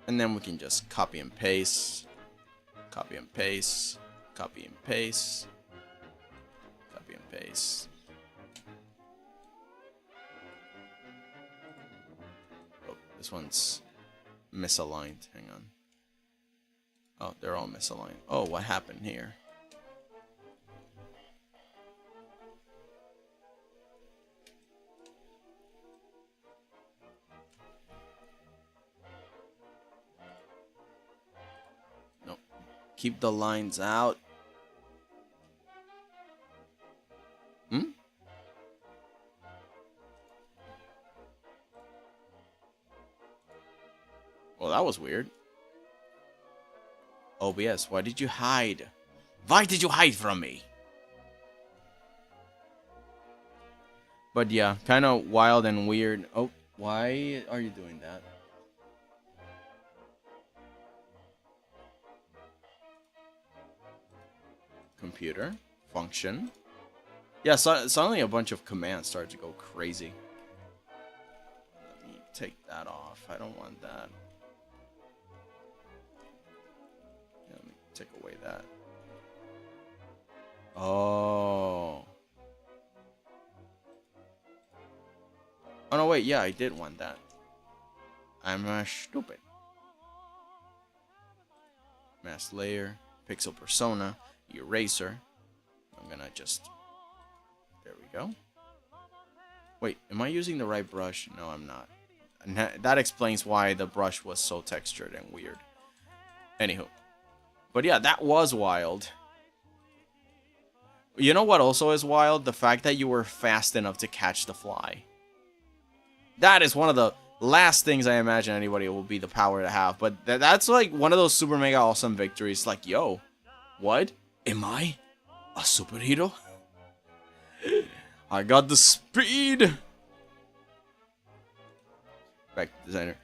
And then we can just copy and paste, copy and paste, copy and paste, copy and paste. This one's misaligned. Hang on. Oh, they're all misaligned. Oh, what happened here? Nope. Keep the lines out. that was weird. OBS, why did you hide? Why did you hide from me? But yeah, kind of wild and weird. Oh, why are you doing that? Computer, function. Yeah, suddenly a bunch of commands started to go crazy. Let me take that off. I don't want that. Yeah, let me take away that. Oh. Oh no, wait, yeah, I did want that. I'm stupid. Mask layer, pixel persona, eraser. I'm gonna just... There we go. Wait, am I using the right brush? No, I'm not. And that explains why the brush was so textured and weird. Anywho. But yeah, that was wild. You know what also is wild? The fact that you were fast enough to catch the fly. That is one of the last things I imagine anybody will be the power to have. But that's like one of those super mega awesome victories. Like, yo, what? Am I a superhero? I got the speed. Back to designer.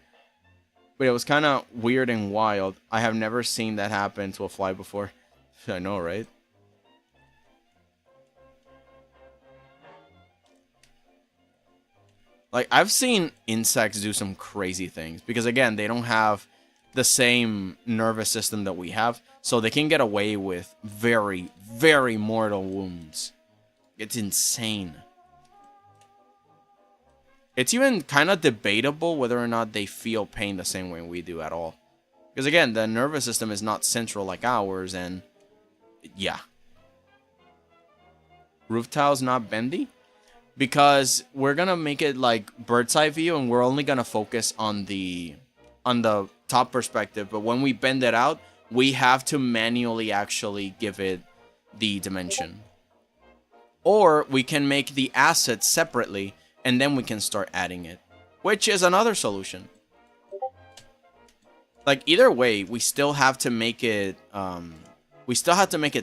But it was kind of weird and wild. I have never seen that happen to a fly before. I know, right? Like, I've seen insects do some crazy things. Because, again, they don't have the same nervous system that we have. So they can get away with very, very mortal wounds. It's insane. It's even kind of debatable whether or not they feel pain the same way we do at all. Because, again, the nervous system is not central like ours. And, yeah. Roof tile's not bendy? Because we're gonna make it like bird's eye view, and we're only gonna focus on the top perspective. But when we bend it out, we have to manually actually give it the dimension. Or we can make the asset separately, and then we can start adding it, which is another solution. Like, either way, we still have to make it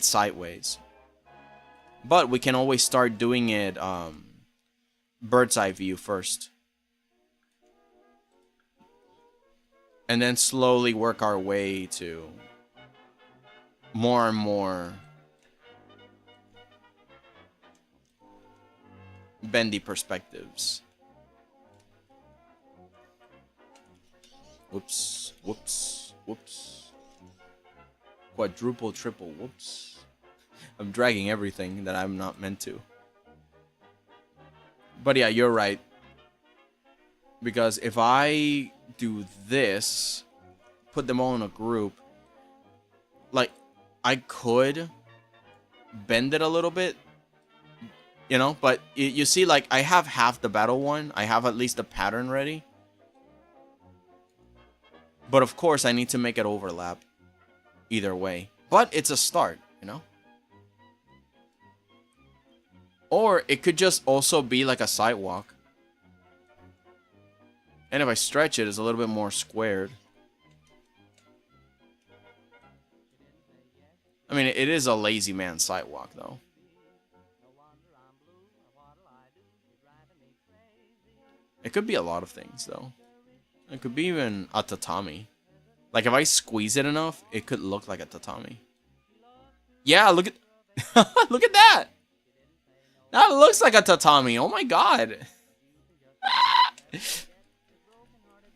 sideways. But we can always start doing it bird's eye view first. And then slowly work our way to more and more bendy perspectives. Whoops, whoops, whoops. Quadruple, triple, whoops. I'm dragging everything that I'm not meant to. But yeah, you're right. Because if I do this, put them all in a group, like, I could bend it a little bit, you know? But you see, like, I have half the battle one. I have at least the pattern ready. But of course, I need to make it overlap either way. But it's a start, you know? Or it could just also be like a sidewalk. And if I stretch it, it's a little bit more squared. I mean, it is a lazy man sidewalk, though. It could be a lot of things, though. It could be even a tatami. Like, if I squeeze it enough, it could look like a tatami. Yeah, look at... look at that! That looks like a tatami. Oh my god.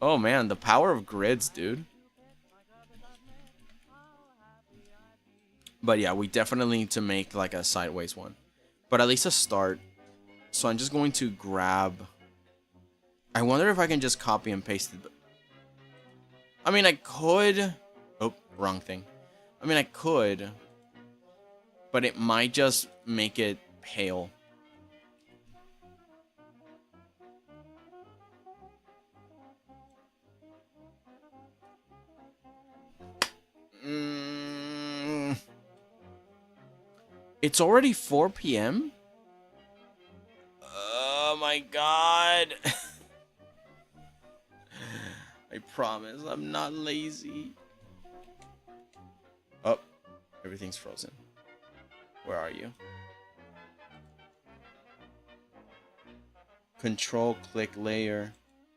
Oh man, the power of grids, dude. But yeah, we definitely need to make like a sideways one. But at least a start. So I'm just going to grab... I wonder if I can just copy and paste it. I mean, I could... Oh, wrong thing. I mean, I could. But it might just make it pale. It's already 4 p.m.? Oh my god. I promise, I'm not lazy. Oh, everything's frozen. Where are you? Control, click layer.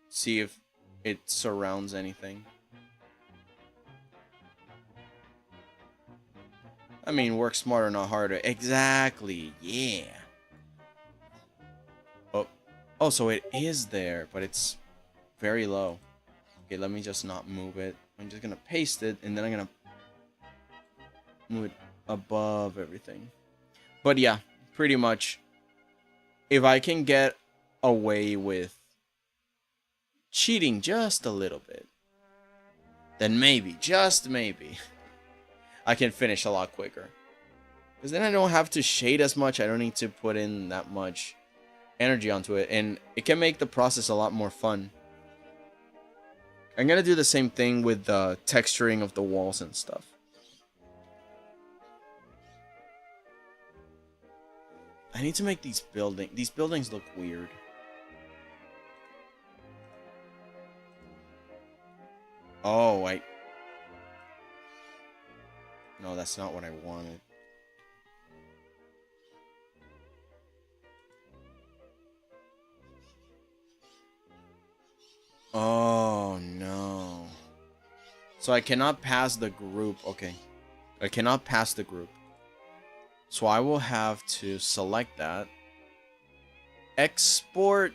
See if it surrounds anything. I mean, work smarter, not harder. Exactly, yeah. Oh, so it is there, but it's very low. Okay, let me just not move it. I'm just gonna paste it, and then I'm gonna move it above everything. But yeah, pretty much, if I can get away with cheating just a little bit, then maybe, just maybe, I can finish a lot quicker. Because then I don't have to shade as much. I don't need to put in that much energy onto it, and it can make the process a lot more fun. I'm gonna do the same thing with the texturing of the walls and stuff. I need to make these buildings look weird. Oh, no, that's not what I wanted. Oh, no. So I cannot pass the group. Okay. I cannot pass the group. So I will have to select that. Export.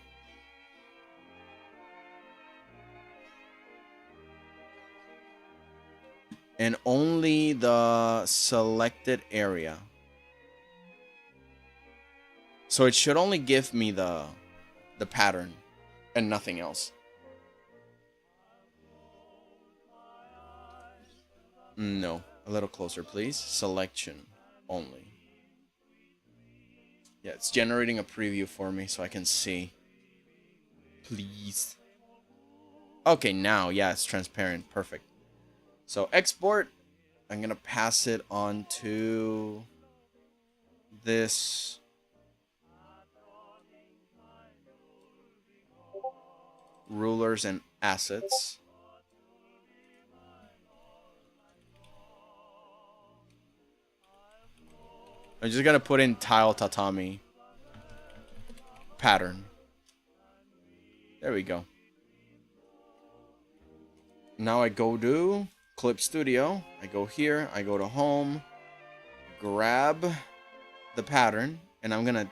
And only the selected area. So it should only give me the pattern and nothing else. No, a little closer, please. Selection only. Yeah, it's generating a preview for me so I can see. Please. Okay, now, yeah, it's transparent. Perfect. So export. I'm going to pass it on to this. Rulers and assets. I'm just gonna put in tile tatami pattern. There we go. Now I go to Clip Studio. I go here. I go to Home. Grab the pattern. And I'm gonna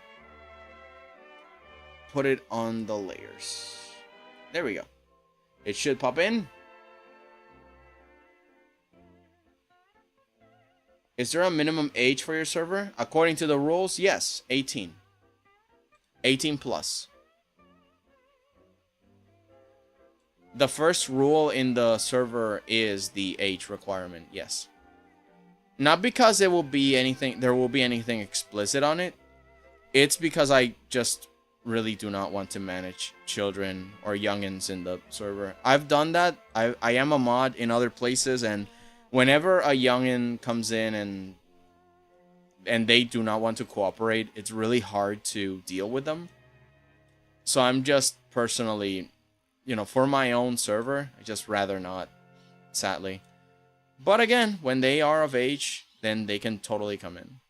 put it on the layers. There we go. It should pop in. Is there a minimum age for your server? According to the rules, yes, 18. 18 plus. The first rule in the server is the age requirement, yes. Not because there will be anything explicit on it. It's because I just really do not want to manage children or youngins in the server. I've done that. I am a mod in other places, and whenever a youngin comes in and they do not want to cooperate, it's really hard to deal with them. So I'm just personally, for my own server, I just rather not, sadly. But again, when they are of age, then they can totally come in.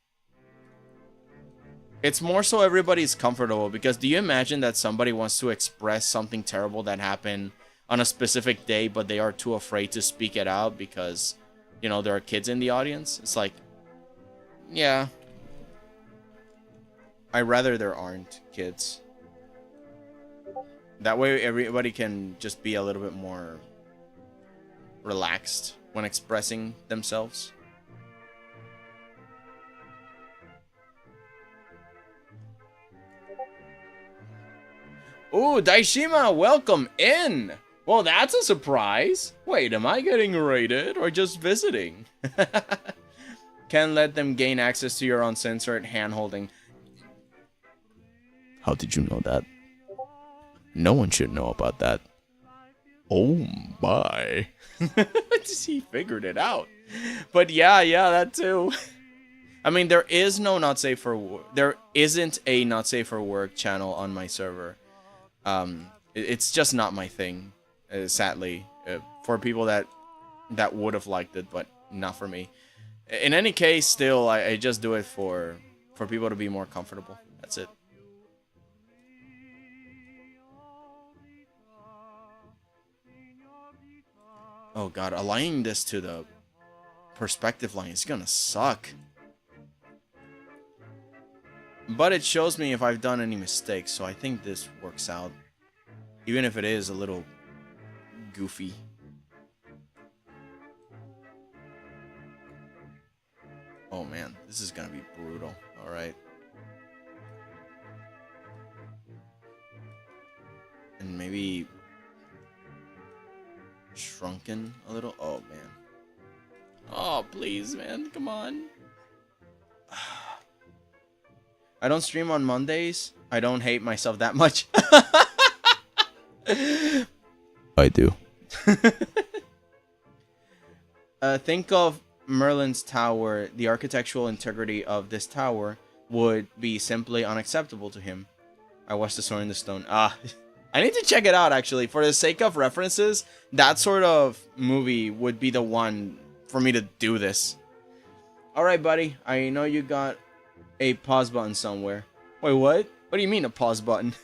It's more so everybody's comfortable, because do you imagine that somebody wants to express something terrible that happened on a specific day, but they are too afraid to speak it out because there are kids in the audience? It's like, yeah. I'd rather there aren't kids. That way everybody can just be a little bit more relaxed when expressing themselves. Ooh, Daishima, welcome in! Well, that's a surprise. Wait, am I getting raided or just visiting? Can let them gain access to your uncensored hand-holding. How did you know that? No one should know about that. Oh my. He figured it out. But yeah, that too. I mean, there is no not safe for work. There isn't a not safe for work channel on my server. It's just not my thing. Sadly, for people that would have liked it, but not for me. In any case, still, I just do it for people to be more comfortable. That's it. Oh god, aligning this to the perspective line is gonna suck. But it shows me if I've done any mistakes, so I think this works out. Even if it is a little goofy. Oh man, this is gonna be brutal. Alright. And maybe shrunken a little. Oh man. Oh, please, man. Come on. I don't stream on Mondays. I don't hate myself that much. I do. Think of Merlin's tower. The architectural integrity of this tower would be simply unacceptable to him. I watched The Sword in the Stone. I need to check it out, actually. For the sake of references, that sort of movie would be the one for me to do this. Alright, buddy. I know you got a pause button somewhere. Wait, what? What do you mean a pause button?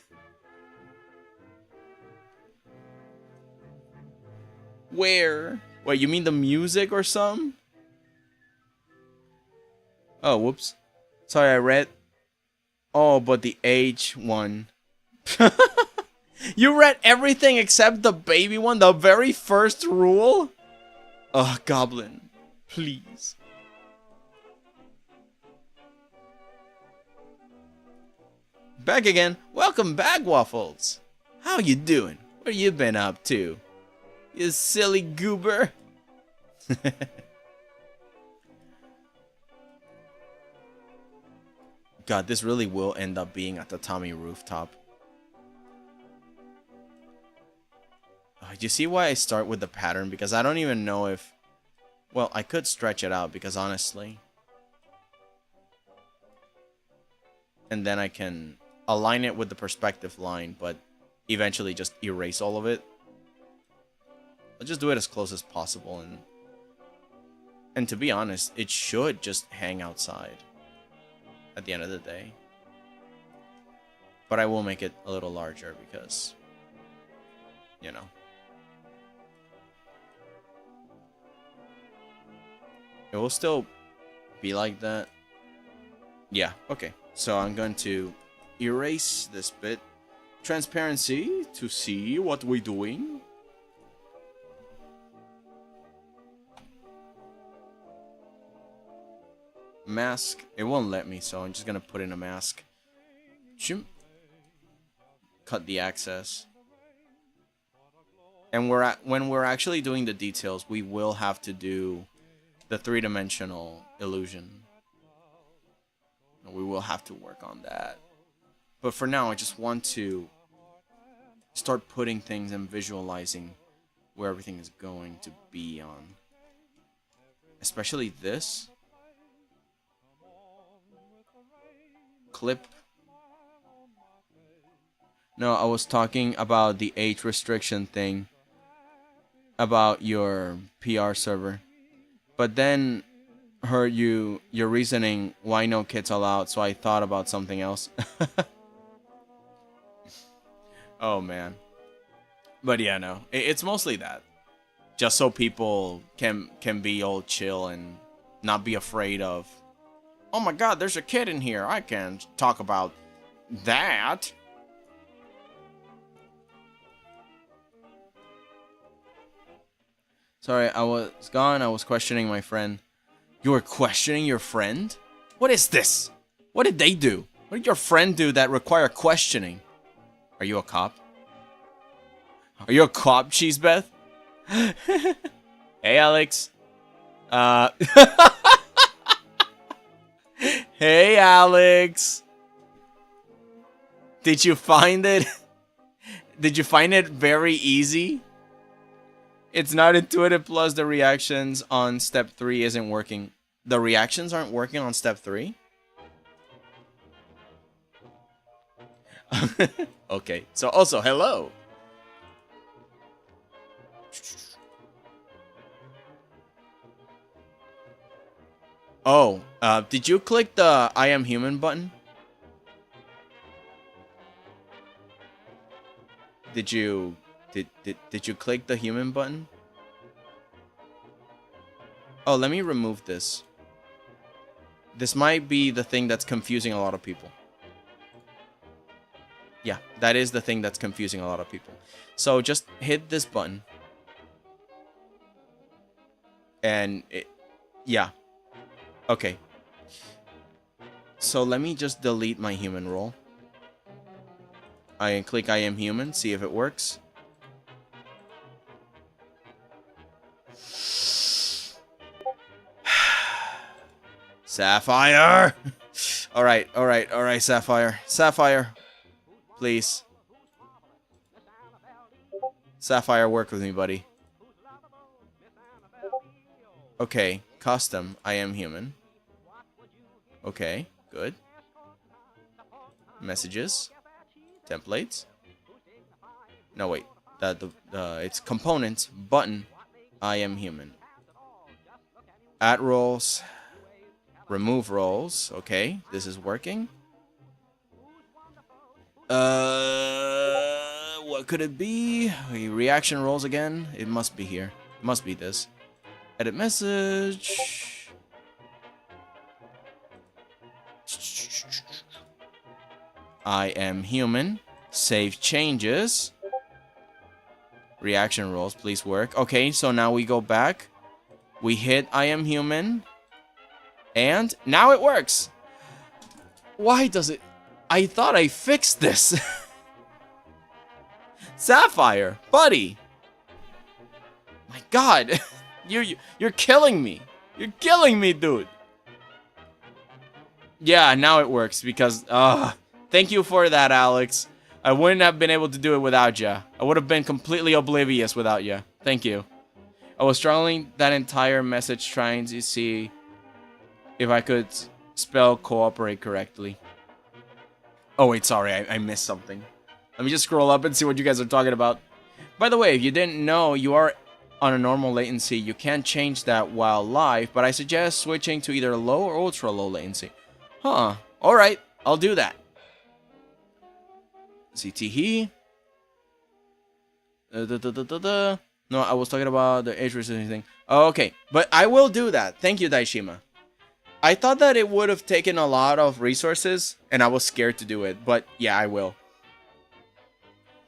Where? Wait, you mean the music or something? Oh, whoops. Sorry, I read. Oh, but the age one. You read everything except the baby one? The very first rule? Ugh, Goblin. Please. Back again. Welcome back, Waffles. How you doing? What you been up to? You silly goober. God, this really will end up being at the Tommy rooftop. Oh, do you see why I start with the pattern? Because I don't even know if... Well, I could stretch it out because honestly... And then I can align it with the perspective line, but eventually just erase all of it. I'll just do it as close as possible, and to be honest, it should just hang outside at the end of the day. But I will make it a little larger because, you know. It will still be like that. Yeah, okay. So I'm going to erase this bit. Transparency to see what we're doing. Mask. It won't let me, so I'm just gonna put in a mask. Cut the access. And when we're actually doing the details, we will have to do the three-dimensional illusion. We will have to work on that. But for now, I just want to start putting things and visualizing where everything is going to be on. Especially this. Clip. No, I was talking about the age restriction thing. About your PR server. But then heard your reasoning why no kids allowed, so I thought about something else. Oh man. But yeah, no. It's mostly that. Just so people can be all chill and not be afraid of, oh my god, there's a kid in here. I can talk about that. Sorry, I was gone. I was questioning my friend. You were questioning your friend? What is this? What did they do? What did your friend do that require questioning? Are you a cop? Are you a cop, Cheesebeth? Hey, Alex. Hey, Alex. Did you find it? Did you find it very easy? It's not intuitive, plus the reactions on step 3 isn't working. The reactions aren't working on step 3? Okay, so also, hello. Oh, did you click the I am human button? Did you click the human button? Oh, let me remove this. This might be the thing that's confusing a lot of people. Yeah, that is the thing that's confusing a lot of people. So just hit this button. And yeah. Okay. So let me just delete my human role. I click I am human, see if it works. Sapphire! Alright, Sapphire. Sapphire, please. Sapphire, work with me, buddy. Okay, custom, I am human. Okay, good. Messages. Templates. No, wait. It's components, button, I am human. Add roles. Remove roles. Okay, this is working. What could it be? Reaction roles again? It must be here. It must be this. Edit message. I am human. Save changes. Reaction roles, please work. Okay, so now we go back. We hit I am human. And now it works. Why does it? I thought I fixed this. Sapphire, buddy. My God, you're killing me. You're killing me, dude. Yeah, now it works because thank you for that, Alex. I wouldn't have been able to do it without you. I would have been completely oblivious without you. Thank you. I was struggling that entire message trying to see if I could spell cooperate correctly. Oh wait, sorry, I missed something. Let me just scroll up and see what you guys are talking about. By the way, if you didn't know, you are on a normal latency. You can change that while live, but I suggest switching to either low or ultra low latency. Huh, alright, I'll do that. CTE. No, I was talking about the age resisting thing. Oh, okay, but I will do that. Thank you, Daishima. I thought that it would have taken a lot of resources, and I was scared to do it, but yeah, I will.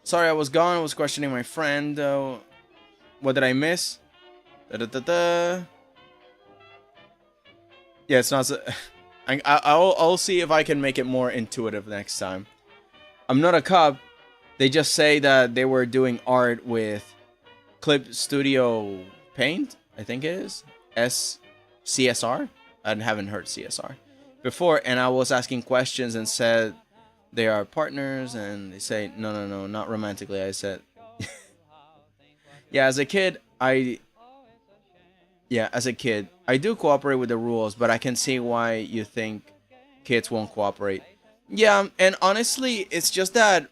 Sorry, I was gone. I was questioning my friend. What did I miss? Yeah, it's not so... I'll see if I can make it more intuitive next time. I'm not a cop. They just say that they were doing art with Clip Studio Paint, I think it is. CSR? I haven't heard CSR before, and I was asking questions and said they are partners, and they say, no, not romantically. I said, yeah, as a kid, I do cooperate with the rules, but I can see why you think kids won't cooperate. Yeah, and honestly, it's just that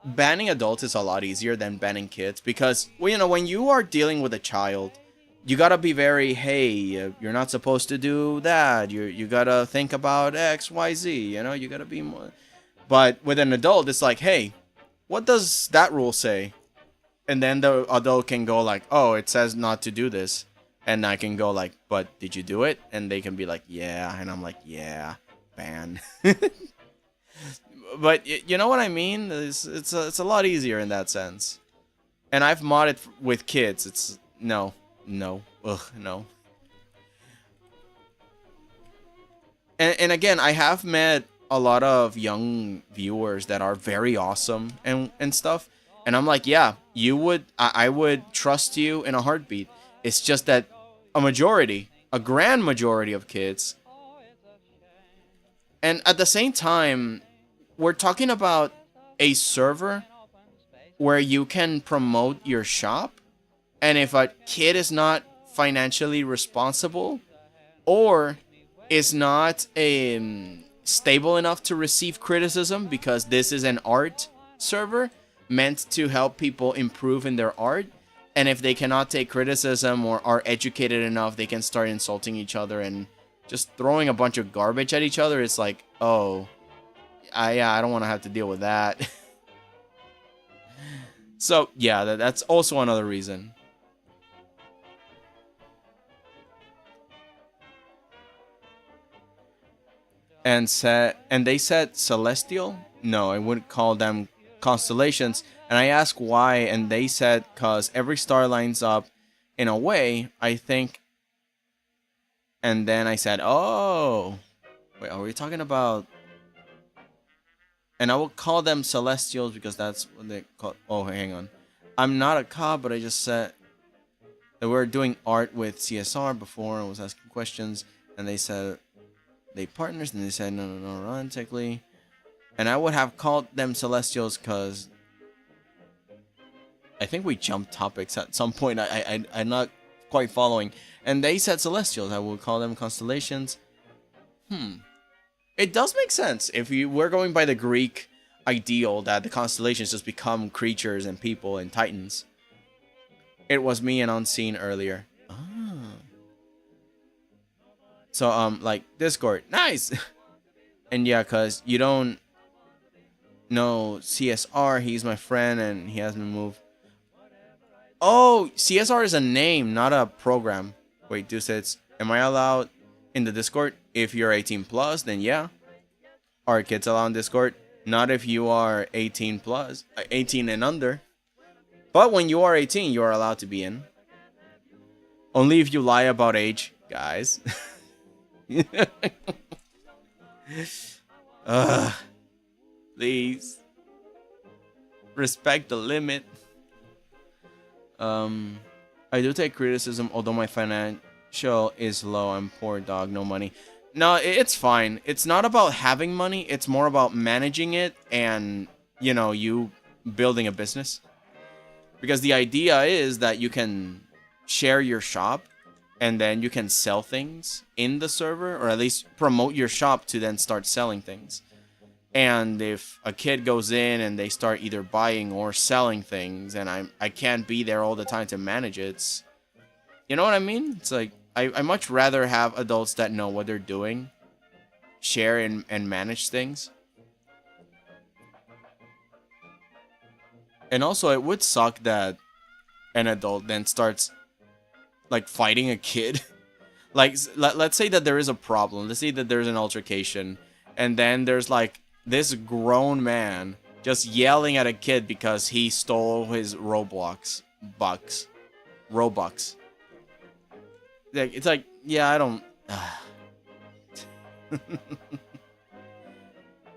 banning adults is a lot easier than banning kids, because, well, you know, when you are dealing with a child, you gotta be very, hey, you're not supposed to do that. You gotta think about X, Y, Z. You know, you gotta be more. But with an adult, it's like, hey, what does that rule say? And then the adult can go like, oh, it says not to do this. And I can go like, but did you do it? And they can be like, yeah. And I'm like, yeah, ban. But you know what I mean? It's a lot easier in that sense. And I've modded with kids. It's no. Ugh, no. And again, I have met a lot of young viewers that are very awesome and stuff. And I'm like, yeah, I would trust you in a heartbeat. It's just that a grand majority of kids. And at the same time, we're talking about a server where you can promote your shop. And if a kid is not financially responsible or is not stable enough to receive criticism, because this is an art server meant to help people improve in their art, and if they cannot take criticism or are educated enough, they can start insulting each other and just throwing a bunch of garbage at each other, it's like, oh, I don't want to have to deal with that. So, yeah, that's also another reason. And they said celestial? No, I wouldn't call them constellations. And I asked why, and they said because every star lines up in a way, I think. And then I said, oh, wait, are we talking about? And I will call them celestials because that's what they call. Oh, hang on. I'm not a cop, but I just said that we were doing art with CSR before. I was asking questions, and they said they partners, and they said no, romantically. And I would have called them celestials because I think we jumped topics at some point. I'm not quite following. And they said celestials. I would call them constellations. It does make sense if we're going by the Greek ideal that the constellations just become creatures and people and titans. It was me and Unseen earlier. So, like, Discord. Nice! And yeah, because you don't know CSR. He's my friend, and he has me move. Oh, CSR is a name, not a program. Wait, Deuce, am I allowed in the Discord? If you're 18 plus, then yeah. Are kids allowed in Discord? Not if you are 18 plus, 18 and under. But when you are 18, you are allowed to be in. Only if you lie about age, guys. Please. Respect the limit. I do take criticism, although my financial is low. I'm poor dog, no money. No, it's fine. It's not about having money. It's more about managing it and, you know, you building a business. Because the idea is that you can share your shop and then you can sell things in the server, or at least promote your shop to then start selling things. And if a kid goes in and they start either buying or selling things, and I can't be there all the time to manage it, it's, you know what I mean? It's like, I much rather have adults that know what they're doing, share and manage things. And also, it would suck that an adult then starts, like, fighting a kid. Like, let's say that there is a problem. Let's say that there's an altercation. And then there's, like, this grown man just yelling at a kid because he stole his Robux. It's like, yeah, I don't...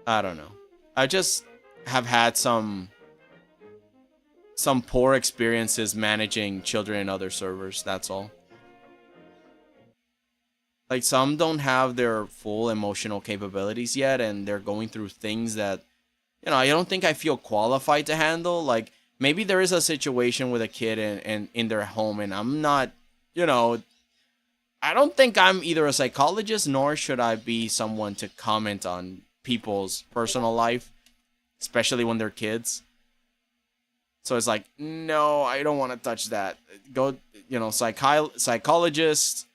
I don't know. I just have had some poor experiences managing children in other servers, that's all. Like, some don't have their full emotional capabilities yet, and they're going through things that, you know, I don't think I feel qualified to handle. Like, maybe there is a situation with a kid in their home, and I'm not, you know... I don't think I'm either a psychologist, nor should I be someone to comment on people's personal life, especially when they're kids. So it's like, no, I don't want to touch that. Go, you know, psychologist.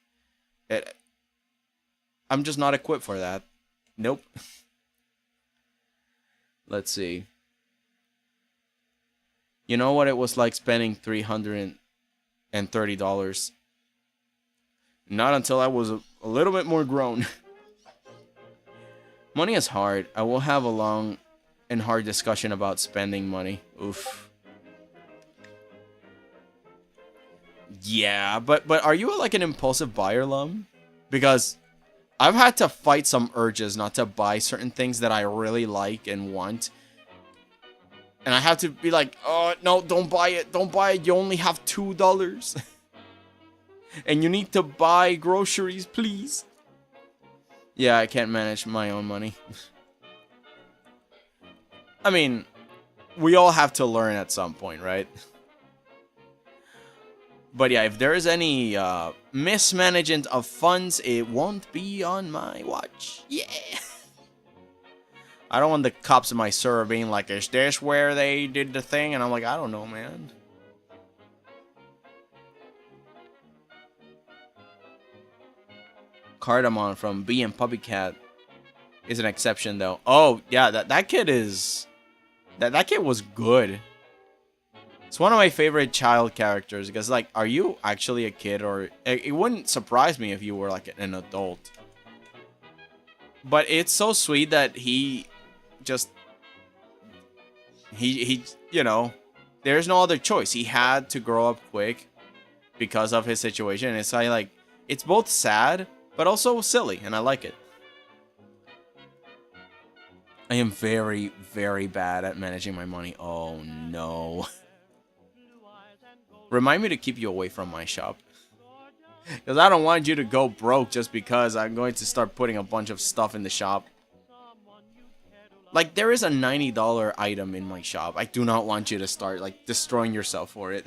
I'm just not equipped for that. Nope. Let's see. You know what it was like spending $330? Not until I was a little bit more grown. Money is hard. I will have a long and hard discussion about spending money. Oof. Yeah, but are you like an impulsive buyer, Lum? Because I've had to fight some urges not to buy certain things that I really like and want. And I have to be like, oh, no, don't buy it. Don't buy it. You only have $2. And you need to buy groceries, please. Yeah, I can't manage my own money. I mean, we all have to learn at some point, right? But yeah, if there is any mismanagement of funds, it won't be on my watch. Yeah. I don't want the cops in my server being like, is this where they did the thing? And I'm like, I don't know, man. Cardamom from Bee and Puppycat is an exception, though. Oh, yeah, that kid is... That kid was good. It's one of my favorite child characters, because, like, are you actually a kid? Or... It wouldn't surprise me if you were, like, an adult. But it's so sweet that he just... He you know, there's no other choice. He had to grow up quick because of his situation. It's like, it's both sad, but also silly, and I like it. I am very, very bad at managing my money. Oh, no. Remind me to keep you away from my shop. Because I don't want you to go broke just because I'm going to start putting a bunch of stuff in the shop. Like, there is a $90 item in my shop. I do not want you to start, like, destroying yourself for it.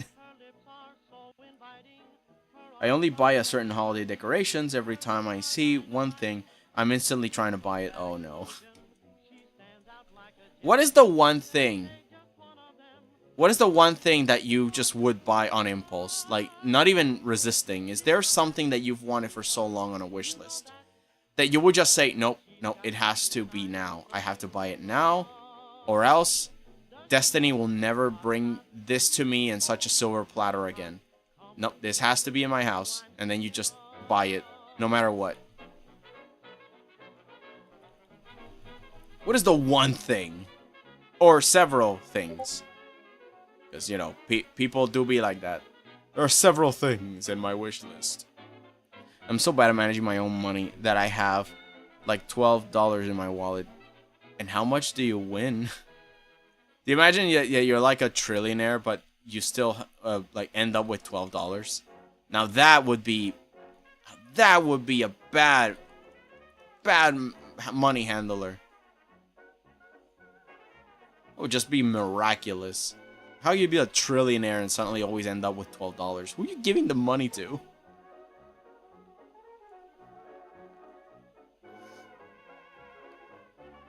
I only buy a certain holiday decorations. Every time I see one thing, I'm instantly trying to buy it. Oh, no. What is the one thing? What is the one thing that you just would buy on impulse? Like, not even resisting. Is there something that you've wanted for so long on a wish list that you would just say, nope, nope, it has to be now. I have to buy it now, or else Destiny will never bring this to me in such a silver platter again. Nope, this has to be in my house. And then you just buy it, no matter what. What is the one thing? Or several things? Because, you know, people do be like that. There are several things in my wish list. I'm so bad at managing my own money that I have like $12 in my wallet. And how much do you win? Do you imagine you're like a trillionaire, but you still like end up with $12? Now that would be a bad money handler. It would just be miraculous. How you be a trillionaire and suddenly always end up with $12? Who are you giving the money to?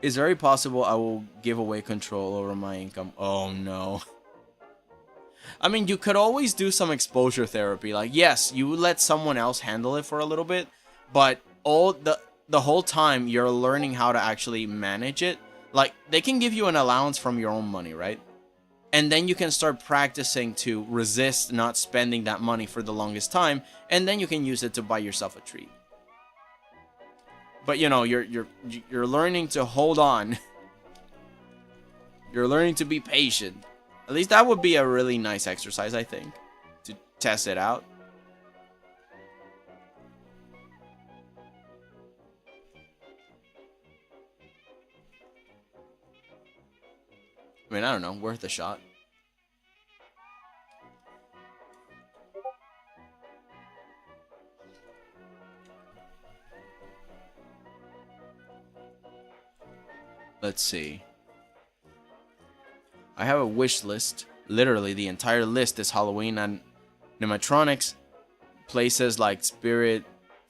It's very possible I will give away control over my income. Oh no. I mean, you could always do some exposure therapy. Like, yes, you let someone else handle it for a little bit, but the whole time you're learning how to actually manage it. Like, they can give you an allowance from your own money, right? And then you can start practicing to resist not spending that money for the longest time, and then you can use it to buy yourself a treat. But you know, you're learning to hold on. You're learning to be patient. At least that would be a really nice exercise, I think, to test it out. I mean, I don't know, worth a shot. Let's see. I have a wish list. Literally, the entire list is Halloween and animatronics. Places like Spirit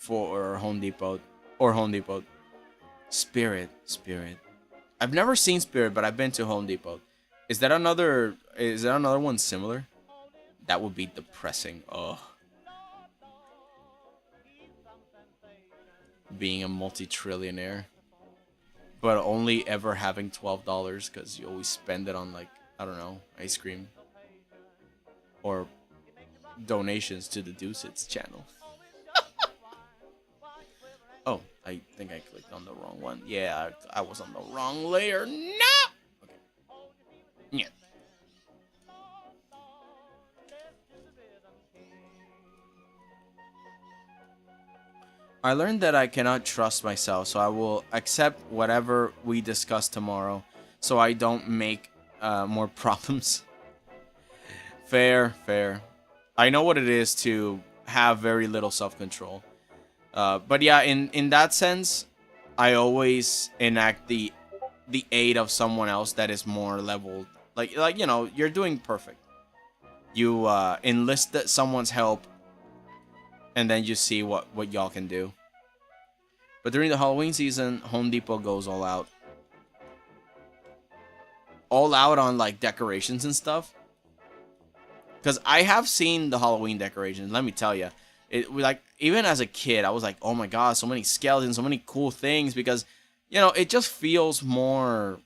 or Home Depot. Spirit. I've never seen Spirit, but I've been to Home Depot. Is that another one similar? That would be depressing. Oh. Being a multi-trillionaire. But only ever having $12 because you always spend it on, like, I don't know, ice cream. Or donations to the Deucets channel. Oh, I think I clicked on the wrong one. Yeah, I was on the wrong layer. No! Okay. Yeah. I learned that I cannot trust myself, so I will accept whatever we discuss tomorrow so I don't make more problems. Fair. I know what it is to have very little self-control. But yeah, in that sense, I always enact the aid of someone else that is more leveled. Like you know, you're doing perfect. You enlist someone's help, and then you see what y'all can do. But during the Halloween season, Home Depot goes all out. All out on, like, decorations and stuff. Because I have seen the Halloween decorations, let me tell you. Like, even as a kid, I was like, oh my god, so many skeletons, so many cool things, because, you know, it just feels more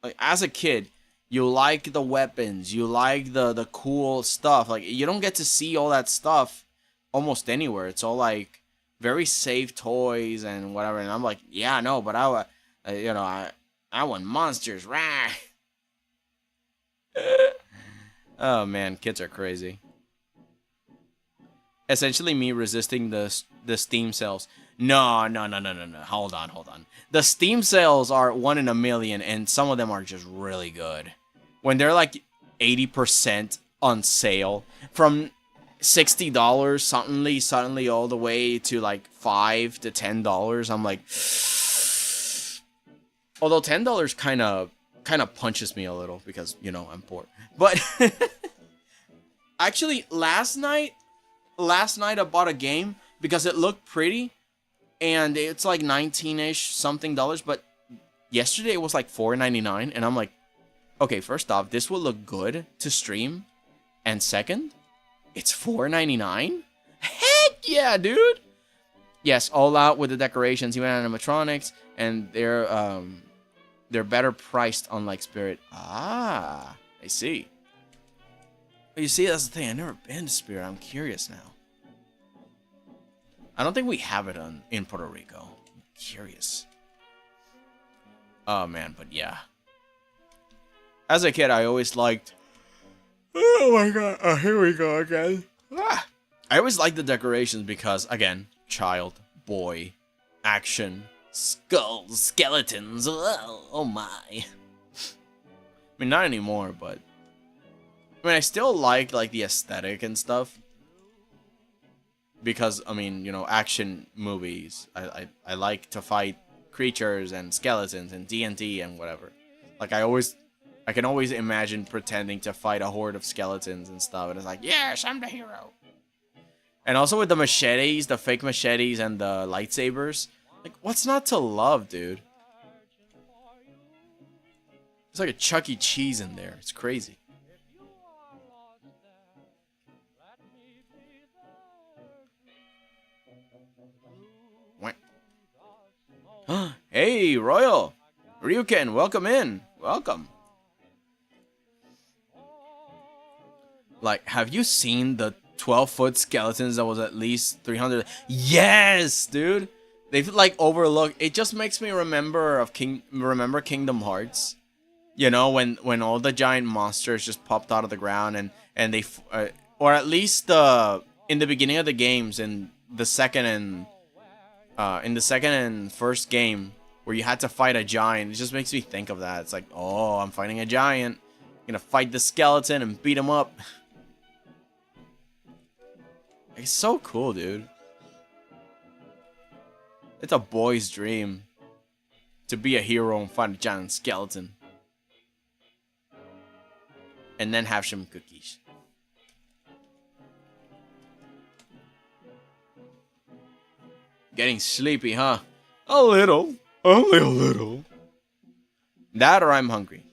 like, as a kid, you like the weapons, you like the cool stuff. Like, you don't get to see all that stuff almost anywhere. It's all like very safe toys and whatever. And I'm like, yeah, no, but I want monsters, rah. Oh man, kids are crazy. Essentially me resisting the Steam sales. No. Hold on. The Steam sales are 1 in a million, and some of them are just really good. When they're like 80% on sale, from $60 suddenly all the way to like $5 to $10, I'm like, although $10 kind of punches me a little because, you know, I'm poor. But actually, last night I bought a game because it looked pretty, and it's like 19-ish something dollars, but yesterday it was like $4.99, and I'm like, okay, first off, this will look good to stream, and second, it's $4.99? Heck yeah, dude! Yes, all out with the decorations, even animatronics, and they're better priced, unlike Spirit. Ah, I see. You see, that's the thing. I've never been to Spirit. I'm curious now. I don't think we have it in Puerto Rico. I'm curious. Oh, man, but yeah. As a kid, I always liked... Oh, my God. Oh, here we go again. Ah. I always liked the decorations because, again, child, boy, action, skulls, skeletons. Oh, my. I mean, not anymore, but... I mean, I still like the aesthetic and stuff. Because, I mean, you know, action movies. I like to fight creatures and skeletons and D&D and whatever. Like, I can always imagine pretending to fight a horde of skeletons and stuff. And it's like, yes, I'm the hero. And also with the machetes, the fake machetes and the lightsabers. Like, what's not to love, dude? It's like a Chuck E. Cheese in there. It's crazy. Hey, Royal! 𝐤𝐭𝐿, welcome in. Welcome. Like, have you seen the 12-foot skeletons that was at least 300? Yes, dude! They've, like, overlooked... It just makes me remember Kingdom Hearts. You know, when all the giant monsters just popped out of the ground and they... or at least in the beginning of the games, in the second and first game, where you had to fight a giant, it just makes me think of that. It's like, oh, I'm fighting a giant. I'm gonna fight the skeleton and beat him up. It's so cool, dude. It's a boy's dream to be a hero and fight a giant skeleton. And then have some cookies. Getting sleepy, huh? A little. Only a little. That or I'm hungry.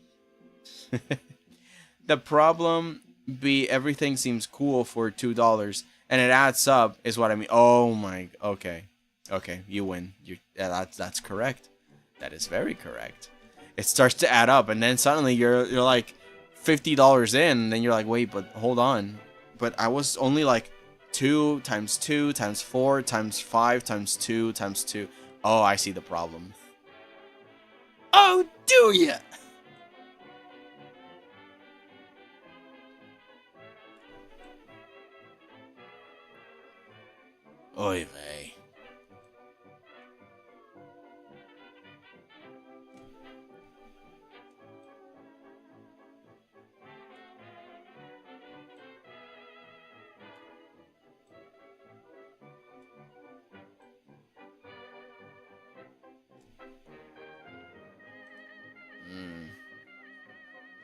The problem be everything seems cool for $2 and it adds up is what I mean. Oh my, okay. Okay, you win. That's correct. That is very correct. It starts to add up and then suddenly you're like $50 in and then you're like, wait, but hold on. But I was only like 2 times 2 times 4 times 5 times 2 times 2. Oh, I see the problem. Oh, do ya? Oy vey.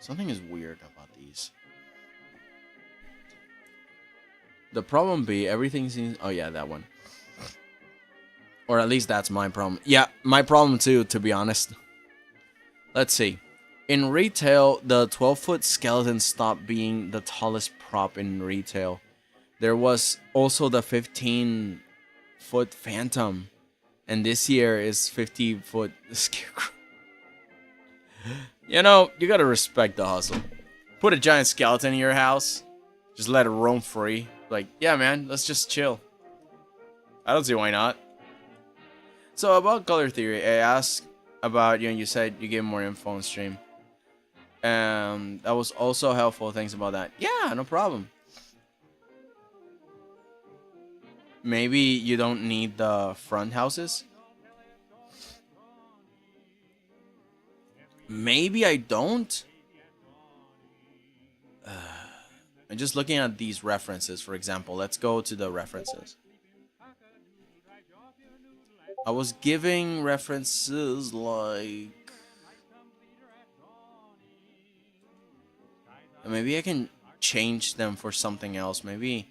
Something is weird about these. The problem be everything seems... Oh yeah, that one. Or at least that's my problem. Yeah, my problem too, to be honest. Let's see. In retail, the 12-foot skeleton stopped being the tallest prop in retail. There was also the 15-foot Phantom. And this year is 50-foot Scarecrow. You know, you gotta respect the hustle. Put a giant skeleton in your house. Just let it roam free. Like, yeah, man, let's just chill. I don't see why not. So, about color theory, I asked about you, and you said you gave more info on stream. And that was also helpful. Thanks about that. Yeah, no problem. Maybe you don't need the front houses. Maybe I don't. I'm just looking at these references, for example. Let's go to the references. I was giving references like... Maybe I can change them for something else. Maybe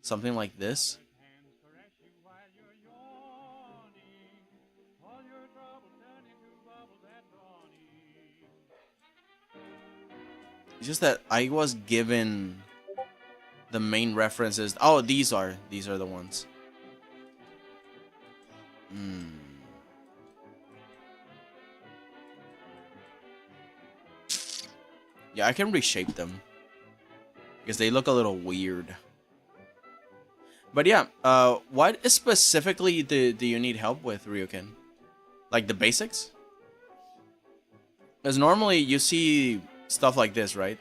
something like this. It's just that I was given the main references. Oh, these are the ones. Yeah, I can reshape them because they look a little weird. But yeah, what specifically do you need help with, Ryukin? Like the basics? Because normally you see stuff like this, right?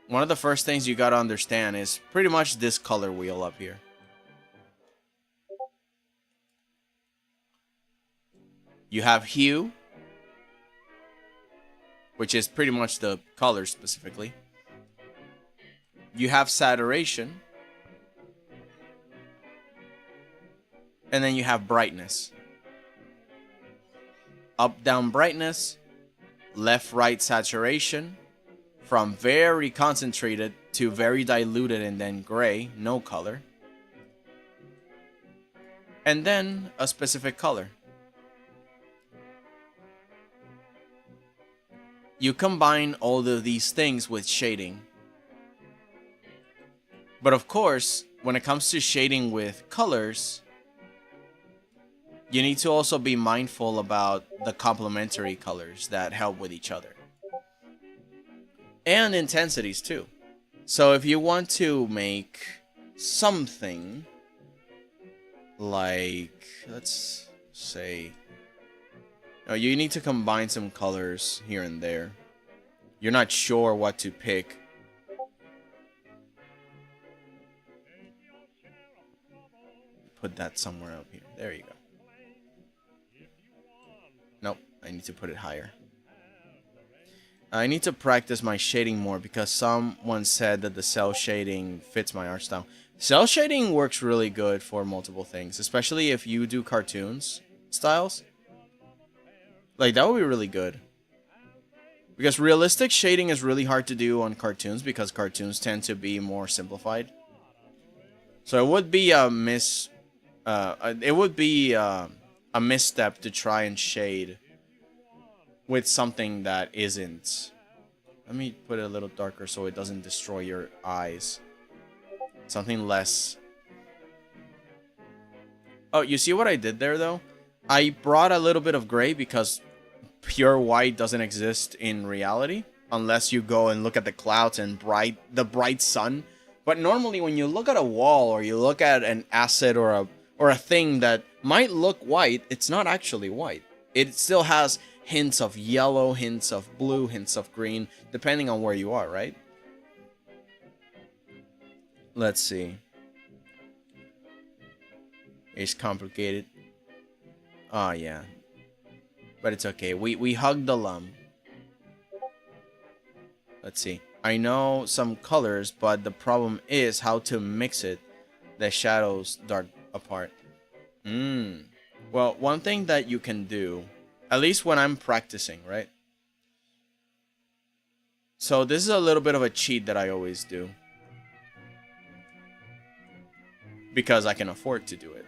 One of the first things you gotta understand is pretty much this color wheel up here. You have hue, which is pretty much the color specifically. You have saturation. And then you have brightness. Up, down brightness. Left, right saturation. From very concentrated to very diluted and then gray. No color. And then a specific color. You combine all of these things with shading. But of course, when it comes to shading with colors, you need to also be mindful about the complementary colors that help with each other. And intensities too. So if you want to make something like, let's say, you need to combine some colors here and there. You're not sure what to pick. Put that somewhere up here. There you go. Nope, I need to put it higher. I need to practice my shading more because someone said that the cell shading fits my art style. Cell shading works really good for multiple things, especially if you do cartoons styles. Like, that would be really good. Because realistic shading is really hard to do on cartoons because cartoons tend to be more simplified. So it would be a misstep to try and shade with something that isn't. Let me put it a little darker so it doesn't destroy your eyes. Something less. Oh, you see what I did there though? I brought a little bit of gray because pure white doesn't exist in reality unless you go and look at the clouds and the bright sun. But normally when you look at a wall or you look at an asset or a thing that might look white, it's not actually white. It still has hints of yellow, hints of blue, hints of green, depending on where you are, right? Let's see. It's complicated. Oh, yeah. But it's okay. We hugged the lump. Let's see. I know some colors, but the problem is how to mix it. The shadows dark apart. Well, one thing that you can do, at least when I'm practicing, right? So this is a little bit of a cheat that I always do. Because I can afford to do it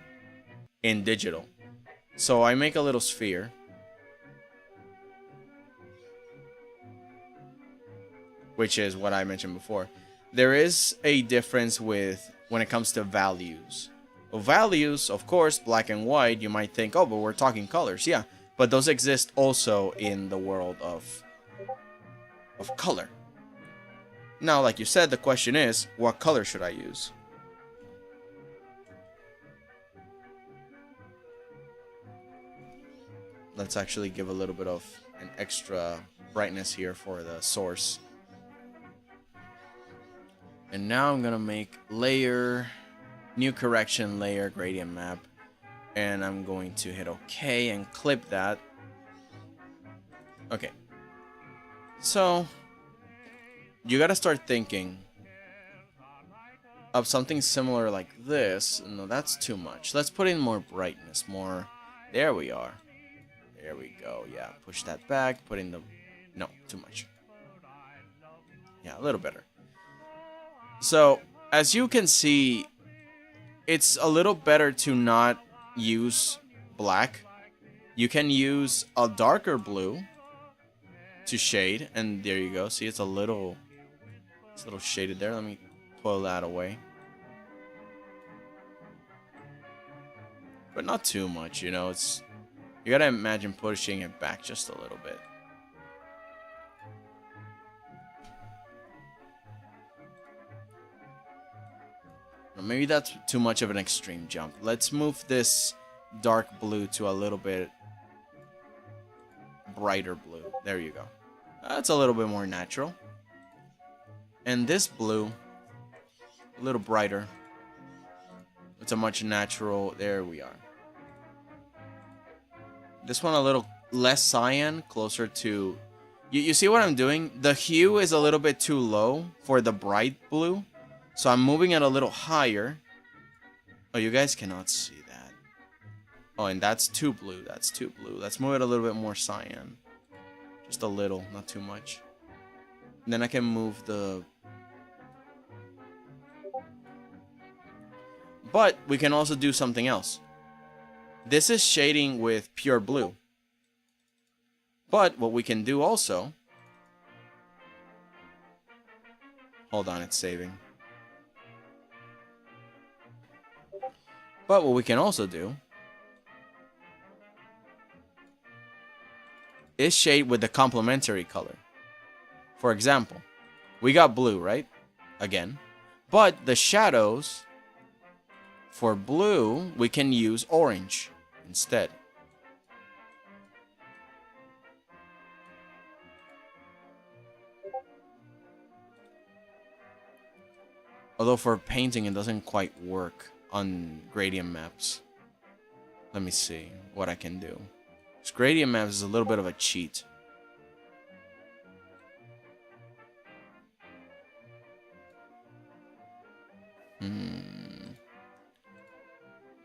in digital. So I make a little sphere. Which is what I mentioned before. There is a difference with when it comes to values. Well, values, of course, black and white, you might think, oh, but we're talking colors. Yeah, but those exist also in the world of color. Now, like you said, the question is, what color should I use? Let's actually give a little bit of an extra brightness here for the source. And now I'm gonna make layer, new correction layer, gradient map. And I'm going to hit OK and clip that. Okay. So, you gotta start thinking of something similar like this. No, that's too much. Let's put in more brightness, more. There we are. There we go. Yeah, push that back. Put in the. No, too much. Yeah, a little better. So, as you can see, it's a little better to not use black. You can use a darker blue to shade, and there you go. See, it's a little shaded there. Let me pull that away. But not too much, you know. It's you gotta imagine pushing it back just a little bit. Maybe that's too much of an extreme jump. Let's move this dark blue to a little bit brighter blue. There you go. That's a little bit more natural. And this blue, a little brighter. It's a much natural. There we are. This one a little less cyan, closer to... You see what I'm doing? The hue is a little bit too low for the bright blue. So I'm moving it a little higher. Oh, you guys cannot see that. Oh, and that's too blue. That's too blue. Let's move it a little bit more cyan. Just a little, not too much. And then I can move the... But we can also do something else. This is shading with pure blue. But what we can do also... Hold on, it's saving. But what we can also do is shade with the complementary color. For example, we got blue, right? Again. But the shadows for blue, we can use orange instead. Although for painting, it doesn't quite work on gradient maps. Let me see what I can do. This gradient maps is a little bit of a cheat.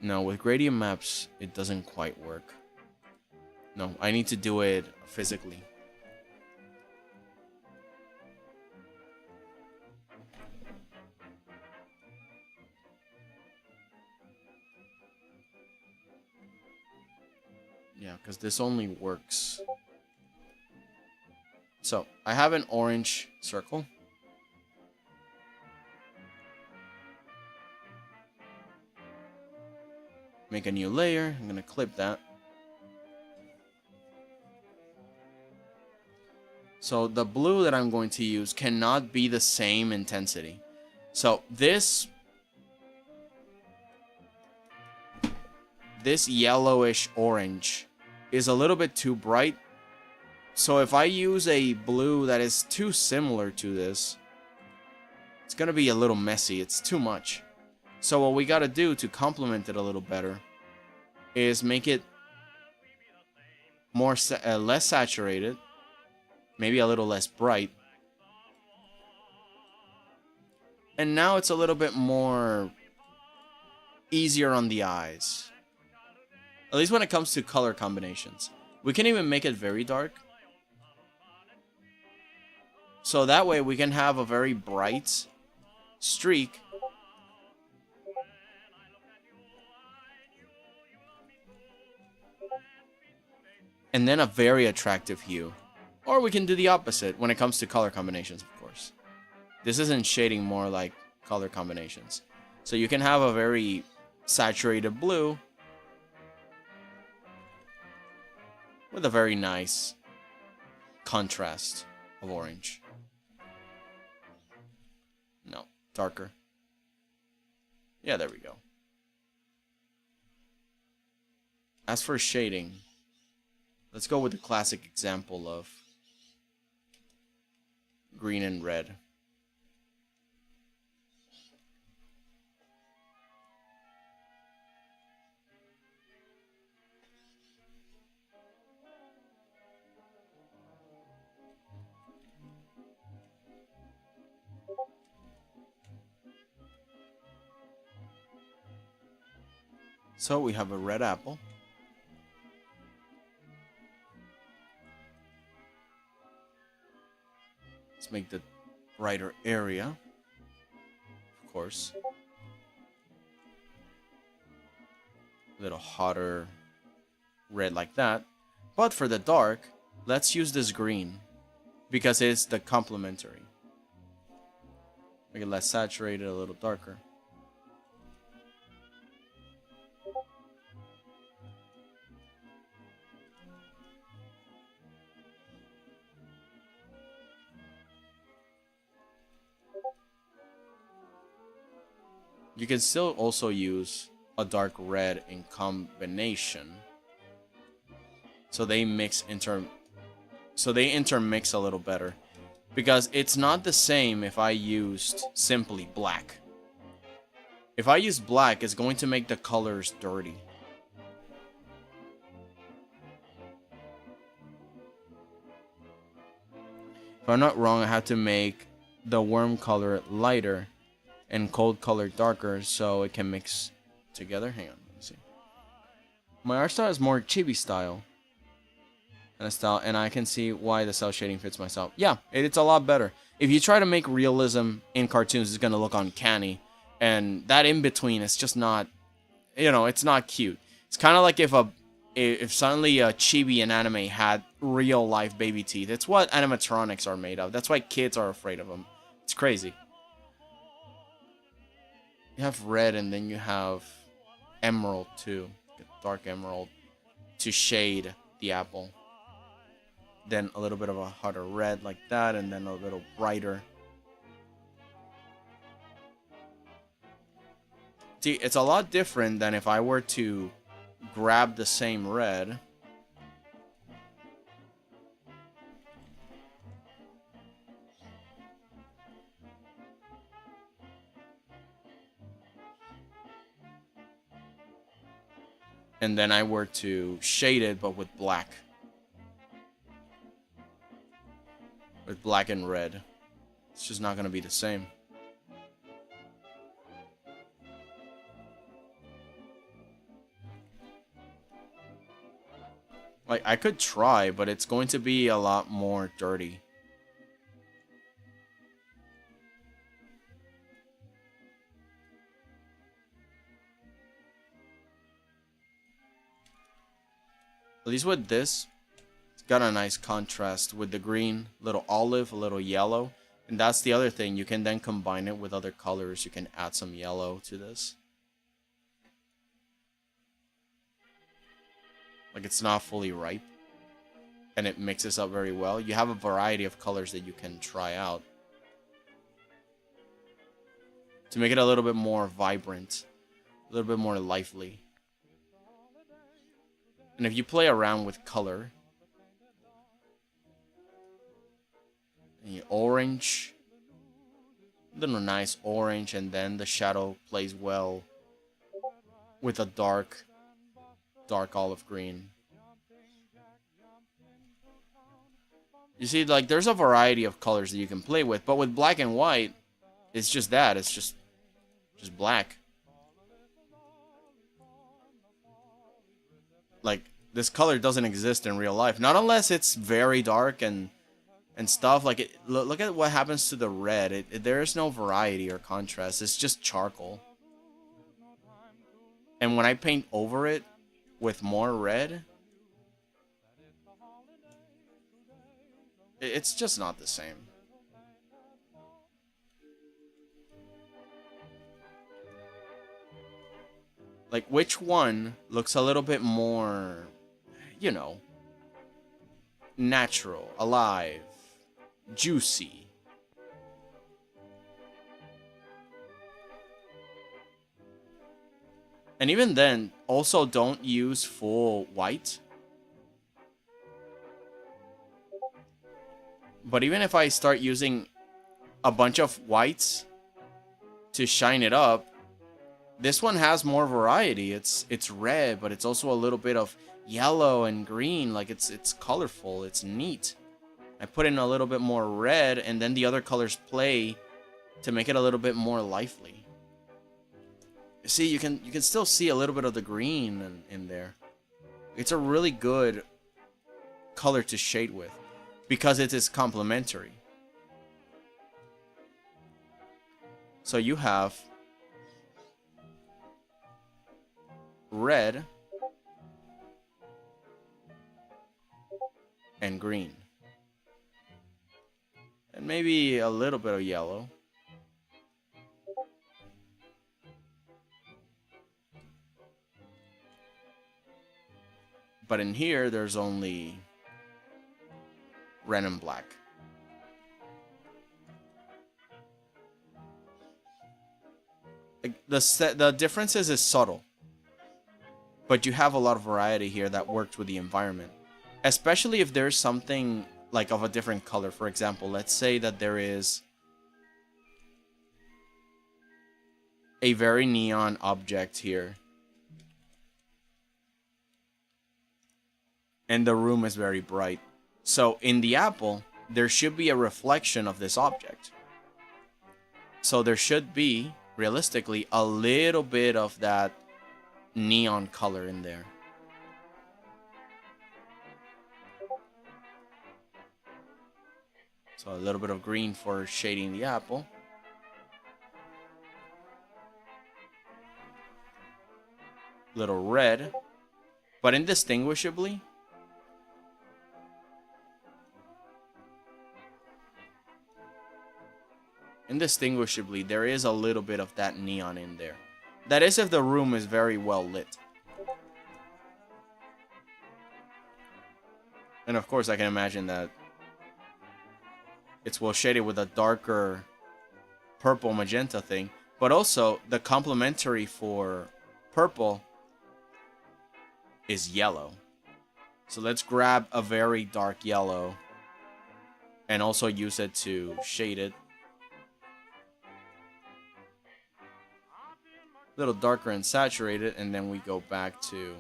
No, with gradient maps, it doesn't quite work. No, I need to do it physically. Yeah, because this only works. So, I have an orange circle. Make a new layer. I'm going to clip that. So, the blue that I'm going to use cannot be the same intensity. So, this yellowish orange is a little bit too bright. So if I use a blue that is too similar to this, it's going to be a little messy. It's too much. So what we got to do to complement it a little better is make it more less saturated, maybe a little less bright. And now it's a little bit more easier on the eyes. At least when it comes to color combinations. We can even make it very dark. So that way we can have a very bright streak. And then a very attractive hue. Or we can do the opposite when it comes to color combinations, of course. This isn't shading, more like color combinations. So you can have a very saturated blue with a very nice contrast of orange. No, darker. Yeah, there we go. As for shading, let's go with the classic example of green and red. So we have a red apple. Let's make the brighter area, of course. A little hotter red like that. But for the dark, let's use this green because it's the complementary. Make it less saturated, a little darker. You can still also use a dark red in combination, so they intermix a little better, because it's not the same if I used simply black. If I use black, it's going to make the colors dirty. If I'm not wrong, I have to make the warm color lighter and cold color darker so it can mix together. Hang on, let's see. My art style is more chibi style. And I can see why the cell shading fits myself. Yeah, it's a lot better. If you try to make realism in cartoons, it's gonna look uncanny. And that in between is just not, it's not cute. It's kind of like if suddenly a chibi in anime had real life baby teeth. It's what animatronics are made of. That's why kids are afraid of them. It's crazy. You have red and then you have emerald too. Dark emerald to shade the apple. Then a little bit of a hotter red like that, and then a little brighter. See, it's a lot different than if I were to grab the same red and then I were to shade it, but with black. With black and red. It's just not going to be the same. Like, I could try, but it's going to be a lot more dirty. At least with this, it's got a nice contrast with the green, little olive, a little yellow. And that's the other thing. You can then combine it with other colors. You can add some yellow to this. Like, it's not fully ripe. And it mixes up very well. You have a variety of colors that you can try out to make it a little bit more vibrant, a little bit more lively. And if you play around with color, and you orange, a little nice orange, and then the shadow plays well with a dark olive green. You see, like, there's a variety of colors that you can play with, but with black and white, it's just that. It's just black. Like, this color doesn't exist in real life. Not unless it's very dark and stuff. Like, look at what happens to the red. There is no variety or contrast. It's just charcoal. And when I paint over it with more red, it's just not the same. Like, which one looks a little bit more, you know, natural, alive, juicy? And even then, also don't use full white. But even if I start using a bunch of whites to shine it up, this one has more variety. It's red, but it's also a little bit of yellow and green. Like, it's colorful. It's neat. I put in a little bit more red, and then the other colors play to make it a little bit more lively. See, you can still see a little bit of the green in there. It's a really good color to shade with because it is complementary. So you have red and green. And maybe a little bit of yellow. But in here, there's only red and black. The differences is subtle. But you have a lot of variety here that works with the environment. Especially if there's something like of a different color. For example, let's say that there is a very neon object here. And the room is very bright. So in the apple, there should be a reflection of this object. So there should be, realistically, a little bit of that neon color in there. So a little bit of green for shading the apple. Little red, but indistinguishably. Indistinguishably, there is a little bit of that neon in there. That is if the room is very well lit. And of course, I can imagine that it's well shaded with a darker purple magenta thing. But also, the complementary for purple is yellow. So let's grab a very dark yellow and also use it to shade it. A little darker and saturated, and then we go back to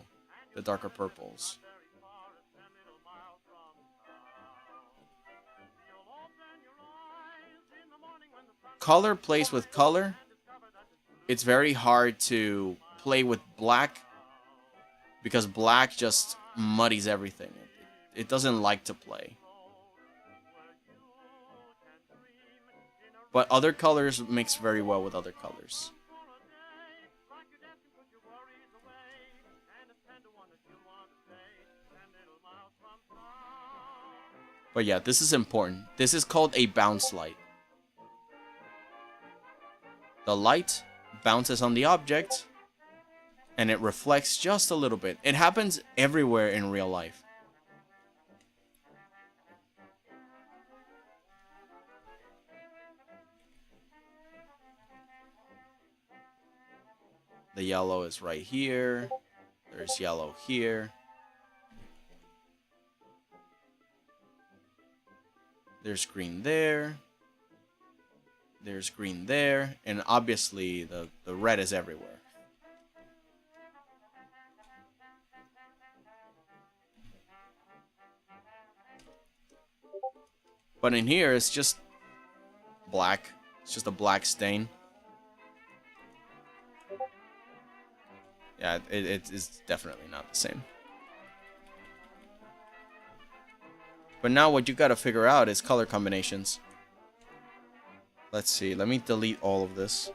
the darker purples. Color plays with color. It's very hard to play with black because black just muddies everything. It doesn't like to play. But other colors mix very well with other colors. But yeah, this is important. This is called a bounce light. The light bounces on the object, and it reflects just a little bit. It happens everywhere in real life. The yellow is right here. There's yellow here. There's green there. There's green there. And obviously, the red is everywhere. But in here, it's just black. It's just a black stain. Yeah, it is definitely not the same. But now what you gotta figure out is color combinations. Let's see, let me delete all of this.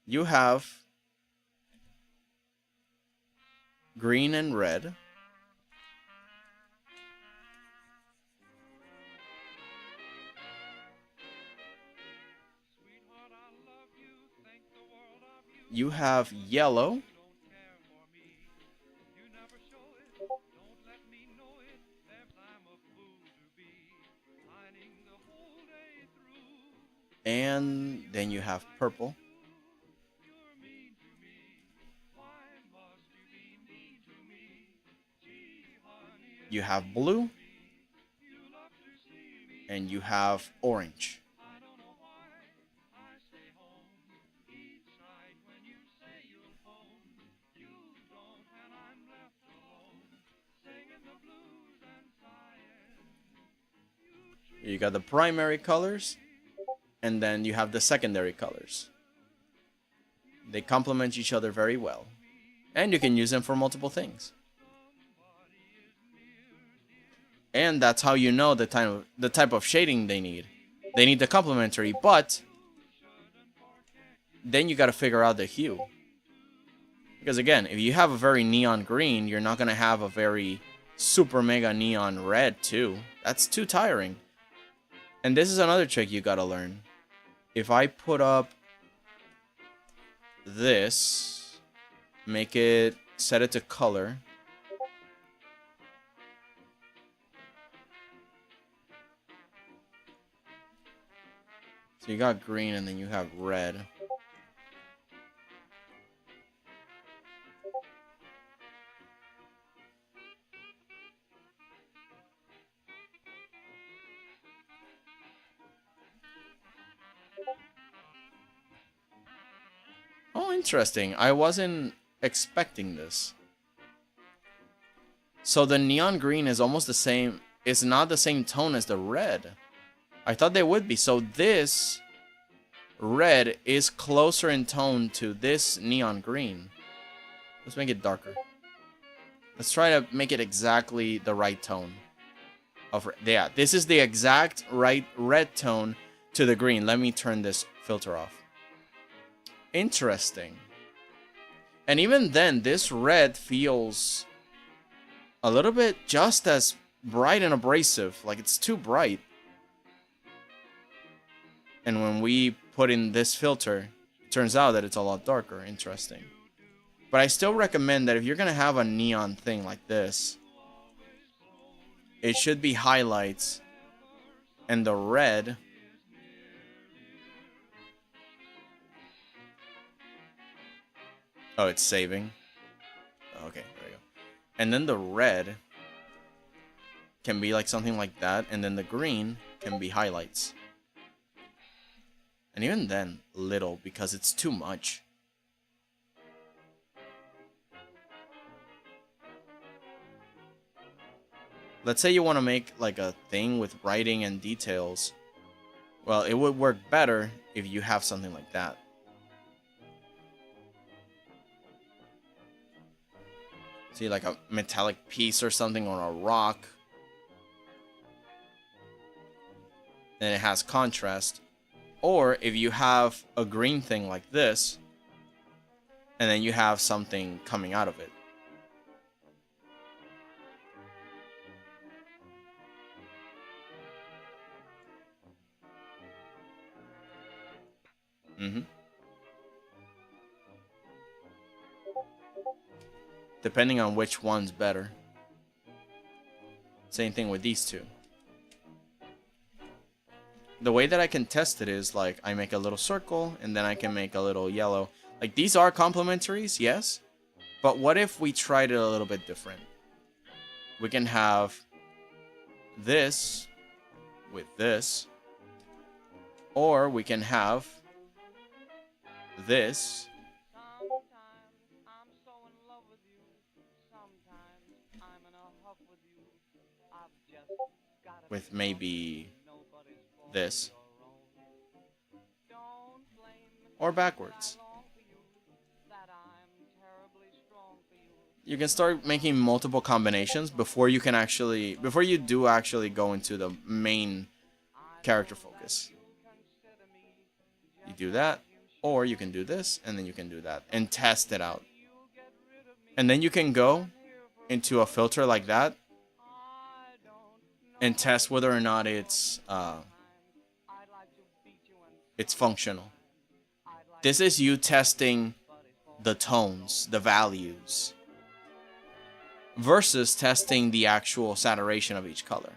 You have green and red. you have yellow. And then you have purple. You have blue. And you have orange. You got the primary colors, and then you have the secondary colors. They complement each other very well, and you can use them for multiple things. And that's how you know the type of shading they need. They need the complementary, but then you got to figure out the hue. Because again, if you have a very neon green, you're not going to have a very super mega neon red too. That's too tiring. And this is another trick you got to learn. If I put up this, set it to color. So you got green and then you have red. Oh, interesting. I wasn't expecting this. So the neon green is almost the same. It's not the same tone as the red. I thought they would be. So this red is closer in tone to this neon green. Let's make it darker. Let's try to make it exactly the right tone. Yeah, this is the exact right red tone to the green. Let me turn this filter off. Interesting. And even then, this red feels a little bit just as bright and abrasive. Like, it's too bright. And when we put in this filter, it turns out that it's a lot darker. Interesting. But I still recommend that if you're going to have a neon thing like this, it should be highlights. And the red... Oh, it's saving. Okay, there we go. And then the red can be like something like that. And then the green can be highlights. And even then, little, because it's too much. Let's say you want to make like a thing with writing and details. Well, it would work better if you have something like that. See, like a metallic piece or something on a rock. And it has contrast. Or if you have a green thing like this, and then you have something coming out of it. Depending on which one's better. Same thing with these two. The way that I can test it is like I make a little circle and then I can make a little yellow. Like these are complementaries, yes. But what if we tried it a little bit different? We can have this with this. Or we can have this with maybe this. Or backwards. You can start making multiple combinations before you do actually go into the main character focus. You do that, or you can do this, and then you can do that, and test it out. And then you can go into a filter like that, and test whether or not it's functional. This is you testing the tones, the values, versus testing the actual saturation of each color.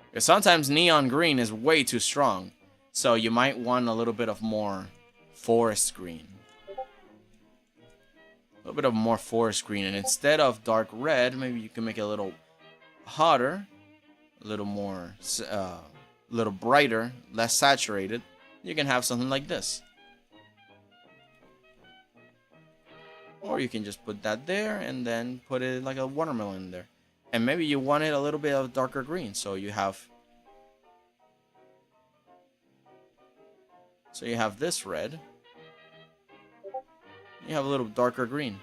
Because sometimes neon green is way too strong, so you might want a little bit of more forest green. A little bit of more forest green, and instead of dark red, maybe you can make it a little hotter, a little more, little brighter, less saturated. You can have something like this. Or you can just put that there and then put it like a watermelon there. And maybe you want it a little bit of darker green, so you have this red. You have a little darker green.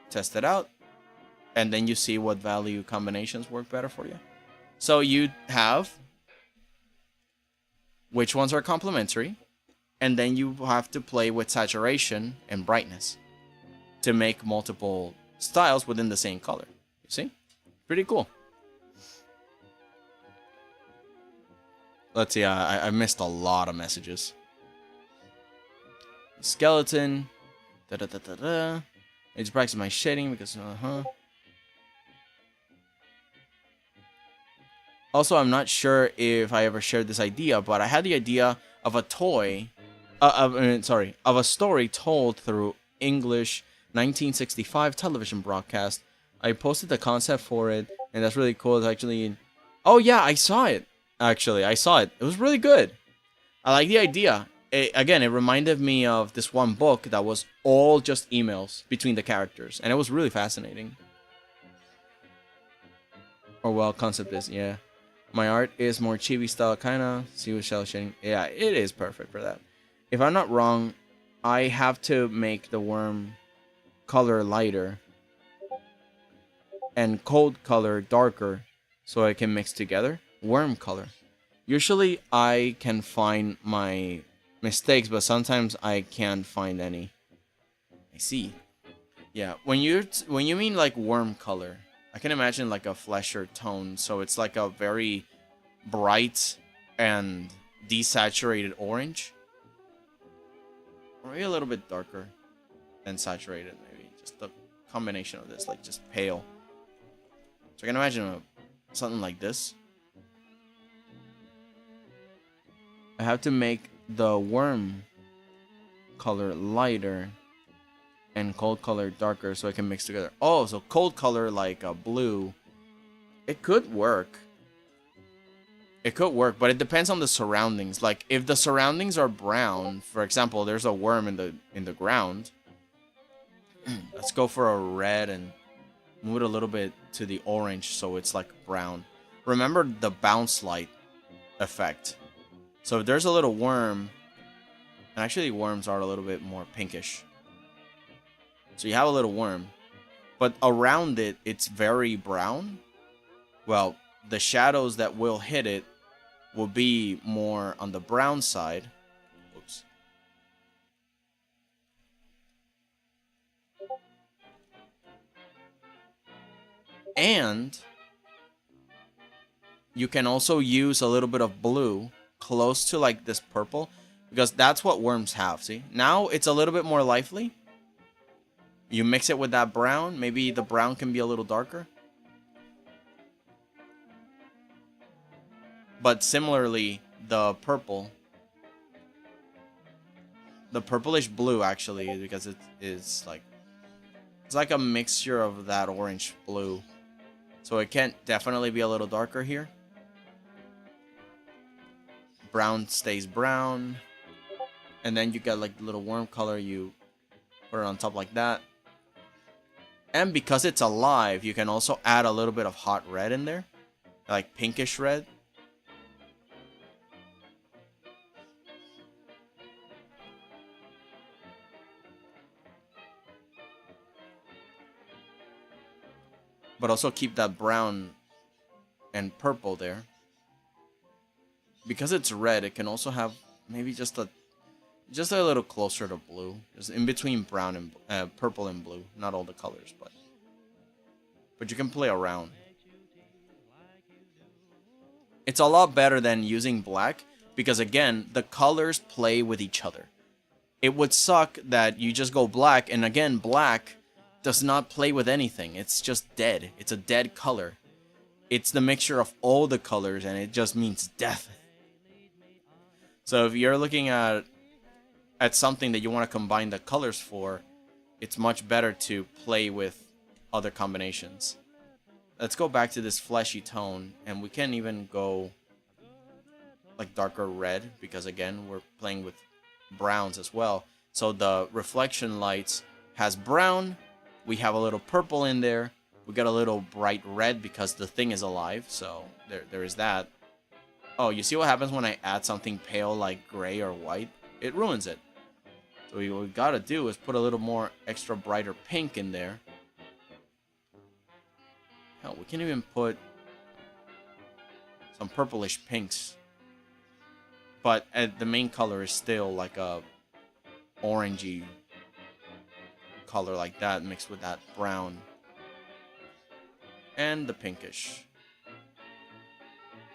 Test it out, and then you see what value combinations work better for you. So you have which ones are complementary, and then you have to play with saturation and brightness to make multiple styles within the same color. You see? Pretty cool. Let's see, I missed a lot of messages. Skeleton. I just practice my shading because, Also, I'm not sure if I ever shared this idea, but I had the idea of a toy, of a story told through English 1965 television broadcast. I posted the concept for it, and that's really cool. It's actually, oh yeah, I saw it. Actually, I saw it. It was really good. I like the idea. Again, it reminded me of this one book that was all just emails between the characters, and it was really fascinating. Or well, concept is, yeah. My art is more chibi style, kinda. See with shell shading. Yeah, it is perfect for that. If I'm not wrong, I have to make the worm color lighter and cold color darker so I can mix together. Worm color. Usually I can find my mistakes, but sometimes I can't find any. I see. Yeah, when you mean like worm color, I can imagine like a flesher tone, so it's like a very bright and desaturated orange. Or maybe a little bit darker than saturated, maybe. Just the combination of this, like just pale. So I can imagine something like this. I have to make the worm color lighter and cold color darker so I can mix together. Oh, so cold color like a blue. It could work. It could work, but it depends on the surroundings. Like if the surroundings are brown, for example, there's a worm in the ground. Let's go for a red and move it a little bit to the orange so it's like brown. Remember the bounce light effect. So if there's a little worm, and actually worms are a little bit more pinkish. So you have a little worm, but around it, it's very brown. Well, the shadows that will hit it will be more on the brown side. Oops. And you can also use a little bit of blue close to like this purple, because that's what worms have. See, now it's a little bit more lively. You mix it with that brown, maybe the brown can be a little darker. But similarly, the purple, the purplish blue actually, because it is like, it's like a mixture of that orange blue. So it can definitely be a little darker here. Brown stays brown. And then you get like the little worm color, you put it on top like that. And because it's alive, you can also add a little bit of hot red in there. Like pinkish red. But also keep that brown and purple there. Because it's red, it can also have maybe just a little closer to blue. Just in between brown and purple and blue. Not all the colors, but you can play around. It's a lot better than using black, because again, the colors play with each other. It would suck that you just go black, and again, black does not play with anything. It's just dead. It's a dead color. It's the mixture of all the colors, and it just means death. So if you're looking at something that you want to combine the colors for, it's much better to play with other combinations. Let's go back to this fleshy tone, and we can even go like darker red, because again, we're playing with browns as well. So the reflection lights has brown, we have a little purple in there, we got a little bright red because the thing is alive, so there is that. Oh, you see what happens when I add something pale like gray or white? It ruins it. So what we gotta do is put a little more extra brighter pink in there. Hell, we can even put some purplish pinks. But the main color is still like a orangey color like that, mixed with that brown. And the pinkish.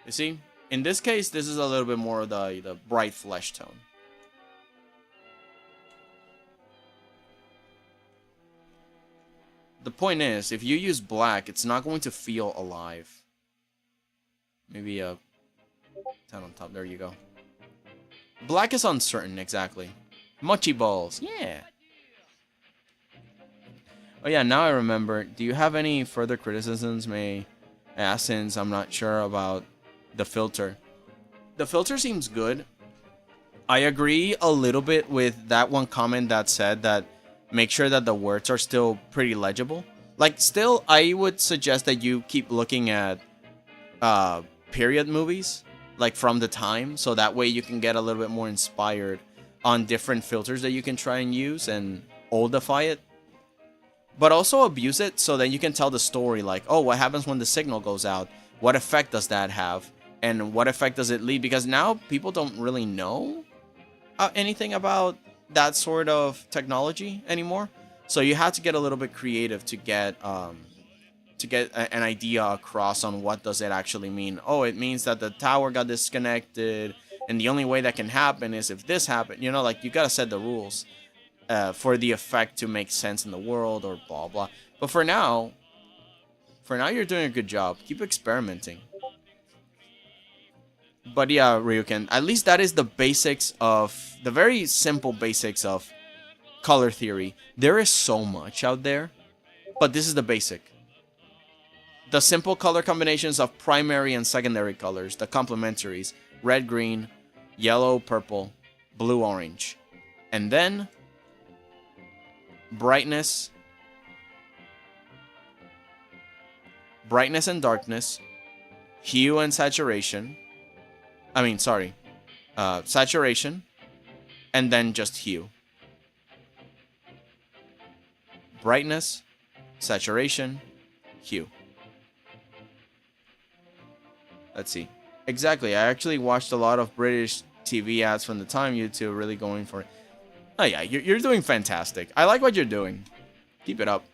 You see? In this case, this is a little bit more of the bright flesh tone. The point is, if you use black, it's not going to feel alive. Maybe a 10 on top. There you go. Black is uncertain, exactly. Mochi balls, yeah. Oh yeah, now I remember. Do you have any further criticisms, May? Since I'm not sure about the filter. The filter seems good. I agree a little bit with that one comment that said that make sure that the words are still pretty legible. Like, still, I would suggest that you keep looking at period movies, like from the time, so that way you can get a little bit more inspired on different filters that you can try and use and oldify it. But also abuse it so that you can tell the story, like, oh, what happens when the signal goes out? What effect does that have? And what effect does it leave? Because now people don't really know anything about that sort of technology anymore. So you have to get a little bit creative to get an idea across on what does it actually mean. Oh, it means that the tower got disconnected, and the only way that can happen is if this happened. You know, like, you gotta set the rules for the effect to make sense in the world, or blah blah. But for now you're doing a good job. Keep experimenting. But yeah, Ryuken, at least that is the basics of, the very simple basics of color theory. There is so much out there, but this is the basic. The simple color combinations of primary and secondary colors, the complementaries, red, green, yellow, purple, blue, orange. And then brightness and darkness, hue and saturation. Saturation, and then just hue. Brightness, saturation, hue. Let's see. Exactly, I actually watched a lot of British TV ads from the time, you two really going for it. Oh yeah, you're doing fantastic. I like what you're doing. Keep it up.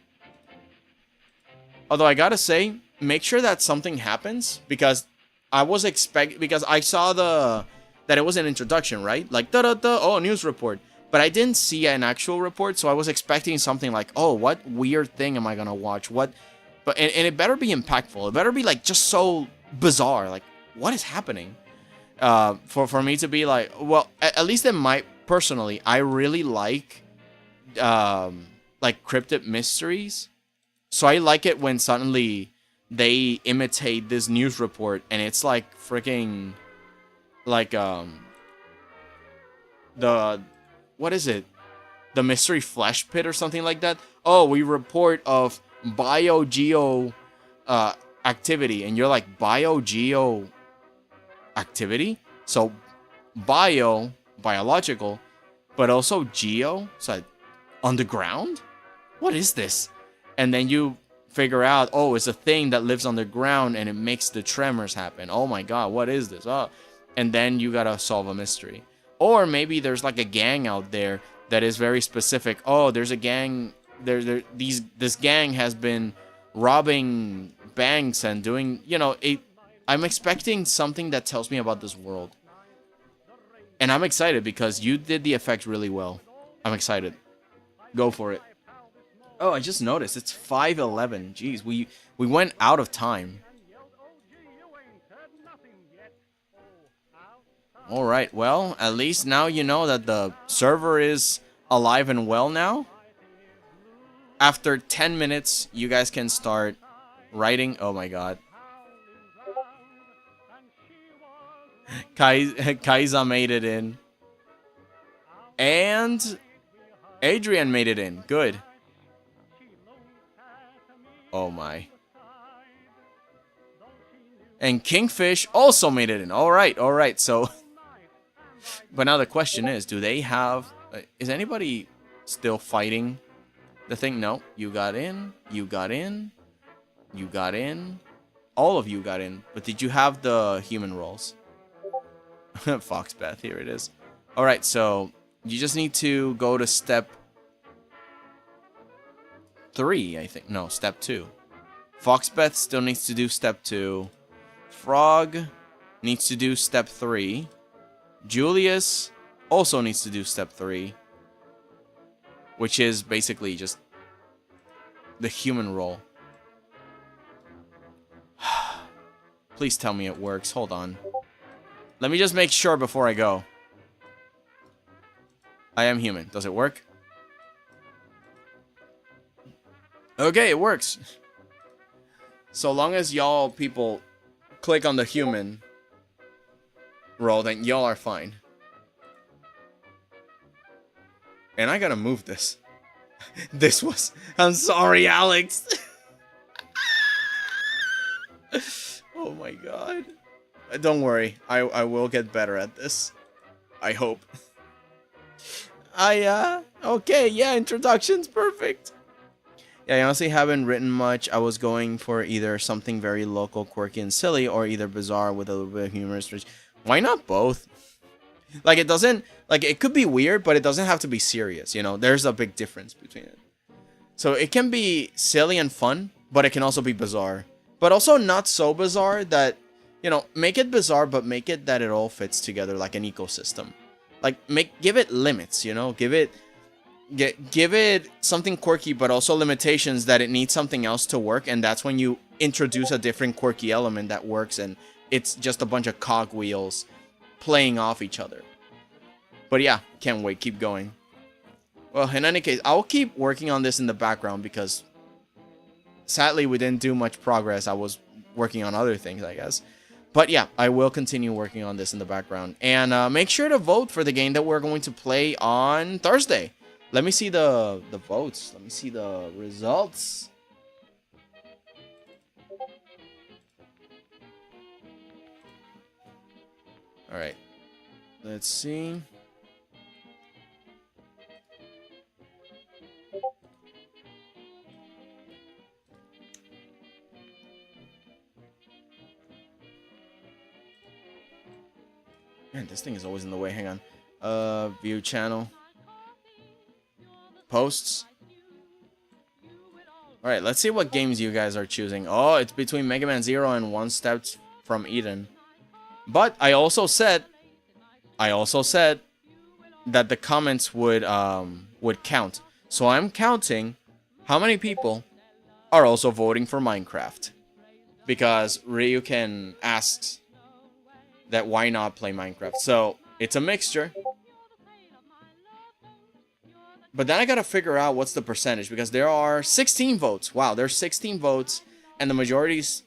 Although I gotta say, make sure that something happens, because I was because I saw that it was an introduction, right? Like, oh, news report. But I didn't see an actual report, so I was expecting something like, oh, what weird thing am I gonna watch? But it better be impactful. It better be like just so bizarre. Like, what is happening? For me to be like, well, at least in my personally, I really like cryptid mysteries. So I like it when suddenly they imitate this news report, and it's like freaking, like, what is it? The Mystery Flash Pit or something like that. Oh, we report of bio-geo activity, and you're like, bio-geo activity? So biological, but also geo, so underground? What is this? And then you figure out, oh, it's a thing that lives underground and it makes the tremors happen. Oh my god, what is this? Oh, and then you gotta solve a mystery. Or maybe there's like a gang out there that is very specific. Oh, there's a gang. This gang has been robbing banks and doing, I'm expecting something that tells me about this world. And I'm excited because you did the effect really well. I'm excited. Go for it. Oh, I just noticed. It's 5:11. Jeez, we went out of time. Alright, well, at least now you know that the server is alive and well now. After 10 minutes, you guys can start writing. Oh my god. 𝐿𝐬𝐭𝐫𝐬𝐿 made it in. And Adrian made it in. Good. Oh my. And Kingfish also made it in. Alright, alright. So, but now the question is, do they have... is anybody still fighting the thing? No. You got in. You got in. You got in. All of you got in. But did you have the human rolls? Foxbeth, here it is. Alright, so you just need to go to step 3, I think. No, step 2. Foxbeth still needs to do step 2. Frog needs to do step 3. Julius also needs to do step 3. Which is basically just the human roll. Please tell me it works. Hold on. Let me just make sure before I go. I am human. Does it work? Okay, it works. So long as y'all people click on the human roll, then y'all are fine. And I gotta move this. This was... I'm sorry, Alex. Oh my god. Don't worry. I will get better at this. I hope. Okay, yeah, introduction's perfect. Yeah, I honestly haven't written much. I was going for either something very local, quirky, and silly, or either bizarre with a little bit of humorous. Why not both? Like, it doesn't... like, it could be weird, but it doesn't have to be serious, you know? There's a big difference between it. So, it can be silly and fun, but it can also be bizarre. But also not so bizarre that... you know, make it bizarre, but make it that it all fits together like an ecosystem. Like, give it limits, you know? Give it something quirky, but also limitations that it needs something else to work, and that's when you introduce a different quirky element that works, and it's just a bunch of cogwheels playing off each other. But yeah, can't wait. Keep going. Well, in any case, I'll keep working on this in the background because sadly we didn't do much progress. I was working on other things, I guess. But yeah, I will continue working on this in the background. And make sure to vote for the game that we're going to play on Thursday. Let me see the votes. Let me see the results. Alright. Let's see. Man, this thing is always in the way. Hang on. View channel. Posts. Alright, let's see what games you guys are choosing. Oh, it's between Mega Man 0 and One Steps from Eden. But I also said that the comments would count. So I'm counting how many people are also voting for Minecraft. Because Ryuken asks that why not play Minecraft. So it's a mixture. But then I gotta figure out what's the percentage, because there are 16 votes. Wow, there's 16 votes, and the majority's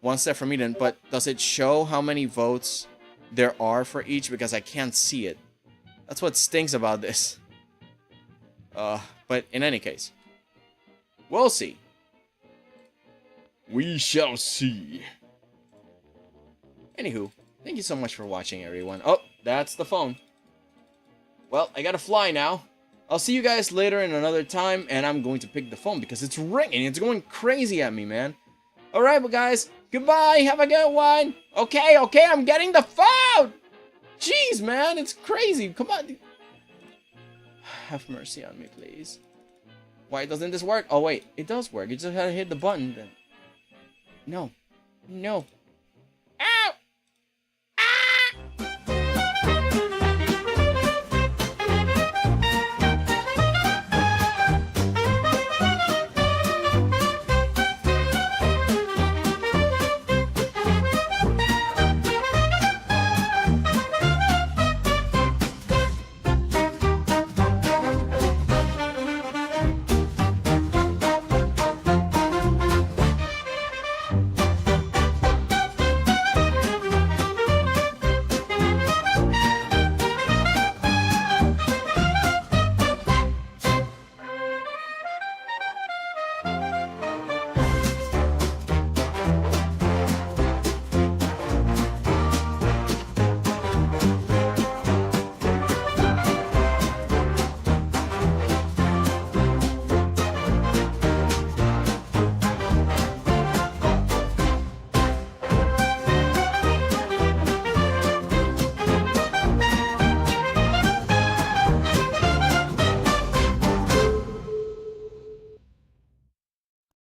One Step from Eden. But does it show how many votes there are for each? Because I can't see it. That's what stinks about this. But in any case, we'll see. We shall see. Anywho, thank you so much for watching, everyone. Oh, that's the phone. Well, I gotta fly now. I'll see you guys later in another time, and I'm going to pick the phone because it's ringing. It's going crazy at me, man. Alright, well, guys, goodbye. Have a good one. Okay, I'm getting the phone. Jeez, man, it's crazy. Come on. Have mercy on me, please. Why doesn't this work? Oh, wait, it does work. You just gotta hit the button. Then. No.